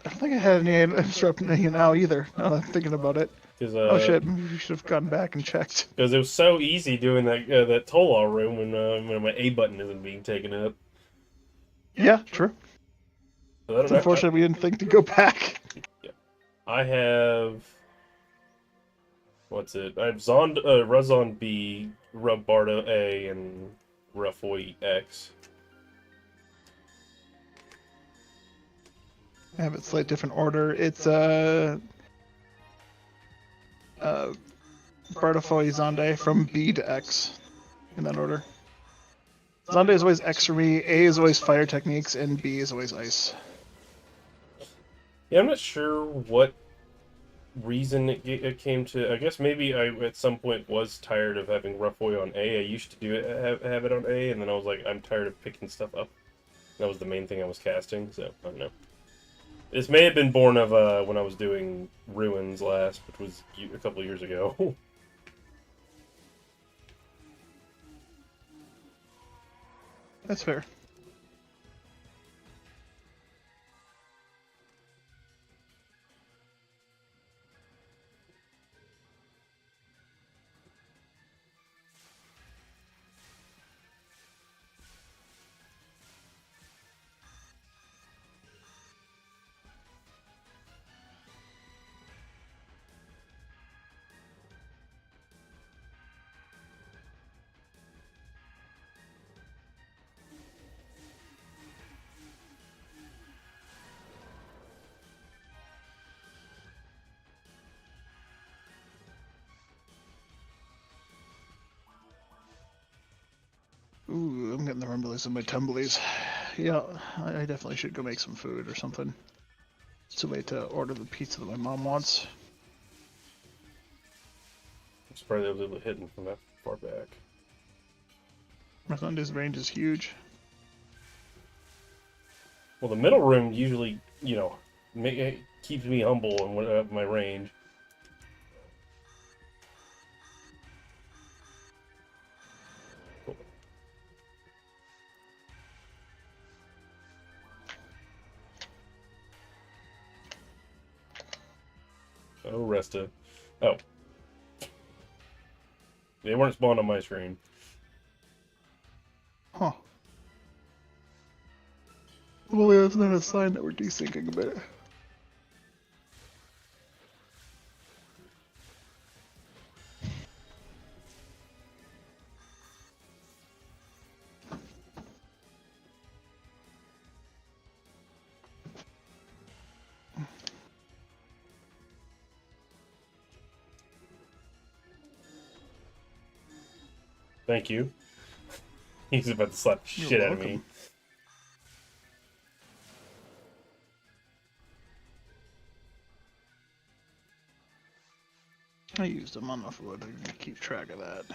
I don't think I had any interrupting now either. Now that I'm thinking about it. Because Oh shit, maybe we should have gone back and checked. it was so easy doing that Tolol room when my A button isn't being taken up. Yeah, true. So I It's don't know. unfortunate we didn't think to go back. I have. What's it? I have Razon B, Rub Bardo A, and Ruffoy X. I have it slightly different order. It's Bardafoy Zonde from B to X in that order. Zonde is always X for me, A is always Fire Techniques, and B is always Ice. Yeah, I'm not sure what reason it came to. I guess maybe I at some point was tired of having Ruffoy on A. I used to have it on A, and then I was like, I'm tired of picking stuff up. That was the main thing I was casting, so I don't know. This may have been born of when I was doing Ruins last, which was a couple of years ago. That's fair. Ooh, I'm getting the rumblies of my tumblies. Yeah, I definitely should go make some food or something. It's a way to order the pizza that my mom wants. I'm surprised I was able to hit him from that far back. Merthunde's range is huge. Well, the middle room usually, keeps me humble in my range. Oh, Resta. Oh. They weren't spawned on my screen. Huh. Well, yeah, isn't that a sign that we're desyncing a bit? Thank you. He's about to slap the shit out of me. I used them enough wood to keep track of that.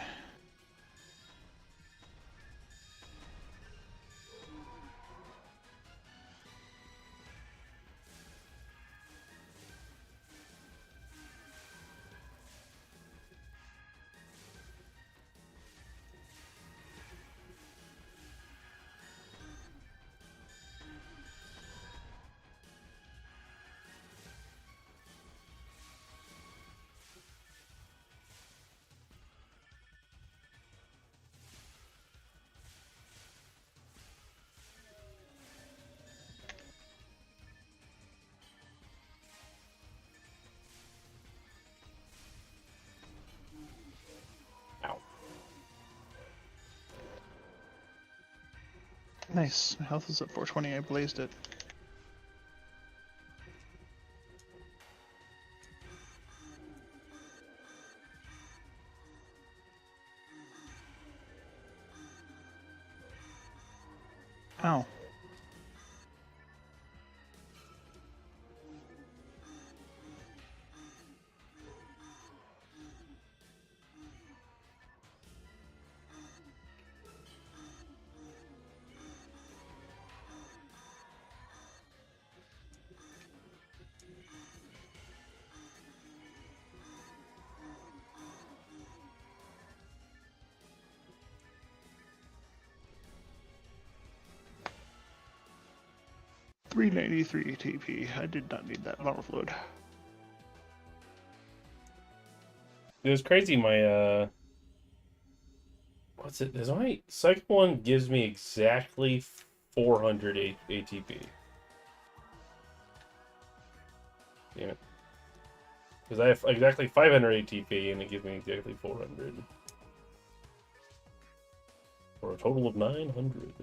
Ow. Nice. My health is at 420. I blazed it. Ow. 393 TP. I did not need that amount of fluid. It was crazy. My what's it? Is my second one gives me exactly 400 ATP. Damn it. Because I have exactly 500 ATP and it gives me exactly 400. For a total of 900.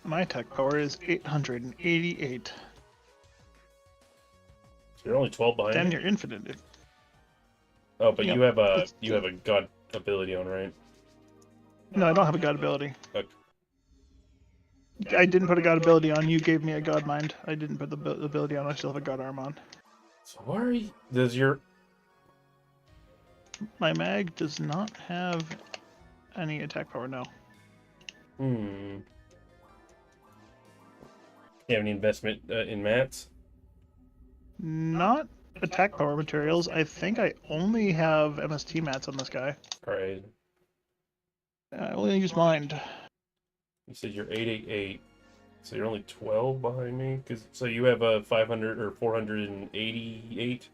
My attack power is 888. So you're only 12 behind Damn, me? you're infinite. Oh, but Yep. you have a It's- god ability on, right? No, I don't have a god ability. Okay. I didn't put a god ability on. You gave me a god mind. I didn't put the ability on. I still have a god arm on. So why are you... Does your... My mag does not have any attack power now. You have any investment in mats? Not attack power materials. I think I only have MST mats on this guy. Alright. I only use mind. You said you're 888. So you're only 12 behind me? So you have a 500 or 488?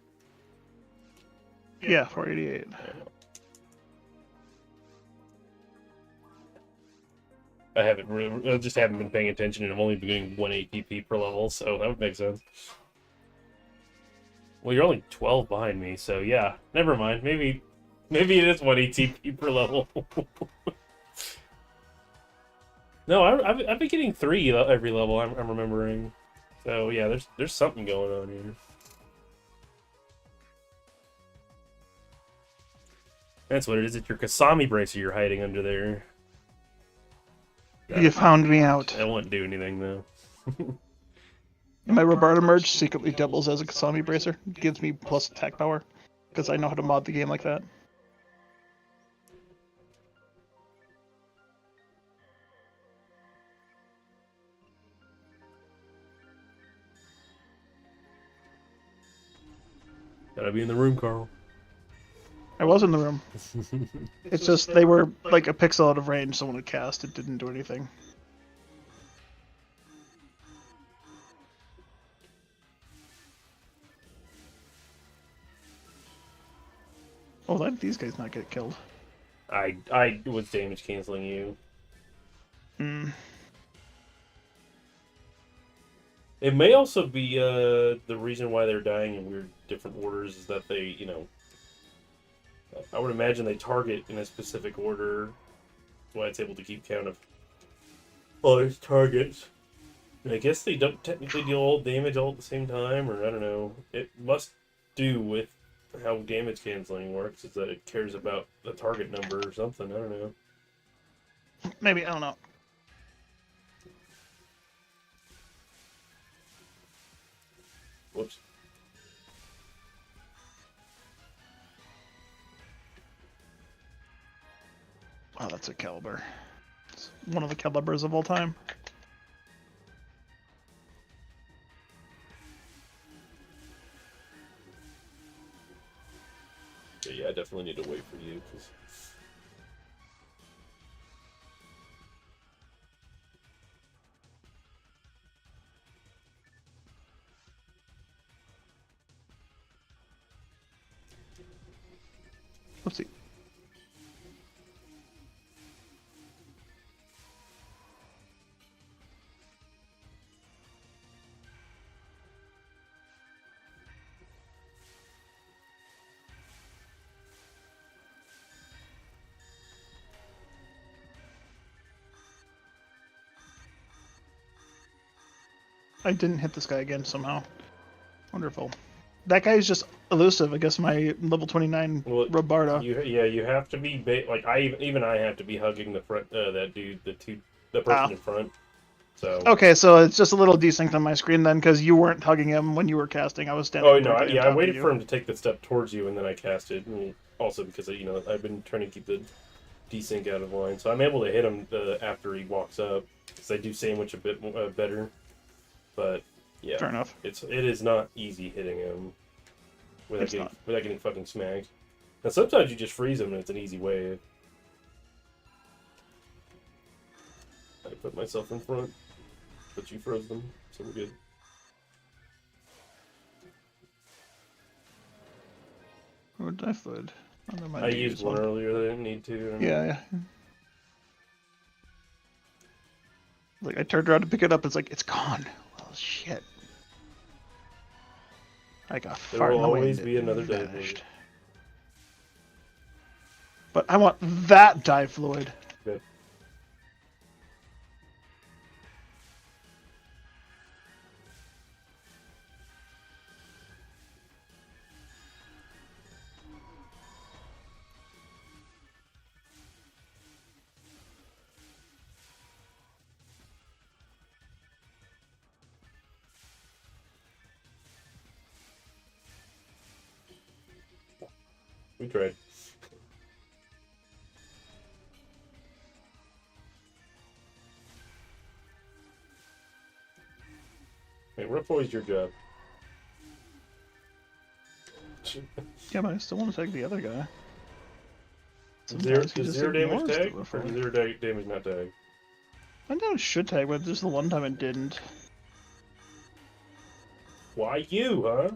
Yeah, 488. I just haven't been paying attention, and I'm only been getting 1 ATP per level, so that would make sense. Well, you're only 12 behind me, so yeah, never mind. Maybe it is 1 ATP per level. No, I've been getting 3 every level. I'm remembering. So yeah, there's something going on here. That's what it is. It's your Kasami bracer you're hiding under there. You found me out. That wouldn't do anything though. My Roberta merge secretly doubles as a Kasami bracer. It gives me plus attack power. Because I know how to mod the game like that. Gotta be in the room, Carl. I was in the room. It's just they were like a pixel out of range someone had cast. It didn't do anything. Oh, why did these guys not get killed? I was damage canceling you. Hmm. It may also be the reason why they're dying in weird different orders is that they, I would imagine they target in a specific order. That's why it's able to keep count of all its targets. And I guess they don't technically deal all damage all at the same time, or I don't know. It must do with how damage canceling works, is that it cares about the target number or something. I don't know. Maybe, I don't know. Whoops. Wow, that's a caliber. It's one of the calibers of all time. Yeah, I definitely need to wait for you, because... Let's see. I didn't hit this guy again somehow. Wonderful. That guy is just elusive. I guess my level 29 Robarda. You have to be like even I have to be hugging the front that dude, the person in front. So okay, so it's just a little desync on my screen then, because you weren't hugging him when you were casting. I was standing. Oh no, I waited for him to take the step towards you, and then I casted. And also because I've been trying to keep the desync out of line, so I'm able to hit him after he walks up, because I do sandwich a bit better. But yeah, fair enough. It is not easy hitting him without getting fucking smacked. And sometimes you just freeze him, and it's an easy wave. put myself in front, but you froze them, so we're good. Or die fluid. Oh, that might I be used one earlier that I didn't need to. Yeah. Like, I turned around to pick it up, it's like, it's gone. Well, shit. I got There far will in the always wind, be it another day, vanished. But I want that die fluid. Good. We tried. Hey, rough always your job. Yeah, but I still want to take the other guy. Does he just zero damage ignores the tag? rough Or does boy. zero damage not tag? I know it should tag, but just the one time it didn't. Why you, huh?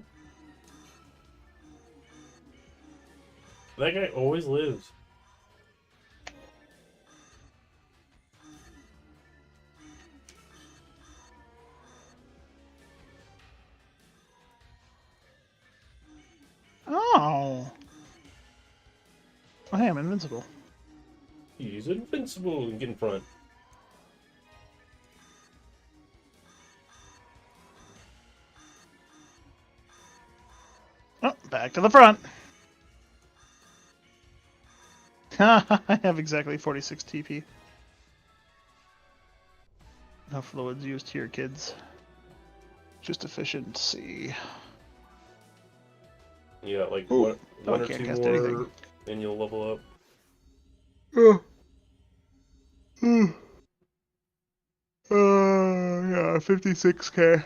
That guy always lives. Oh! Hey, I'm invincible. He's invincible and get in front. Oh, back to the front. I have exactly 46 TP. No fluids used here, kids. Just efficiency. Yeah, like Ooh. one I or can't two cast more, anything. and you'll level up. Yeah, 56k.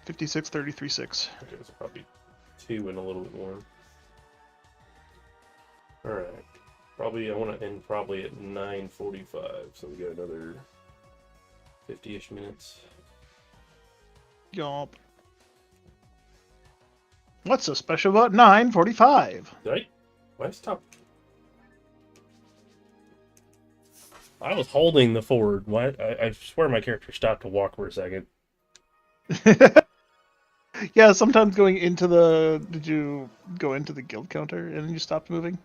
56, 33, 6. Okay, so probably two and a little bit more. Alright. Probably, I want to end probably at 9:45, so we got another 50-ish minutes. Yup. What's so special about 9:45? Why stop? I was holding the forward. Why? I swear my character stopped to walk for a second. Yeah, sometimes going into the... Did you go into the guild counter and then you stopped moving?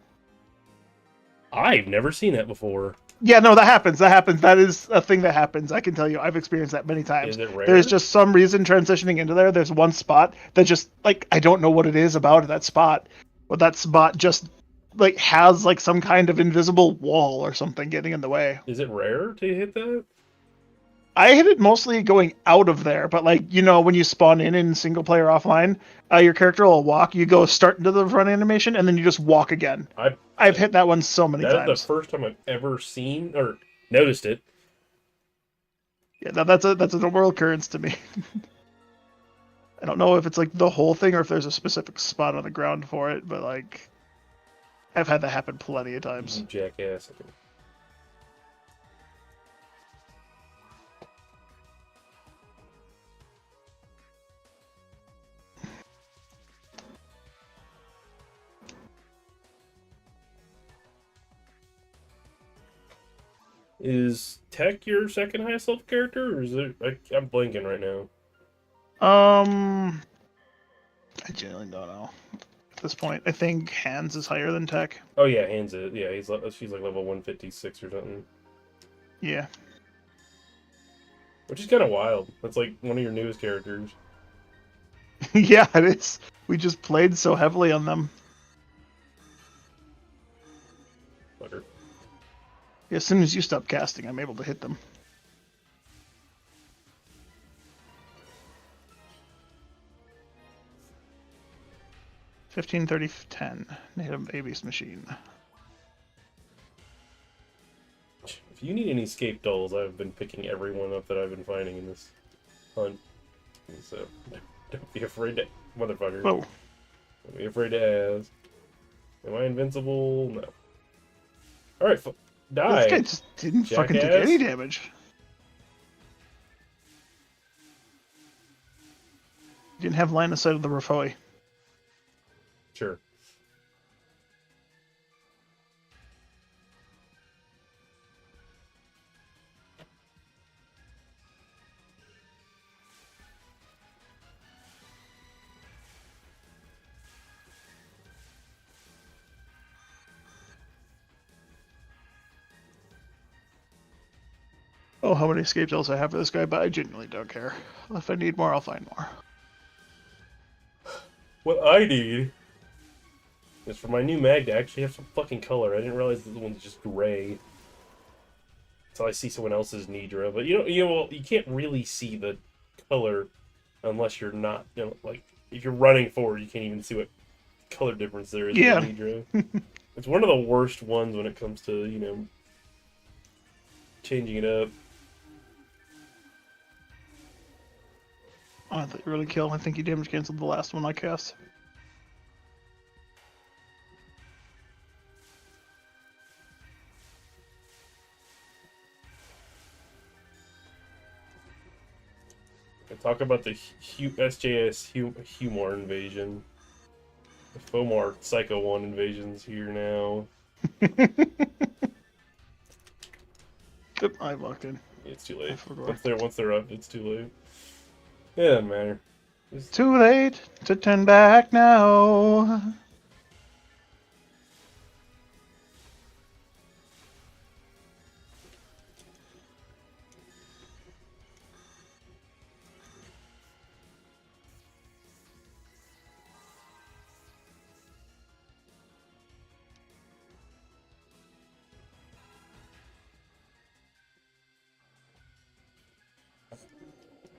I've never seen that before. Yeah, no, that happens. That happens. That is a thing that happens. I can tell you. I've experienced that many times. Is it rare? There's just some reason transitioning into there. There's one spot that just, like, I don't know what it is about that spot, but that spot just, like, has, like, some kind of invisible wall or something getting in the way. Is it rare to hit that? I hit it mostly going out of there, but, like, you know, when you spawn in single player offline, your character will walk, you go start into the front animation, and then you just walk again. I've hit that one so many times. That is the first time I've ever seen or noticed it. Yeah, that's a normal occurrence to me. I don't know if it's like the whole thing or if there's a specific spot on the ground for it, but like I've had that happen plenty of times. You jackass. Okay. Is Tech your second highest level character, or is it? I'm blanking right now. I genuinely don't know. At this point, I think Hands is higher than Tech. Oh yeah, Hands it. Yeah, she's like level 156 or something. Yeah. Which is kind of wild. That's like one of your newest characters. Yeah, it is. We just played so heavily on them. Fucker. Yeah, as soon as you stop casting, I'm able to hit them. $15.30.10. Native A-Beast machine. If you need any escape dolls, I've been picking every one up that I've been finding in this hunt. So don't be afraid to, motherfucker. Whoa. Don't be afraid to ask. Am I invincible? No. All right, die. This guy just didn't fucking take jackass. any damage. didn't have line of sight of the Rafoi. Sure. Oh, how many escape cells I have for this guy, but I genuinely don't care. If I need more, I'll find more. What I need is for my new mag to actually have some fucking color. I didn't realize that the one's just gray. Until I see someone else's Nidra. But you can't really see the color unless you're not, like, if you're running forward, you can't even see what color difference there is Yeah. in Nidra. It's one of the worst ones when it comes to, changing it up. Oh, I thought you were really kill. I think you damage canceled the last one I cast. I talk about the SJS Humor invasion. The Fomar Psycho 1 invasion's here now. I walked in. It's too late. I forgot. Once they're up, it's too late. Yeah, doesn't matter. Too late to turn back now.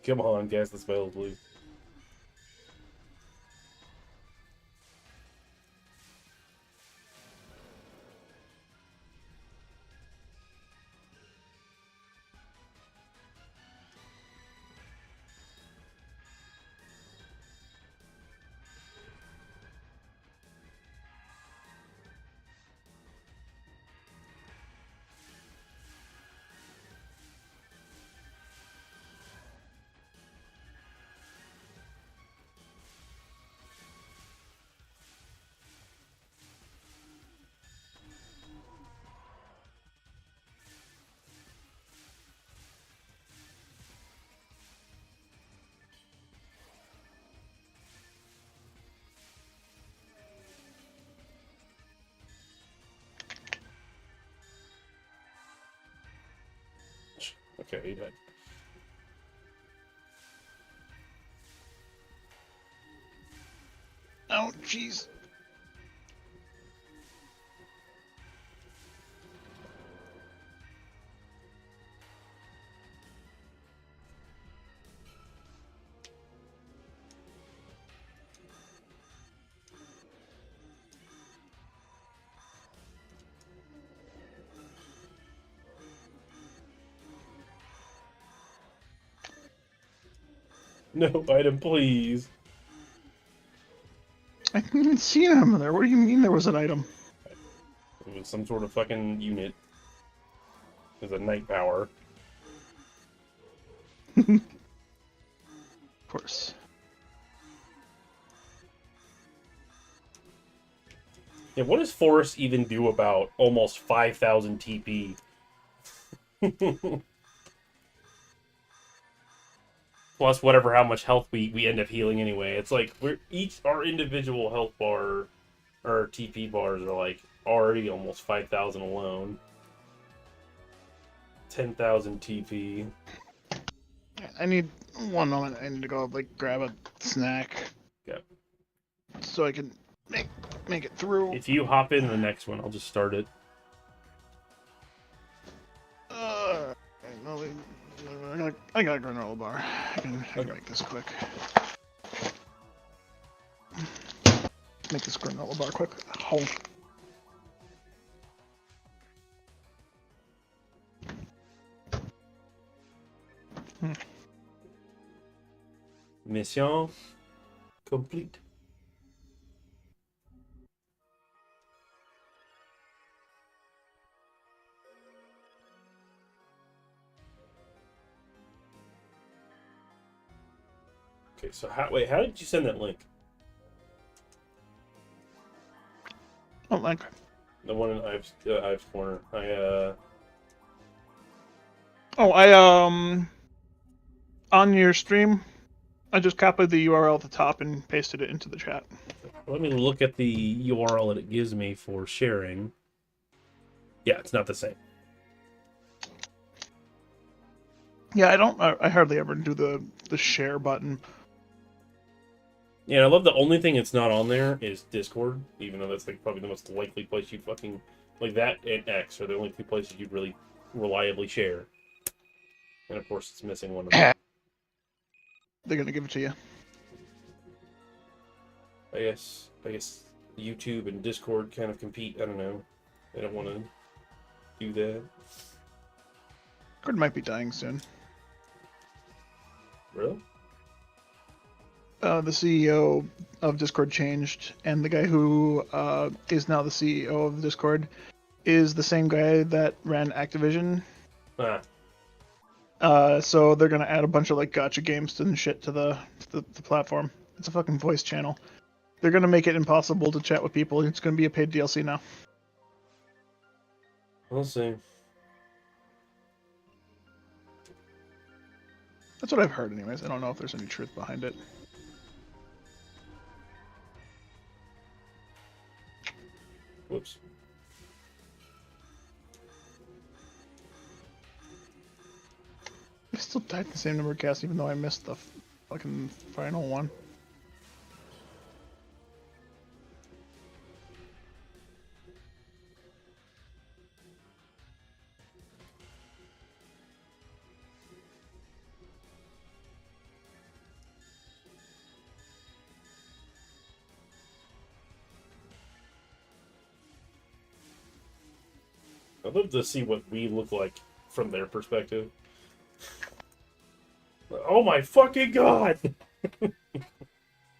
Come on, gas the spells, please. Okay, he died. Oh, jeez. No item, please. I didn't even see him there. What do you mean there was an item? It was some sort of fucking unit. It was a night power. Of course. Yeah, what does Forest even do about almost 5,000 TP? Plus whatever how much health we end up healing anyway. It's like our individual health bar or TP bars are like already almost 5,000 alone. 10,000 TP. I need one moment. I need to go like grab a snack. Yep. So I can make it through. If you hop into the next one, I'll just start it. I got a granola bar. I can make this quick. Make this granola bar quick. Oh. Mission complete. Okay, so how did you send that link? Oh, like, The one in Ives corner. on your stream, I just copied the URL at the top and pasted it into the chat. Let me look at the URL that it gives me for sharing. Yeah, it's not the same. Yeah, I hardly ever do the share button. Yeah, I love the only thing that's not on there is Discord, even though that's like probably the most likely place you'd fucking like that and X are the only two places you'd really reliably share. And of course, it's missing one of them. They're gonna give it to you. I guess YouTube and Discord kind of compete. I don't know. They don't want to do that. Discord might be dying soon. Really? The CEO of Discord changed, and the guy who is now the CEO of Discord is the same guy that ran Activision. Ah. So they're gonna add a bunch of like gotcha games and shit to the platform. It's a fucking voice channel. They're gonna make it impossible to chat with people. It's gonna be a paid DLC now. We'll see. That's what I've heard, anyways. I don't know if there's any truth behind it. Whoops. I still typed the same number of casts even though I missed the fucking final one. I'd love to see what we look like from their perspective. Oh my fucking god!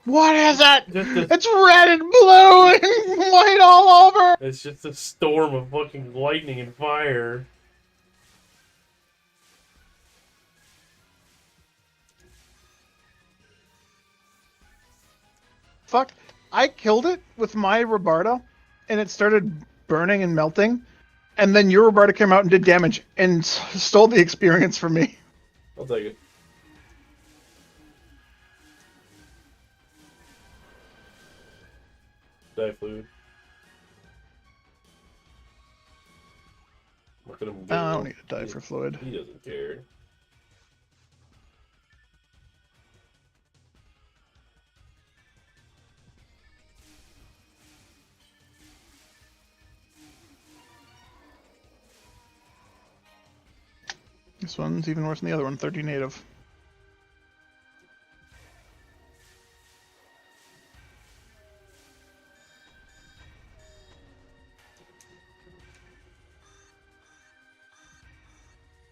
What is it? Just It's red and blue and white all over! it's just a storm of fucking lightning and fire. Fuck. I killed it with my Robarda, and it started burning and melting, and then your Robarda came out and did damage, and stole the experience from me. I'll take it. Die fluid. Look at him go. I don't need to die for fluid. He doesn't care. This one's even worse than the other one, 30 native.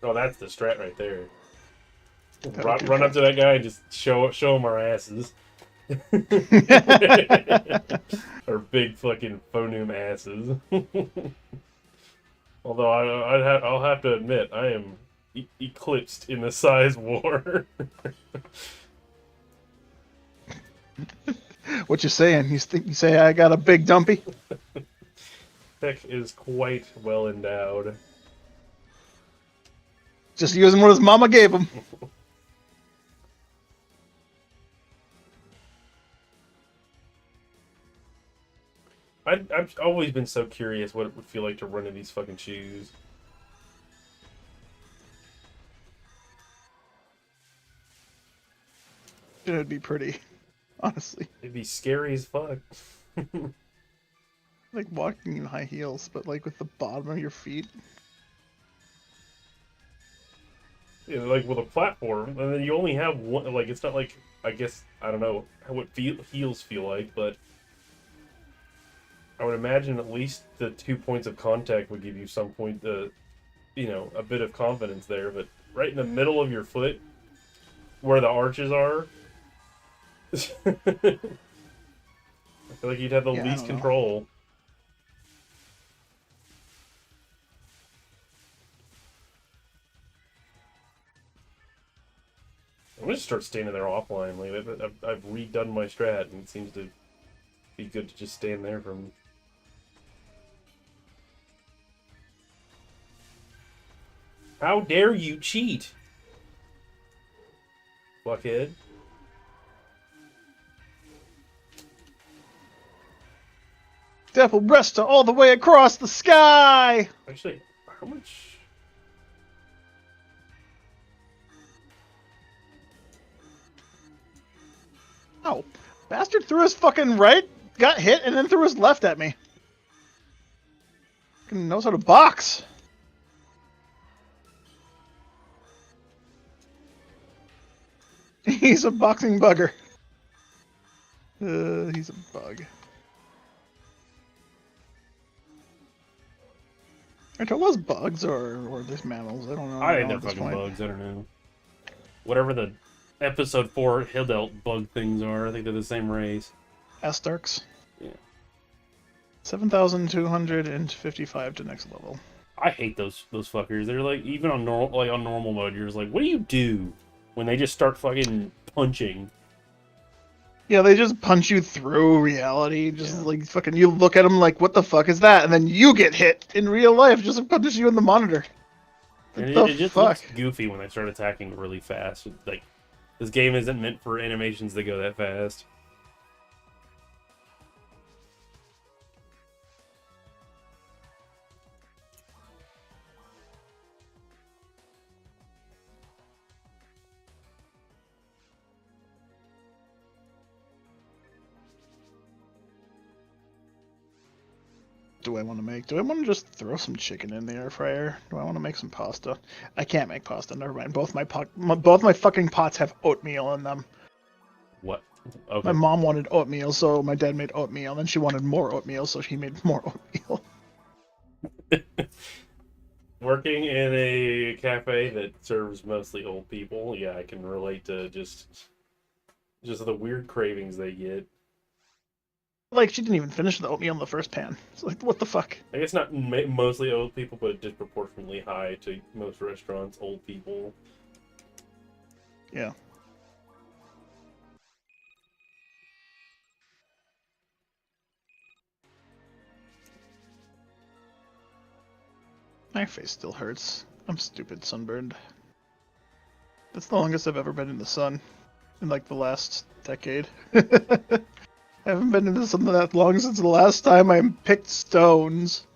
Oh, that's the strat right there. That'll Run up to that guy and just show him our asses. Our big fucking phoneme asses. Although I'll have to admit, I am eclipsed in the size war. What you saying? You say I got a big dumpy? Tech is quite well endowed. Just using what his mama gave him. I've always been so curious what it would feel like to run in these fucking shoes. It'd be pretty, honestly. It'd be scary as fuck. Like walking in high heels, but like with the bottom of your feet. Yeah, like with a platform, and then you only have one. Like it's not like, I guess, I don't know what heels feel like, but I would imagine at least the 2 points of contact would give you some point, you know, a bit of confidence there. But right in the middle of your foot, where the arches are, I feel like you'd have the least control. I'm gonna start standing there offline. Like I've redone my strat, and it seems to be good to just stand there from. How dare you cheat, fuckhead! Devil Resta all the way across the sky! Actually, how much? Oh, bastard threw his fucking right, got hit, and then threw his left at me. Fucking knows how to box. He's a boxing bugger. He's a bug. Are those bugs or just mammals? I don't know. I think they're at this fucking point. bugs. I don't know. Whatever the episode 4 Hildelt bug things are, I think they're the same race. Astarks. Yeah. 7,255 to next level. I hate those fuckers. They're like even on normal mode, you're just like, what do you do when they just start fucking punching? Yeah, they just punch you through reality. Just like fucking, you look at them like, what the fuck is that? And then you get hit in real life. Just like punches you in the monitor. And What it the just fuck? looks goofy when they start attacking really fast. Like, this game isn't meant for animations that go that fast. Do I want to make? Do I want to just throw some chicken in the air fryer? Do I want to make some pasta? I can't make pasta. Never mind. Both my fucking pots have oatmeal in them. What? Okay. My mom wanted oatmeal, so my dad made oatmeal. Then she wanted more oatmeal, so he made more oatmeal. Working in a cafe that serves mostly old people, yeah, I can relate to just the weird cravings they get. Like, she didn't even finish the oatmeal in the first pan. It's like, what the fuck? I guess not mostly old people, but disproportionately high to most restaurants, old people. Yeah. My face still hurts. I'm stupid sunburned. That's the longest I've ever been in the sun. In like the last decade. I haven't been in the sun that long since the last time I picked stones.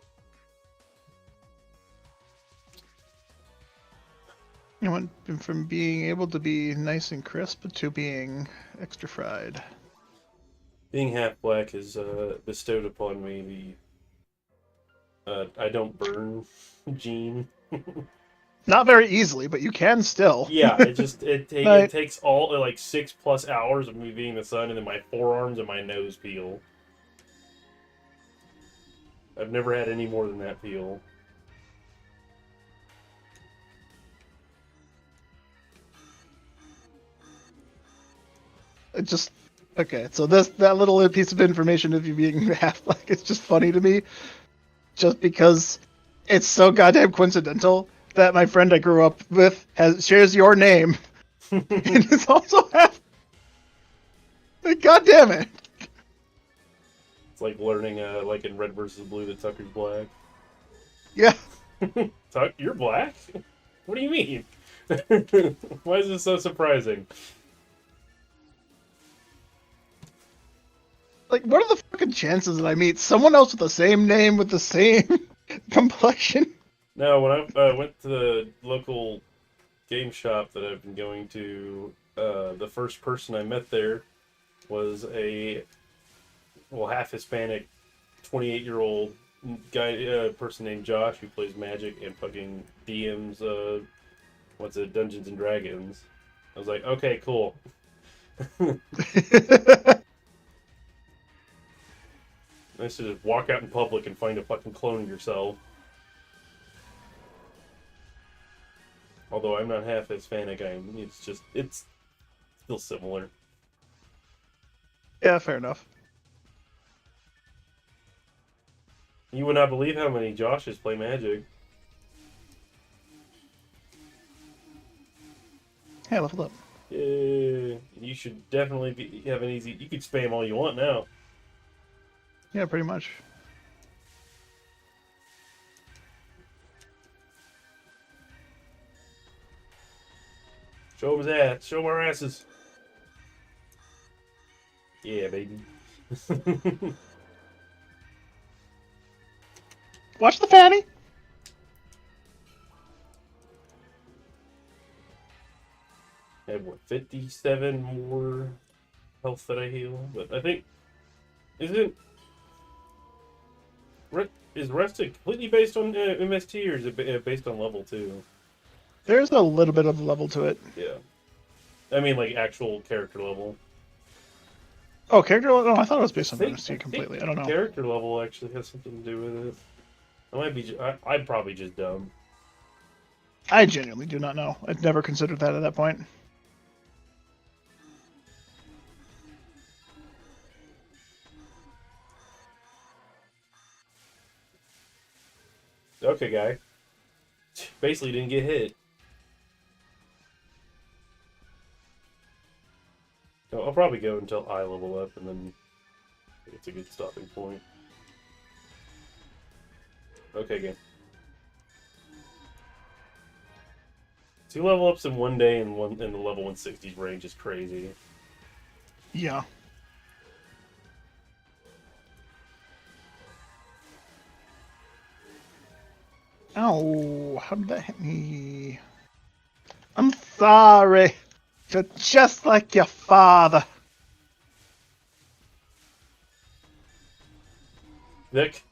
I went from being able to be nice and crisp to being extra fried. Being half black has bestowed upon me the I don't burn gene. Not very easily, but you can still. Yeah, it Right. takes all like 6+ hours of me being in the sun, and then my forearms and my nose peel. I've never had any more than that peel. It just okay. So that little piece of information of you being half black, it's just funny to me, just because it's so goddamn coincidental that my friend I grew up with shares your name and is also half. Like, God damn it! It's like learning, like in Red versus Blue, that Tucker's black. Yeah. Tuck, you're black? What do you mean? Why is this so surprising? Like, what are the fucking chances that I meet someone else with the same name with the same complexion? No, when I went to the local game shop that I've been going to, the first person I met there was a half Hispanic, 28-year-old guy, person named Josh who plays Magic and fucking DMs, Dungeons and Dragons. I was like, okay, cool. Nice to just walk out in public and find a fucking clone of yourself. Although I'm not half Hispanic, it's still similar. Yeah, fair enough. You would not believe how many Joshes play Magic. Hey, leveled up. Yeah, you should definitely have an easy. You could spam all you want now. Yeah, pretty much. Show them his ass. Show 'em our asses. Yeah, baby. Watch the fanny. I have what 57 more health that I heal, but I think isn't is rest completely based on MST or is it based on level too? There's a little bit of level to it. Yeah, I mean like actual character level. Oh, character level? No, I thought it was I based on think MST completely. I don't know. character level actually has something to do with it. I might be. I'm probably just dumb. I genuinely do not know. I'd never considered that at that point. Okay, guy. Basically didn't get hit. So I'll probably go until I level up, and then it's a good stopping point. Okay, game. 2 level ups in one day and one in the level 160s range is crazy. Yeah. Ow, how did that hit me? I'm sorry. You're just like your father. Nick,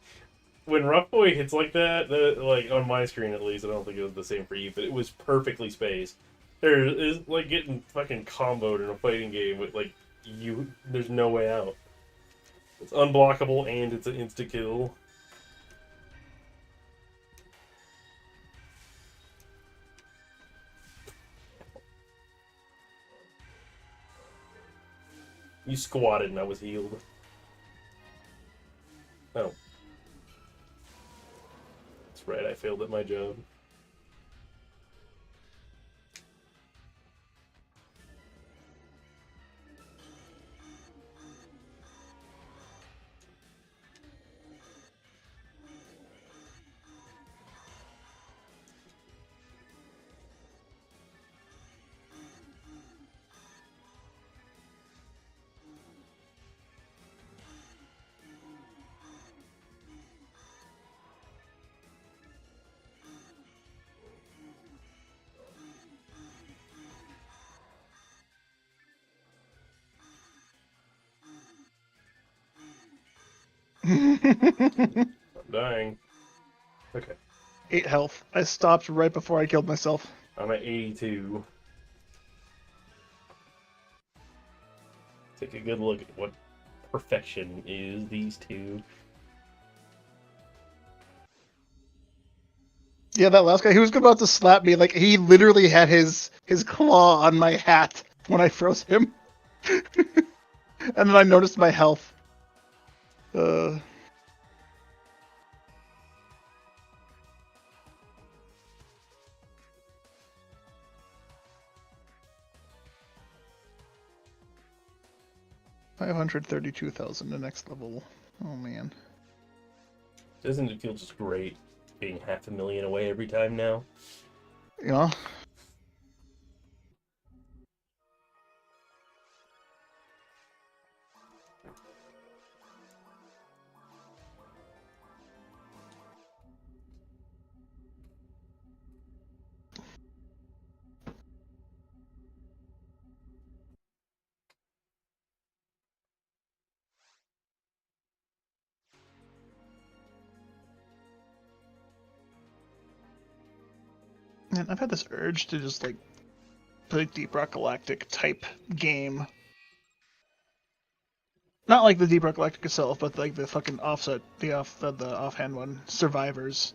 when Rough Boy hits like that, like on my screen at least, I don't think it was the same for you, but it was perfectly spaced. There is like getting fucking comboed in a fighting game with like you. There's no way out. It's unblockable and it's an insta kill. You squatted and I was healed. Oh. That's right, I failed at my job. I'm dying. Okay. 8 health. I stopped right before I killed myself. I'm at 82. Take a good look at what perfection is, these two. Yeah, that last guy, he was about to slap me. Like, he literally had his claw on my hat when I froze him. And then I noticed my health. 532,000 the next level. Oh, man. Doesn't it feel just great being 500,000 away every time now? Yeah. Man, I've had this urge to just, like, play Deep Rock Galactic type game. Not like the Deep Rock Galactic itself, but like the fucking offset, the offhand one, Survivors.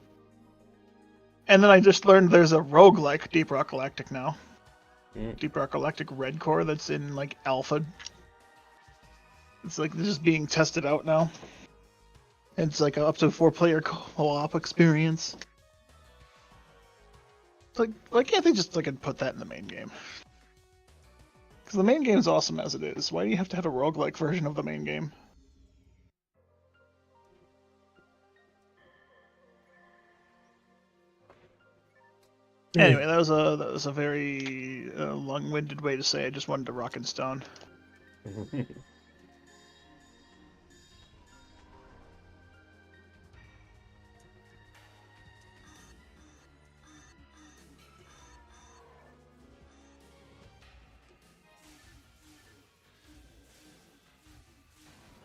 And then I just learned there's a roguelike Deep Rock Galactic now. Deep Rock Galactic Red Core that's in like alpha. It's like just being tested out now. It's like a up to 4-player co-op experience. It's like, why can't they just like put that in the main game? Because the main game's awesome as it is. Why do you have to have a roguelike version of the main game? Anyway, that was a very long-winded way to say I just wanted to rock and stone.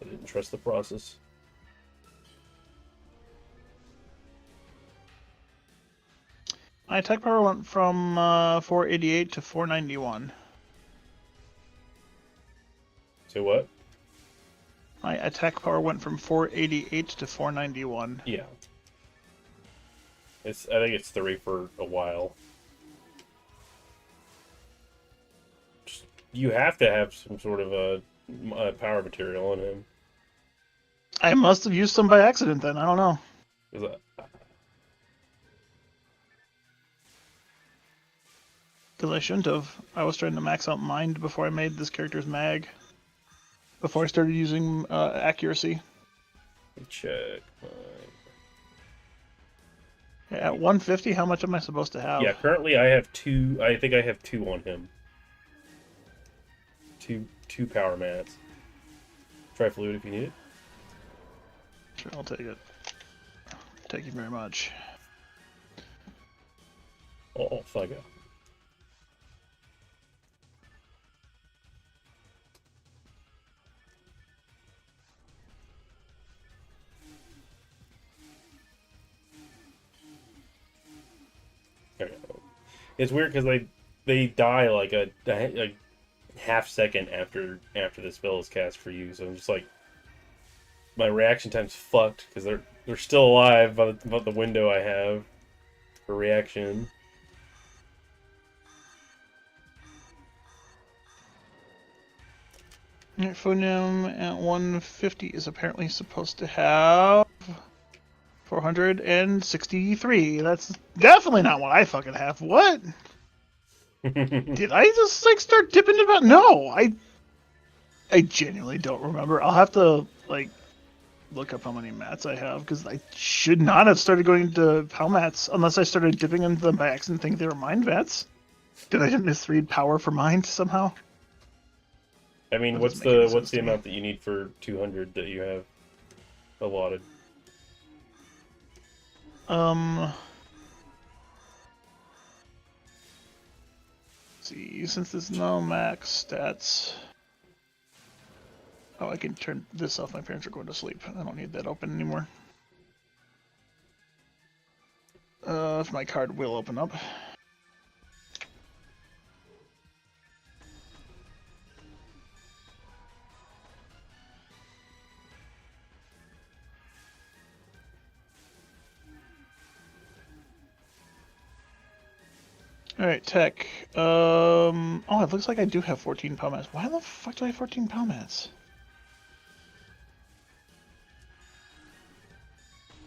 I didn't trust the process. My attack power went from 488 to 491. Say what? My attack power went from 488 to 491. Yeah. I think it's 3 for a while. You have to have some sort of a power material on him. I must have used some by accident then. I don't know. Because I shouldn't have. I was trying to max out mind before I made this character's mag. Before I started using accuracy. Check. At 150, how much am I supposed to have? Yeah, currently I have 2. I think I have 2 on him. Two power mats. Try fluid if you need it. Sure, I'll take it. Thank you very much. Oh, fuck it. It's weird because they die like a half second after the spell is cast for you, so I'm just like my reaction time's fucked because they're still alive by the window I have for reaction. Phonium at 150 is apparently supposed to have 463. That's definitely not what I fucking have. What? Did I just like start dipping about? No, I genuinely don't remember. I'll have to like look up how many mats I have because I should not have started going into power mats unless I started dipping into them by accident, think they were mind mats. Did I misread power for mind somehow? I mean, what's the amount that you need for 200 that you have allotted? See, since there's no max stats. Oh, I can turn this off. My parents are going to sleep. I don't need that open anymore. If my card will open up. Alright, tech. Oh, it looks like I do have 14 power mats. Why the fuck do I have 14 power mats?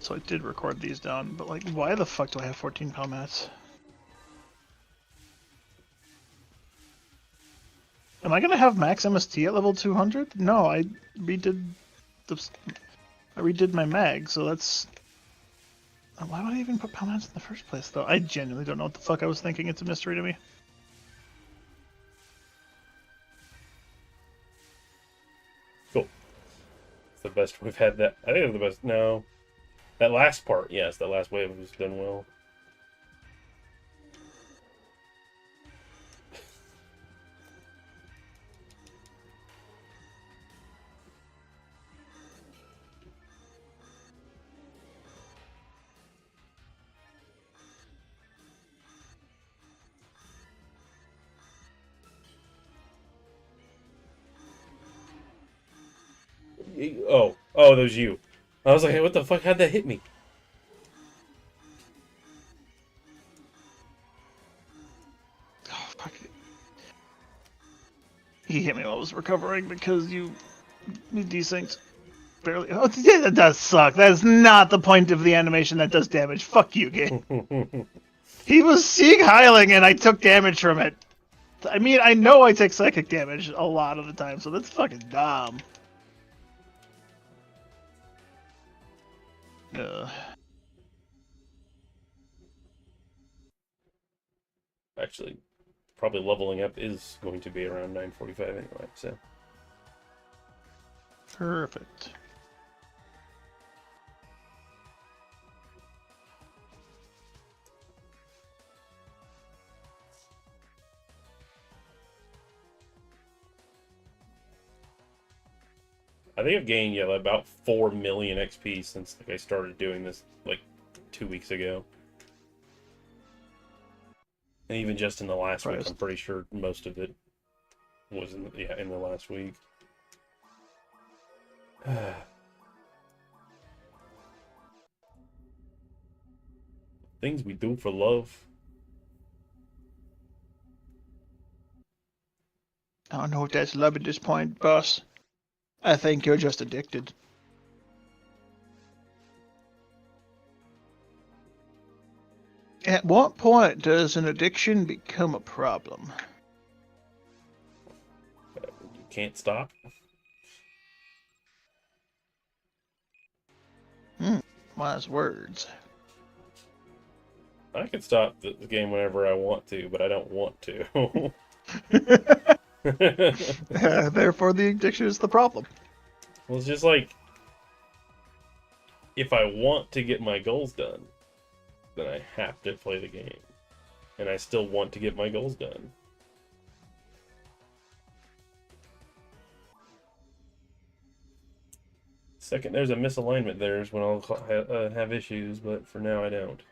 So I did record these down, but like, why the fuck do I have 14 power mats? Am I gonna have max MST at level 200? No, I redid my mag, so that's... Why would I even put power mats in the first place, though? I genuinely don't know what the fuck I was thinking. It's a mystery to me. Cool. It's the best we've had that. I think it's the best. No. That last part, yes, that last wave was done well. Oh, that was you. I was like, hey, what the fuck? How'd that hit me? Oh, fuck it. He hit me while I was recovering because you desynced barely. Oh, yeah, that does suck. That is not the point of the animation that does damage. Fuck you, game. He was seeing Hyling and I took damage from it. I mean, I know I take psychic damage a lot of the time, so that's fucking dumb. Ugh. Actually, probably leveling up is going to be around 9:45 anyway, so. Perfect. I think I've gained about 4 million XP since I started doing this like 2 weeks ago. And even just in the last week, I'm pretty sure most of it was in the last week. Things we do for love. I don't know if that's love at this point, boss. I think you're just addicted. At what point does an addiction become a problem? You can't stop. Wise words. I can stop the game whenever I want to, but I don't want to. Therefore, the addiction is the problem. Well, it's just like, if I want to get my goals done, then I have to play the game. And I still want to get my goals done. Second, there's a misalignment there is when I'll have issues, but for now I don't.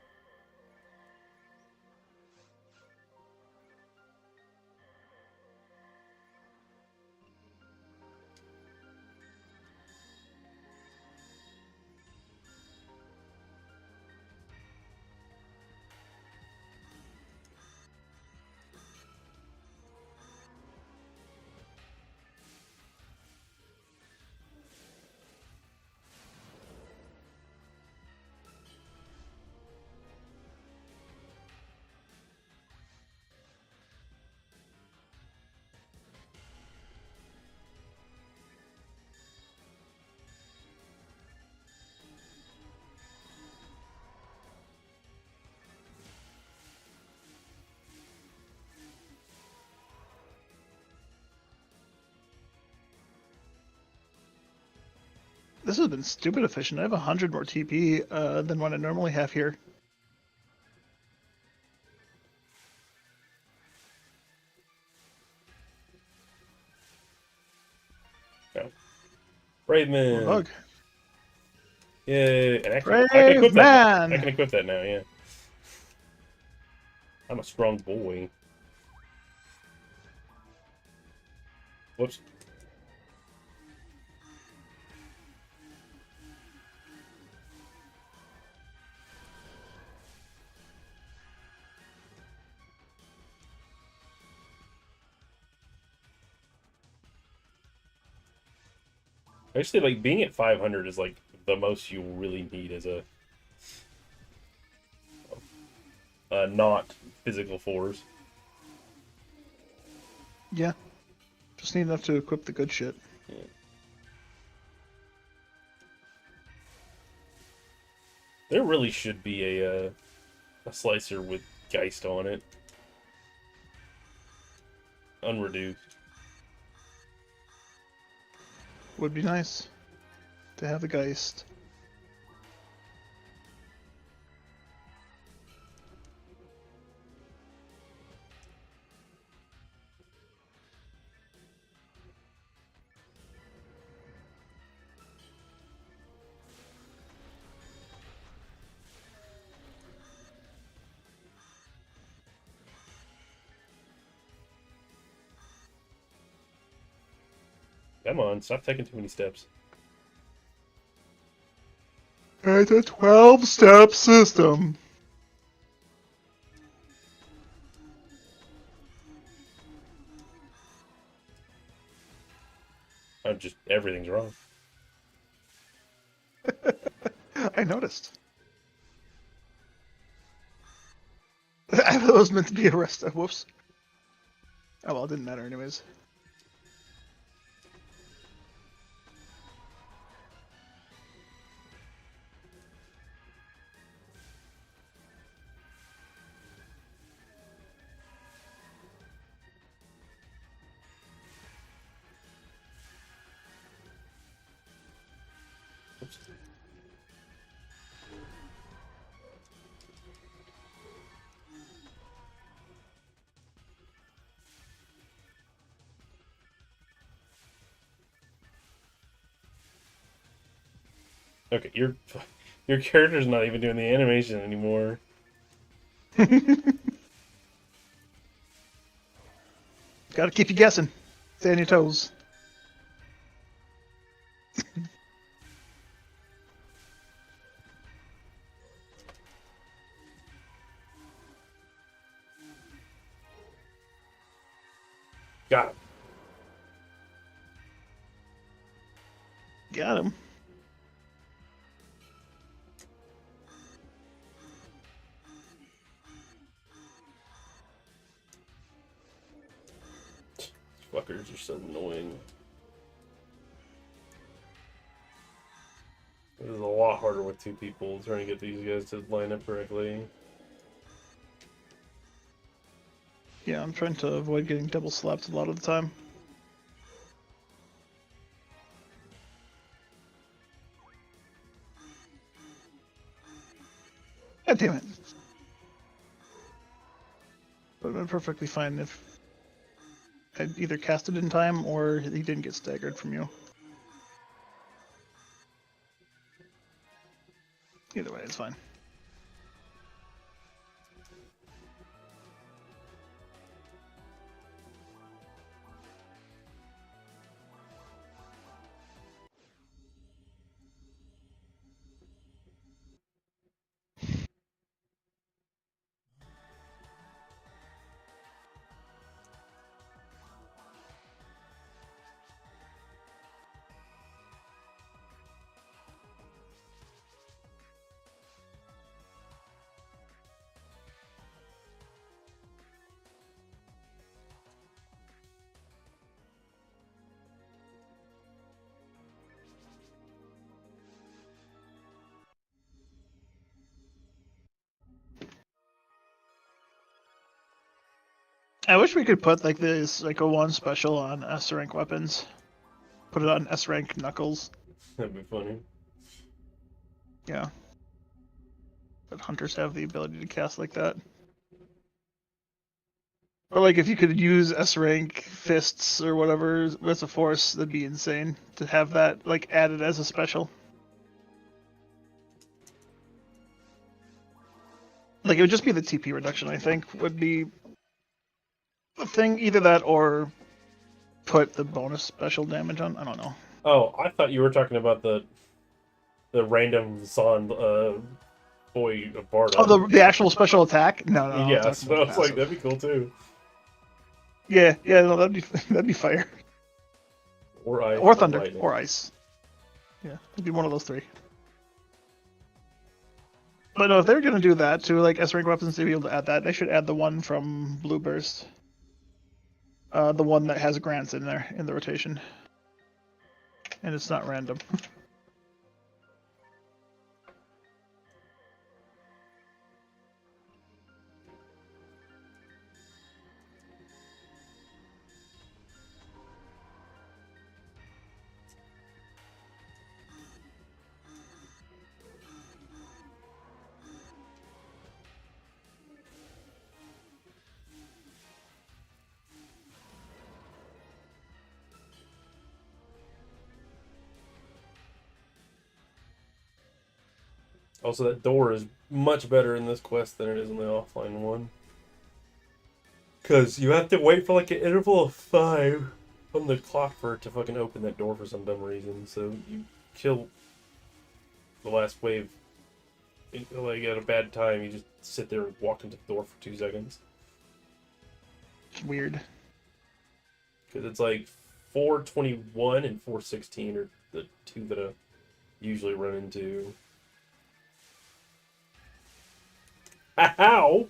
This has been stupid efficient. I have 100 more TP than what I normally have here. No. Brave man. Bug. Yay. And actually, Brave I can equip man. that. I can equip that now, yeah. I'm a strong boy. Whoops. Actually, like, being at 500 is, like, the most you really need as a not physical force. Yeah. Just need enough to equip the good shit. Yeah. There really should be a slicer with Geist on it. Unreduced. Would be nice to have the Geist. Come on, stop taking too many steps. It's a 12-step system. Everything's wrong. I noticed. I thought it was meant to be a rest. Whoops. Oh well, it didn't matter anyways. Oops. Okay, your character's not even doing the animation anymore. Gotta keep you guessing. Stay on your toes. Got him. Got him. These fuckers are so annoying. This is a lot harder with two people trying to get these guys to line up correctly. Yeah, I'm trying to avoid getting double slapped a lot of the time. God damn it. Would have been perfectly fine if I'd either cast it in time or he didn't get staggered from you. Either way, it's fine. I wish we could put like this Psycho 1 special on S rank weapons. Put it on S rank knuckles. That'd be funny. Yeah. But hunters have the ability to cast like that. Or like if you could use S rank fists or whatever with a force, that'd be insane to have that like added as a special. Like it would just be the TP reduction, I think, would be the thing. Either that or put the bonus special damage on. I don't know. Oh, I thought you were talking about the random Zond boy of Bardock. Oh, the actual special attack? No, I Yeah, was so talking I about was the like, passive. that'd be cool too. Yeah, no, that'd be fire. Or ice. Or thunder, lightning. or ice. Yeah, it'd be one of those three. But no, if they're gonna do that to like S rank weapons to be able to add that, they should add the one from Blue Burst. The one that has grants in there in the rotation. And it's not random. Also, that door is much better in this quest than it is in the offline one. Because you have to wait for like an interval of 5 on the clock for it to fucking open that door for some dumb reason. So you kill the last wave like at a bad time. You just sit there and walk into the door for 2 seconds. It's weird. Because it's like 421 and 416 are the two that I usually run into. How?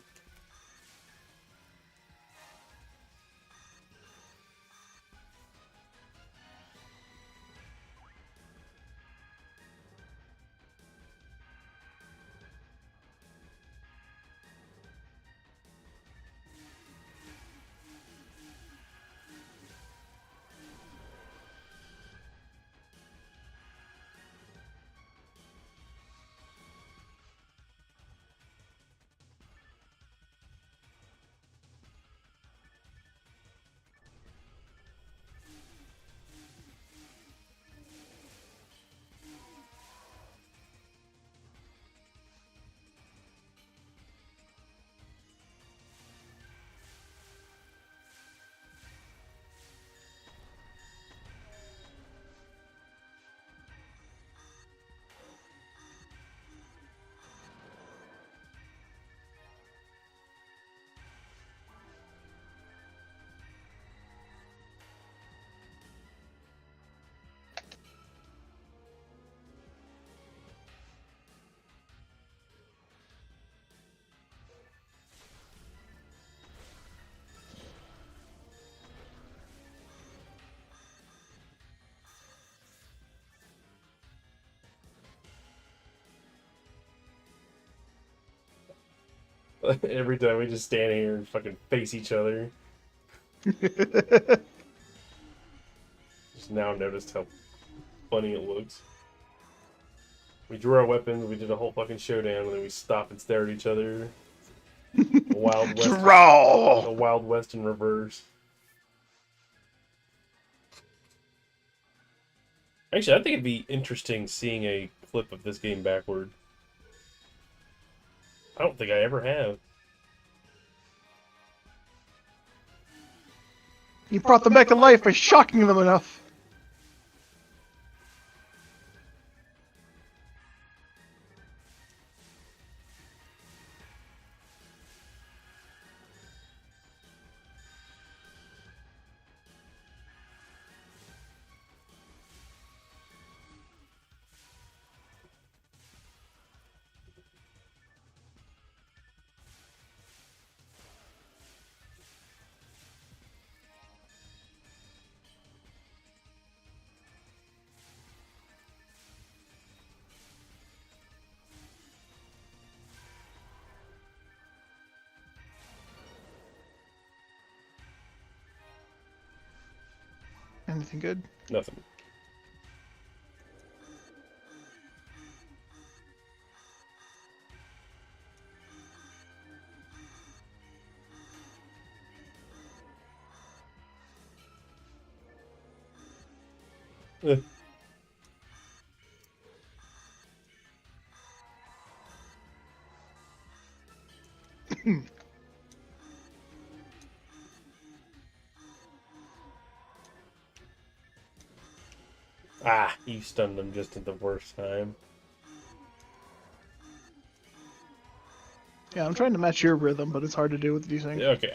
Every time we just stand here and fucking face each other. Just now noticed how funny it looks. We drew our weapons, we did a whole fucking showdown, and then we stop and stare at each other. A Wild West. Draw! A Wild West in reverse. Actually, I think it'd be interesting seeing a clip of this game backward. I don't think I ever have. You brought them back to life by shocking them enough. Anything good? Nothing. Eh. Ah, you stunned them just at the worst time. Yeah, I'm trying to match your rhythm, but it's hard to do with these things. Okay,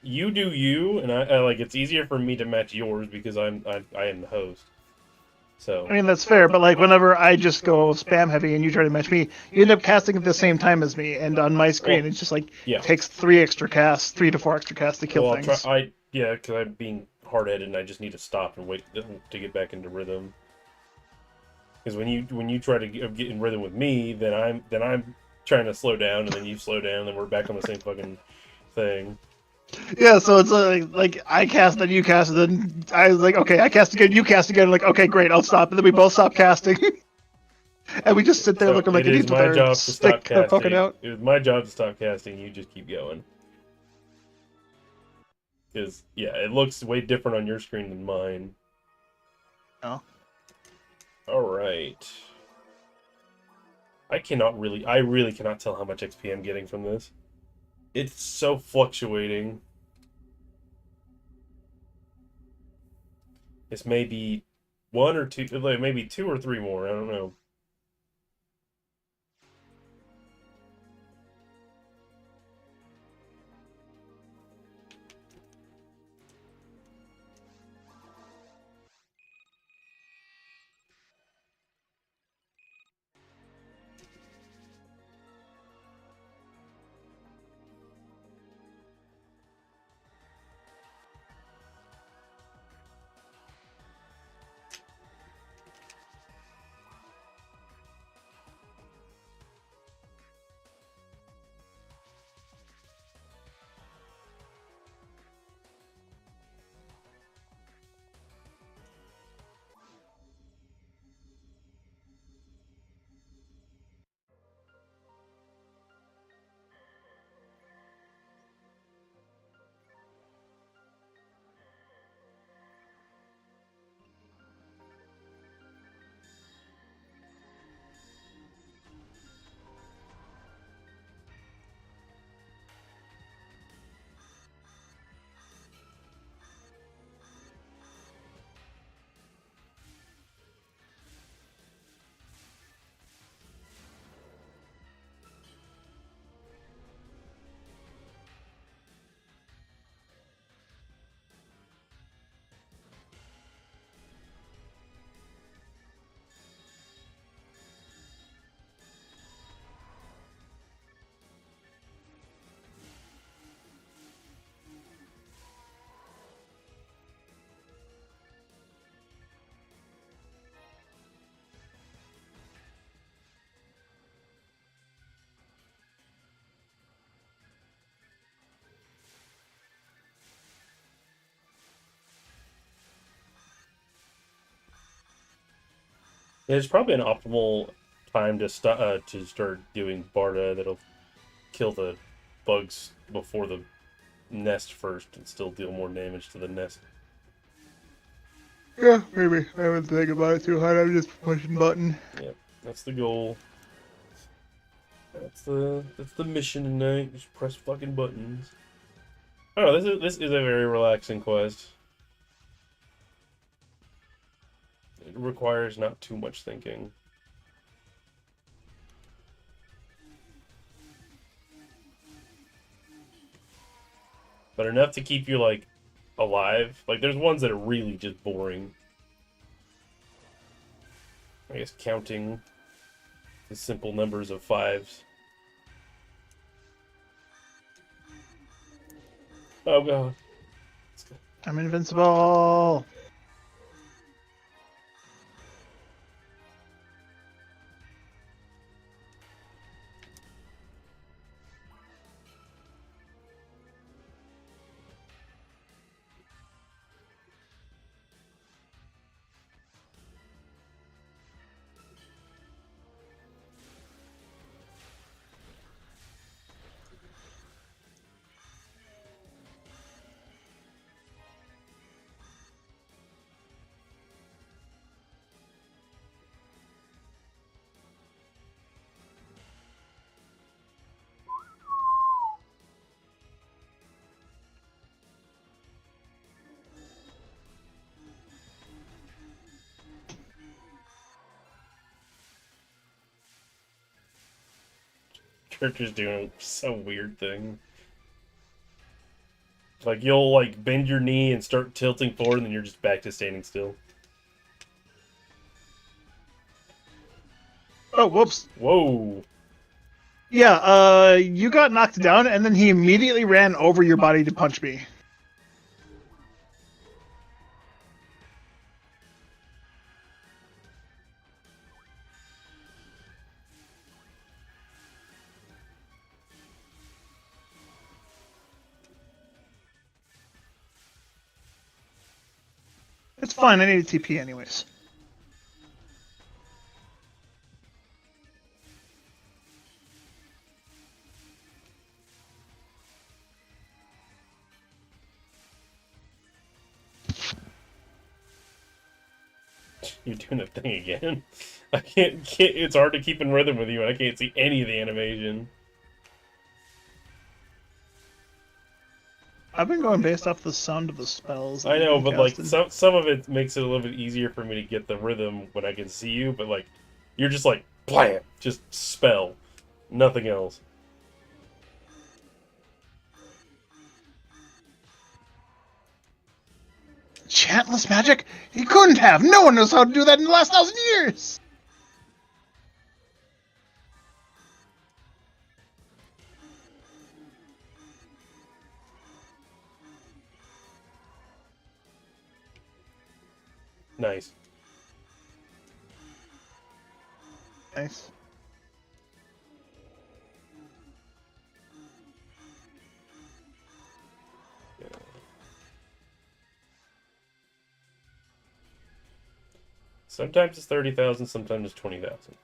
you do you, and I like it's easier for me to match yours because I am the host. So I mean, that's fair, but like whenever I just go spam heavy and you try to match me, you end up casting at the same time as me, and on my screen Well, it's just like yeah. takes 3 to 4 extra casts to kill I'll things. try. Yeah, because I'm being hard-headed and I just need to stop and wait to get back into rhythm. Because when you try to get in rhythm with me, then I'm trying to slow down, and then you slow down, and then we're back on the same fucking thing. Yeah, so it's like I cast, then you cast, and then I was like, okay, I cast again, you cast again, like, okay, great, I'll stop, and then we both stop casting. And we just sit there So looking like it is idiots with my our job to stop stick kind of poking casting. out. It was my job to stop casting. You just keep going. Because yeah, it looks way different on your screen than mine. Oh. All right. I really cannot tell how much XP I'm getting from this. It's so fluctuating. It's maybe one or two, like maybe 2 or 3 more. I don't know. There's probably an optimal time to start doing Barda that'll kill the bugs before the nest first and still deal more damage to the nest. Yeah, maybe. I haven't think about it too hard. I'm just pushing button. Yep, that's the goal. That's the mission tonight. Just press fucking buttons. Oh, this is a very relaxing quest. It requires not too much thinking. But enough to keep you, like, alive. Like, there's ones that are really just boring. I guess counting the simple numbers of fives. Oh, God. I'm invincible. Character's doing some weird thing. Like, you'll, like, bend your knee and start tilting forward, and then you're just back to standing still. Oh, whoops. Whoa. Yeah, you got knocked down, and then he immediately ran over your body to punch me. It's fine, I need a TP anyways. You're doing that thing again. I can't. It's hard to keep in rhythm with you, and I can't see any of the animation. I've been going based off the sound of the spells. I know, but like casting. some of it makes it a little bit easier for me to get the rhythm when I can see you. But like, you're just like blam, just spell, nothing else. Chantless magic? He couldn't have! No one knows how to do that in the last 1,000 years! Nice. Nice. Yeah. Sometimes it's 30,000, sometimes it's 20,000.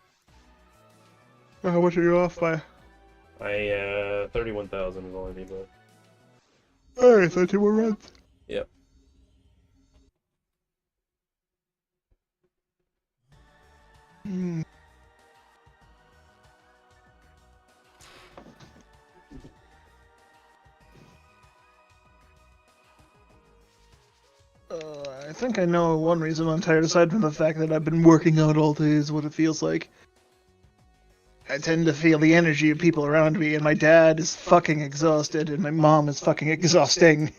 How much are you off by? 31,000 is all I need left. Alright, so 2 more runs. Yep. Hmm. I think I know one reason I'm tired, aside from the fact that I've been working out all day, is what it feels like. I tend to feel the energy of people around me, and my dad is fucking exhausted, and my mom is fucking exhausting.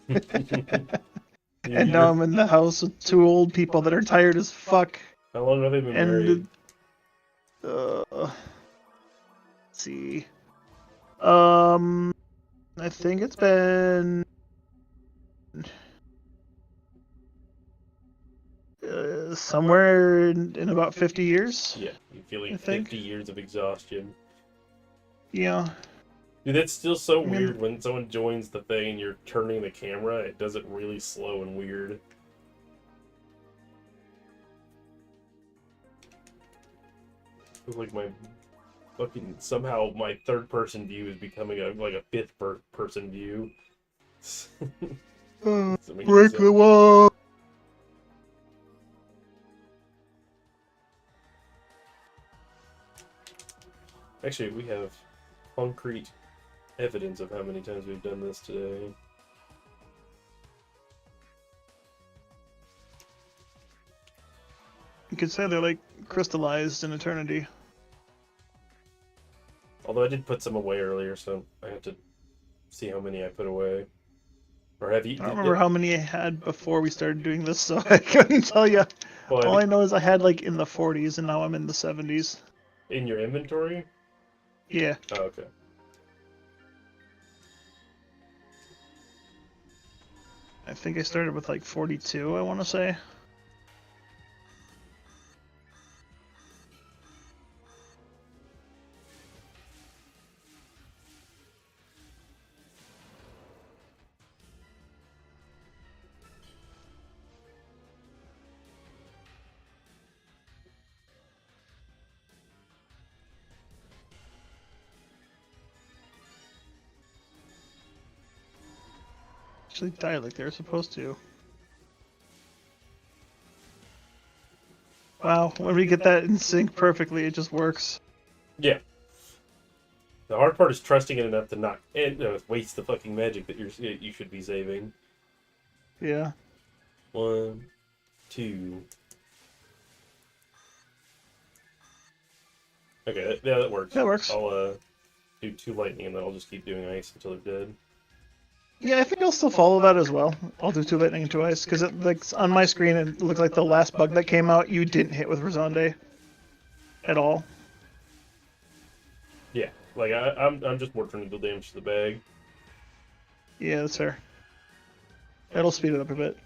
And now I'm in the house with 2 old people that are tired as fuck. How long have they been married? Let's see. I think it's been somewhere in about 50 years. Yeah, you feel like I think. 50 years of exhaustion. Yeah. Dude, that's still so I mean- weird when someone joins the thing and you're turning the camera. It does it really slow and weird. Feels like my fucking somehow my third person view is becoming a fifth person view. Break the wall. Actually, we have concrete evidence of how many times we've done this today. You could say they're like crystallized in eternity. Although I did put some away earlier, so I have to see how many I put away. Or have you? I don't remember how many I had before we started doing this, so I couldn't tell you. Well, All I know is I had like in the 40s, and now I'm in the 70s. in your inventory? Yeah. Oh, okay. I think I started with like 42, I want to say. Actually died like they were supposed to. Wow, when we get that in sync perfectly, it just works. Yeah. The hard part is trusting it enough to not waste the fucking magic that you should be saving. Yeah. 1, 2. Okay, yeah, that works. That works. I'll do 2 lightning and then I'll just keep doing ice until they're dead. Yeah, I think I'll still follow that as well. I'll do 2 lightning and 2 ice, because it like on my screen it looked like the last bug that came out you didn't hit with Rosande at all. Yeah, like I'm just more trying to deal damage to the bag. Yeah, that's fair. That'll speed it up a bit.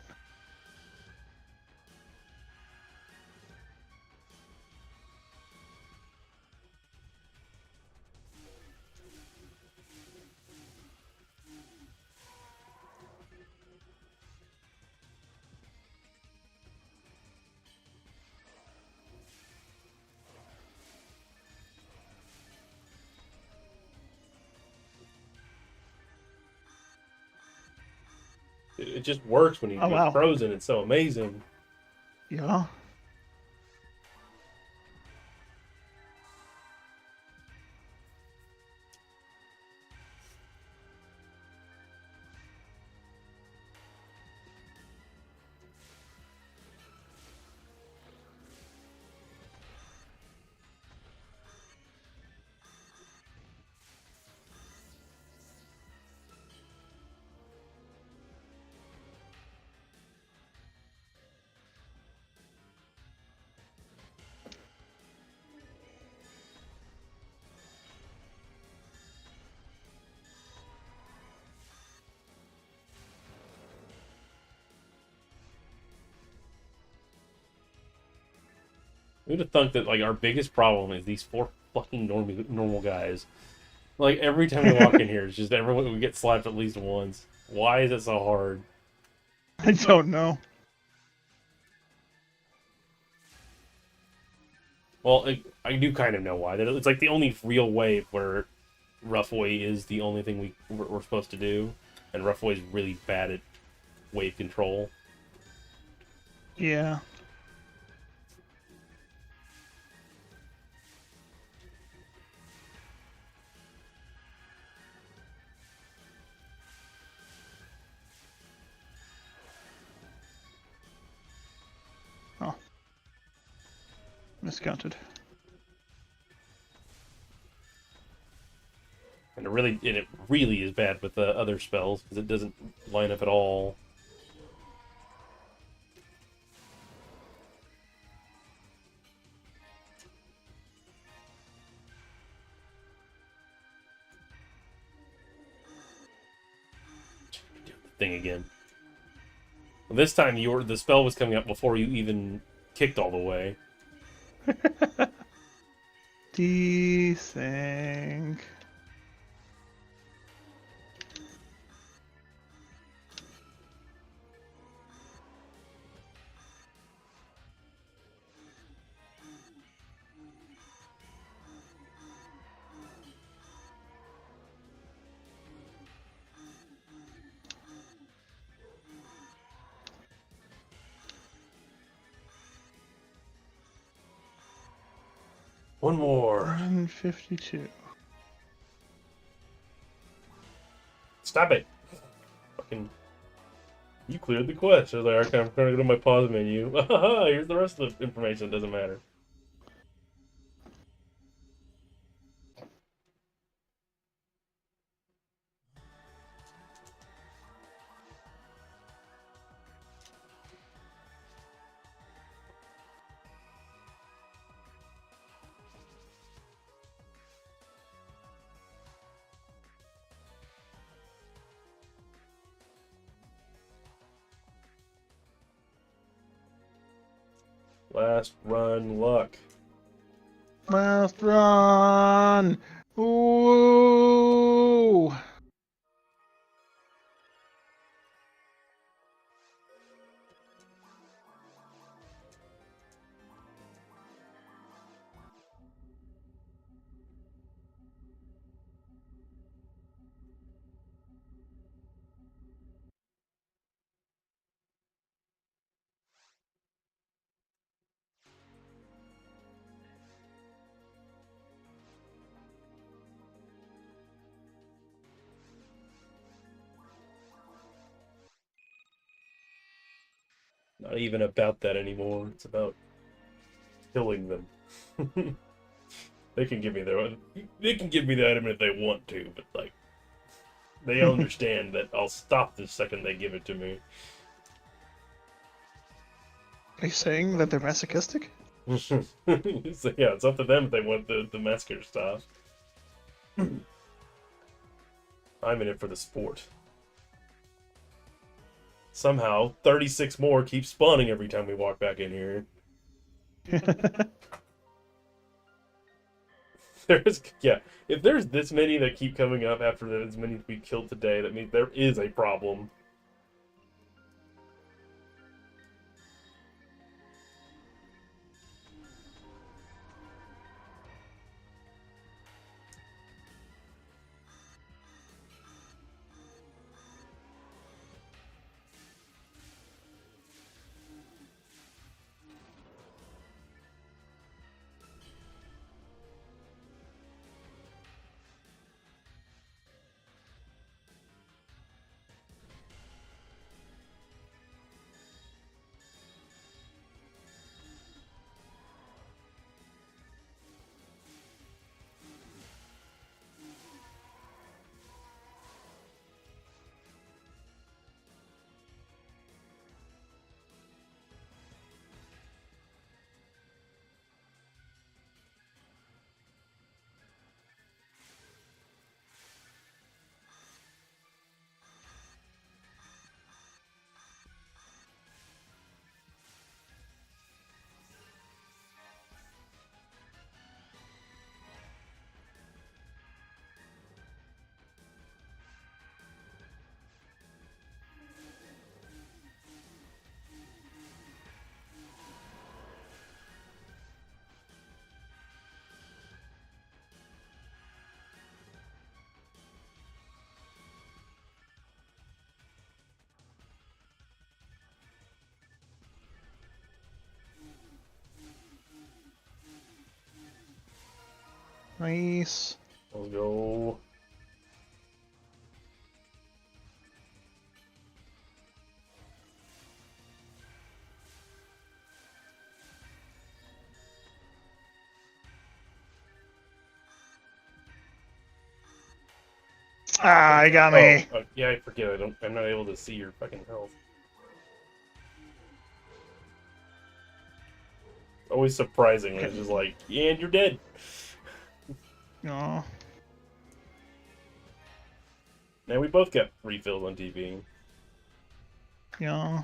It just works when you Oh, get wow. frozen. It's so amazing. Yeah. Who'd have thunk that like our biggest problem is these 4 fucking normal guys. Like every time we walk in here, it's just everyone we get slapped at least once. Why is it so hard? I don't know. Well, I do kind of know why. It's like the only real way where rough way is the only thing we're supposed to do, and rough way is really bad at wave control. Yeah. Oh. Miscounted. And it really is bad with the other spells because it doesn't line up at all. Thing again. This time the spell was coming up before you even kicked all the way. Desync. One more. 152. Stop it. Fucking. You cleared the quest. I was like, okay, I'm trying to go to my pause menu. Here's the rest of the information. It doesn't matter. Last run luck. Last run! Ooh! Not even about that anymore. It's about killing them. They can give me their. They can give me the item if they want to, but like, they understand that I'll stop the second they give it to me. Are you saying that they're masochistic? So yeah, it's up to them if they want the massacre stuff. I'm in it for the sport. Somehow, 36 more keep spawning every time we walk back in here. There's yeah, if there's this many that keep coming up after as many we killed today, that means there is a problem. Nice. Let's go. Ah, I got me. Yeah, I forget. I'm not able to see your fucking health. Always surprising when it's just like, yeah, and you're dead. Aw. Now we both got refills on TV. Yeah.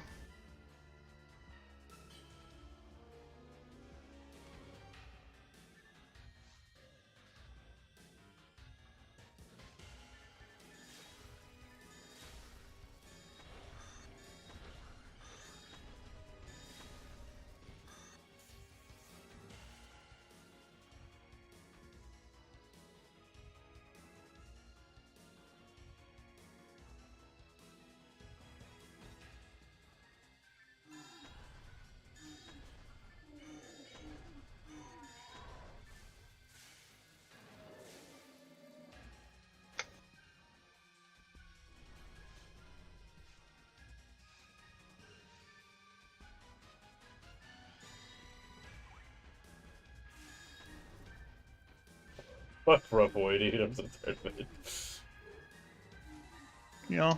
Fuck Rough Boy, dude. I'm so tired of it. You know?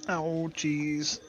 Oh, jeez.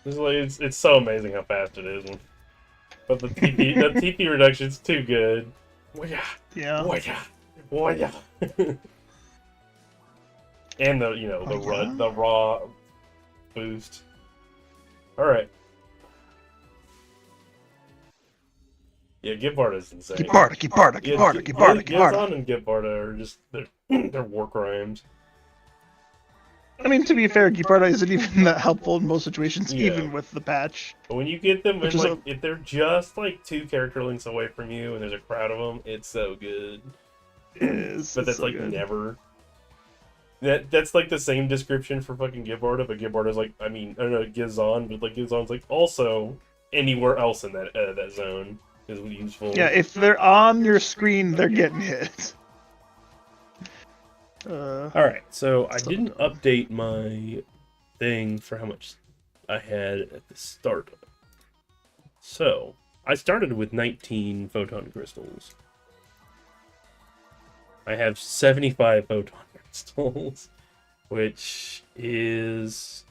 It's so amazing how fast it is. But the TP reduction's too good. Yeah. Yeah. Yeah. And the Oh, yeah? the raw boost. All right. Yeah, Gibbard is insane. Gibarda. Gizon and Gibbard are just they're war crimes. I mean, to be fair, Gibarda isn't even that helpful in most situations, Yeah. even with the patch. But when you get them, Which and is like if they're just like 2 character links away from you, and there's a crowd of them, it's so good. But that's so like good. never. That's like the same description for fucking Gibarda, but Gibarda's like, I don't know, Gizon, but like Gizon's like also anywhere else in that zone is useful. Yeah, if they're on your screen, they're getting hit. All right, so I didn't update my thing for how much I had at the start. So I started with 19 photon crystals. I have 75 photon crystals, which is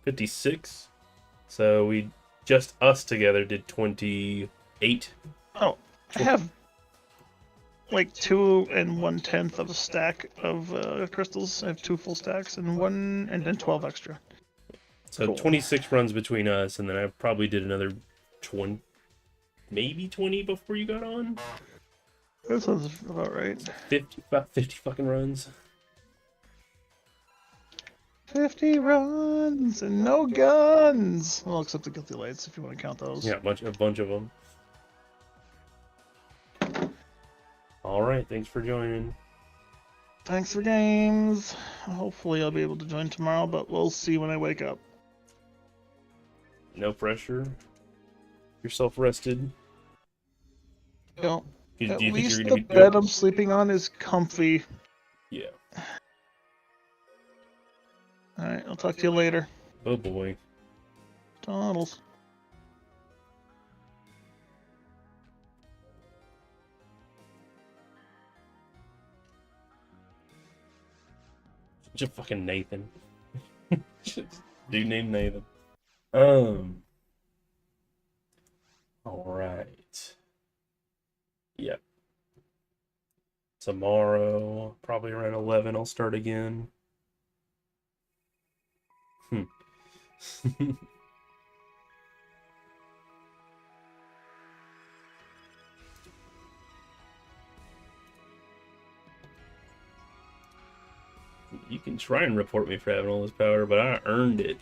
56. So us together did 28. Oh, I have like 2 1/10 of a stack of crystals. I have 2 full stacks and then 12 extra. So Cool. 26 runs between us, and then I probably did another 20, maybe 20 before you got on. That sounds about right. 50 fucking runs. 50 runs and no guns. Well, except the guilty lights, if you want to count those. Yeah, a bunch of them. All right, thanks for joining. Thanks for games. Hopefully I'll be able to join tomorrow, but we'll see when I wake up. No pressure. You're self-rested. At Do you think least you're the gonna be bed I'm sleeping on is comfy. Yeah. Alright, I'll talk to you later. Oh boy. Toddles. Just fucking Nathan. Dude named Nathan. Alright. Yep. Tomorrow, probably around 11, I'll start again. You can try and report me for having all this power, but I earned it.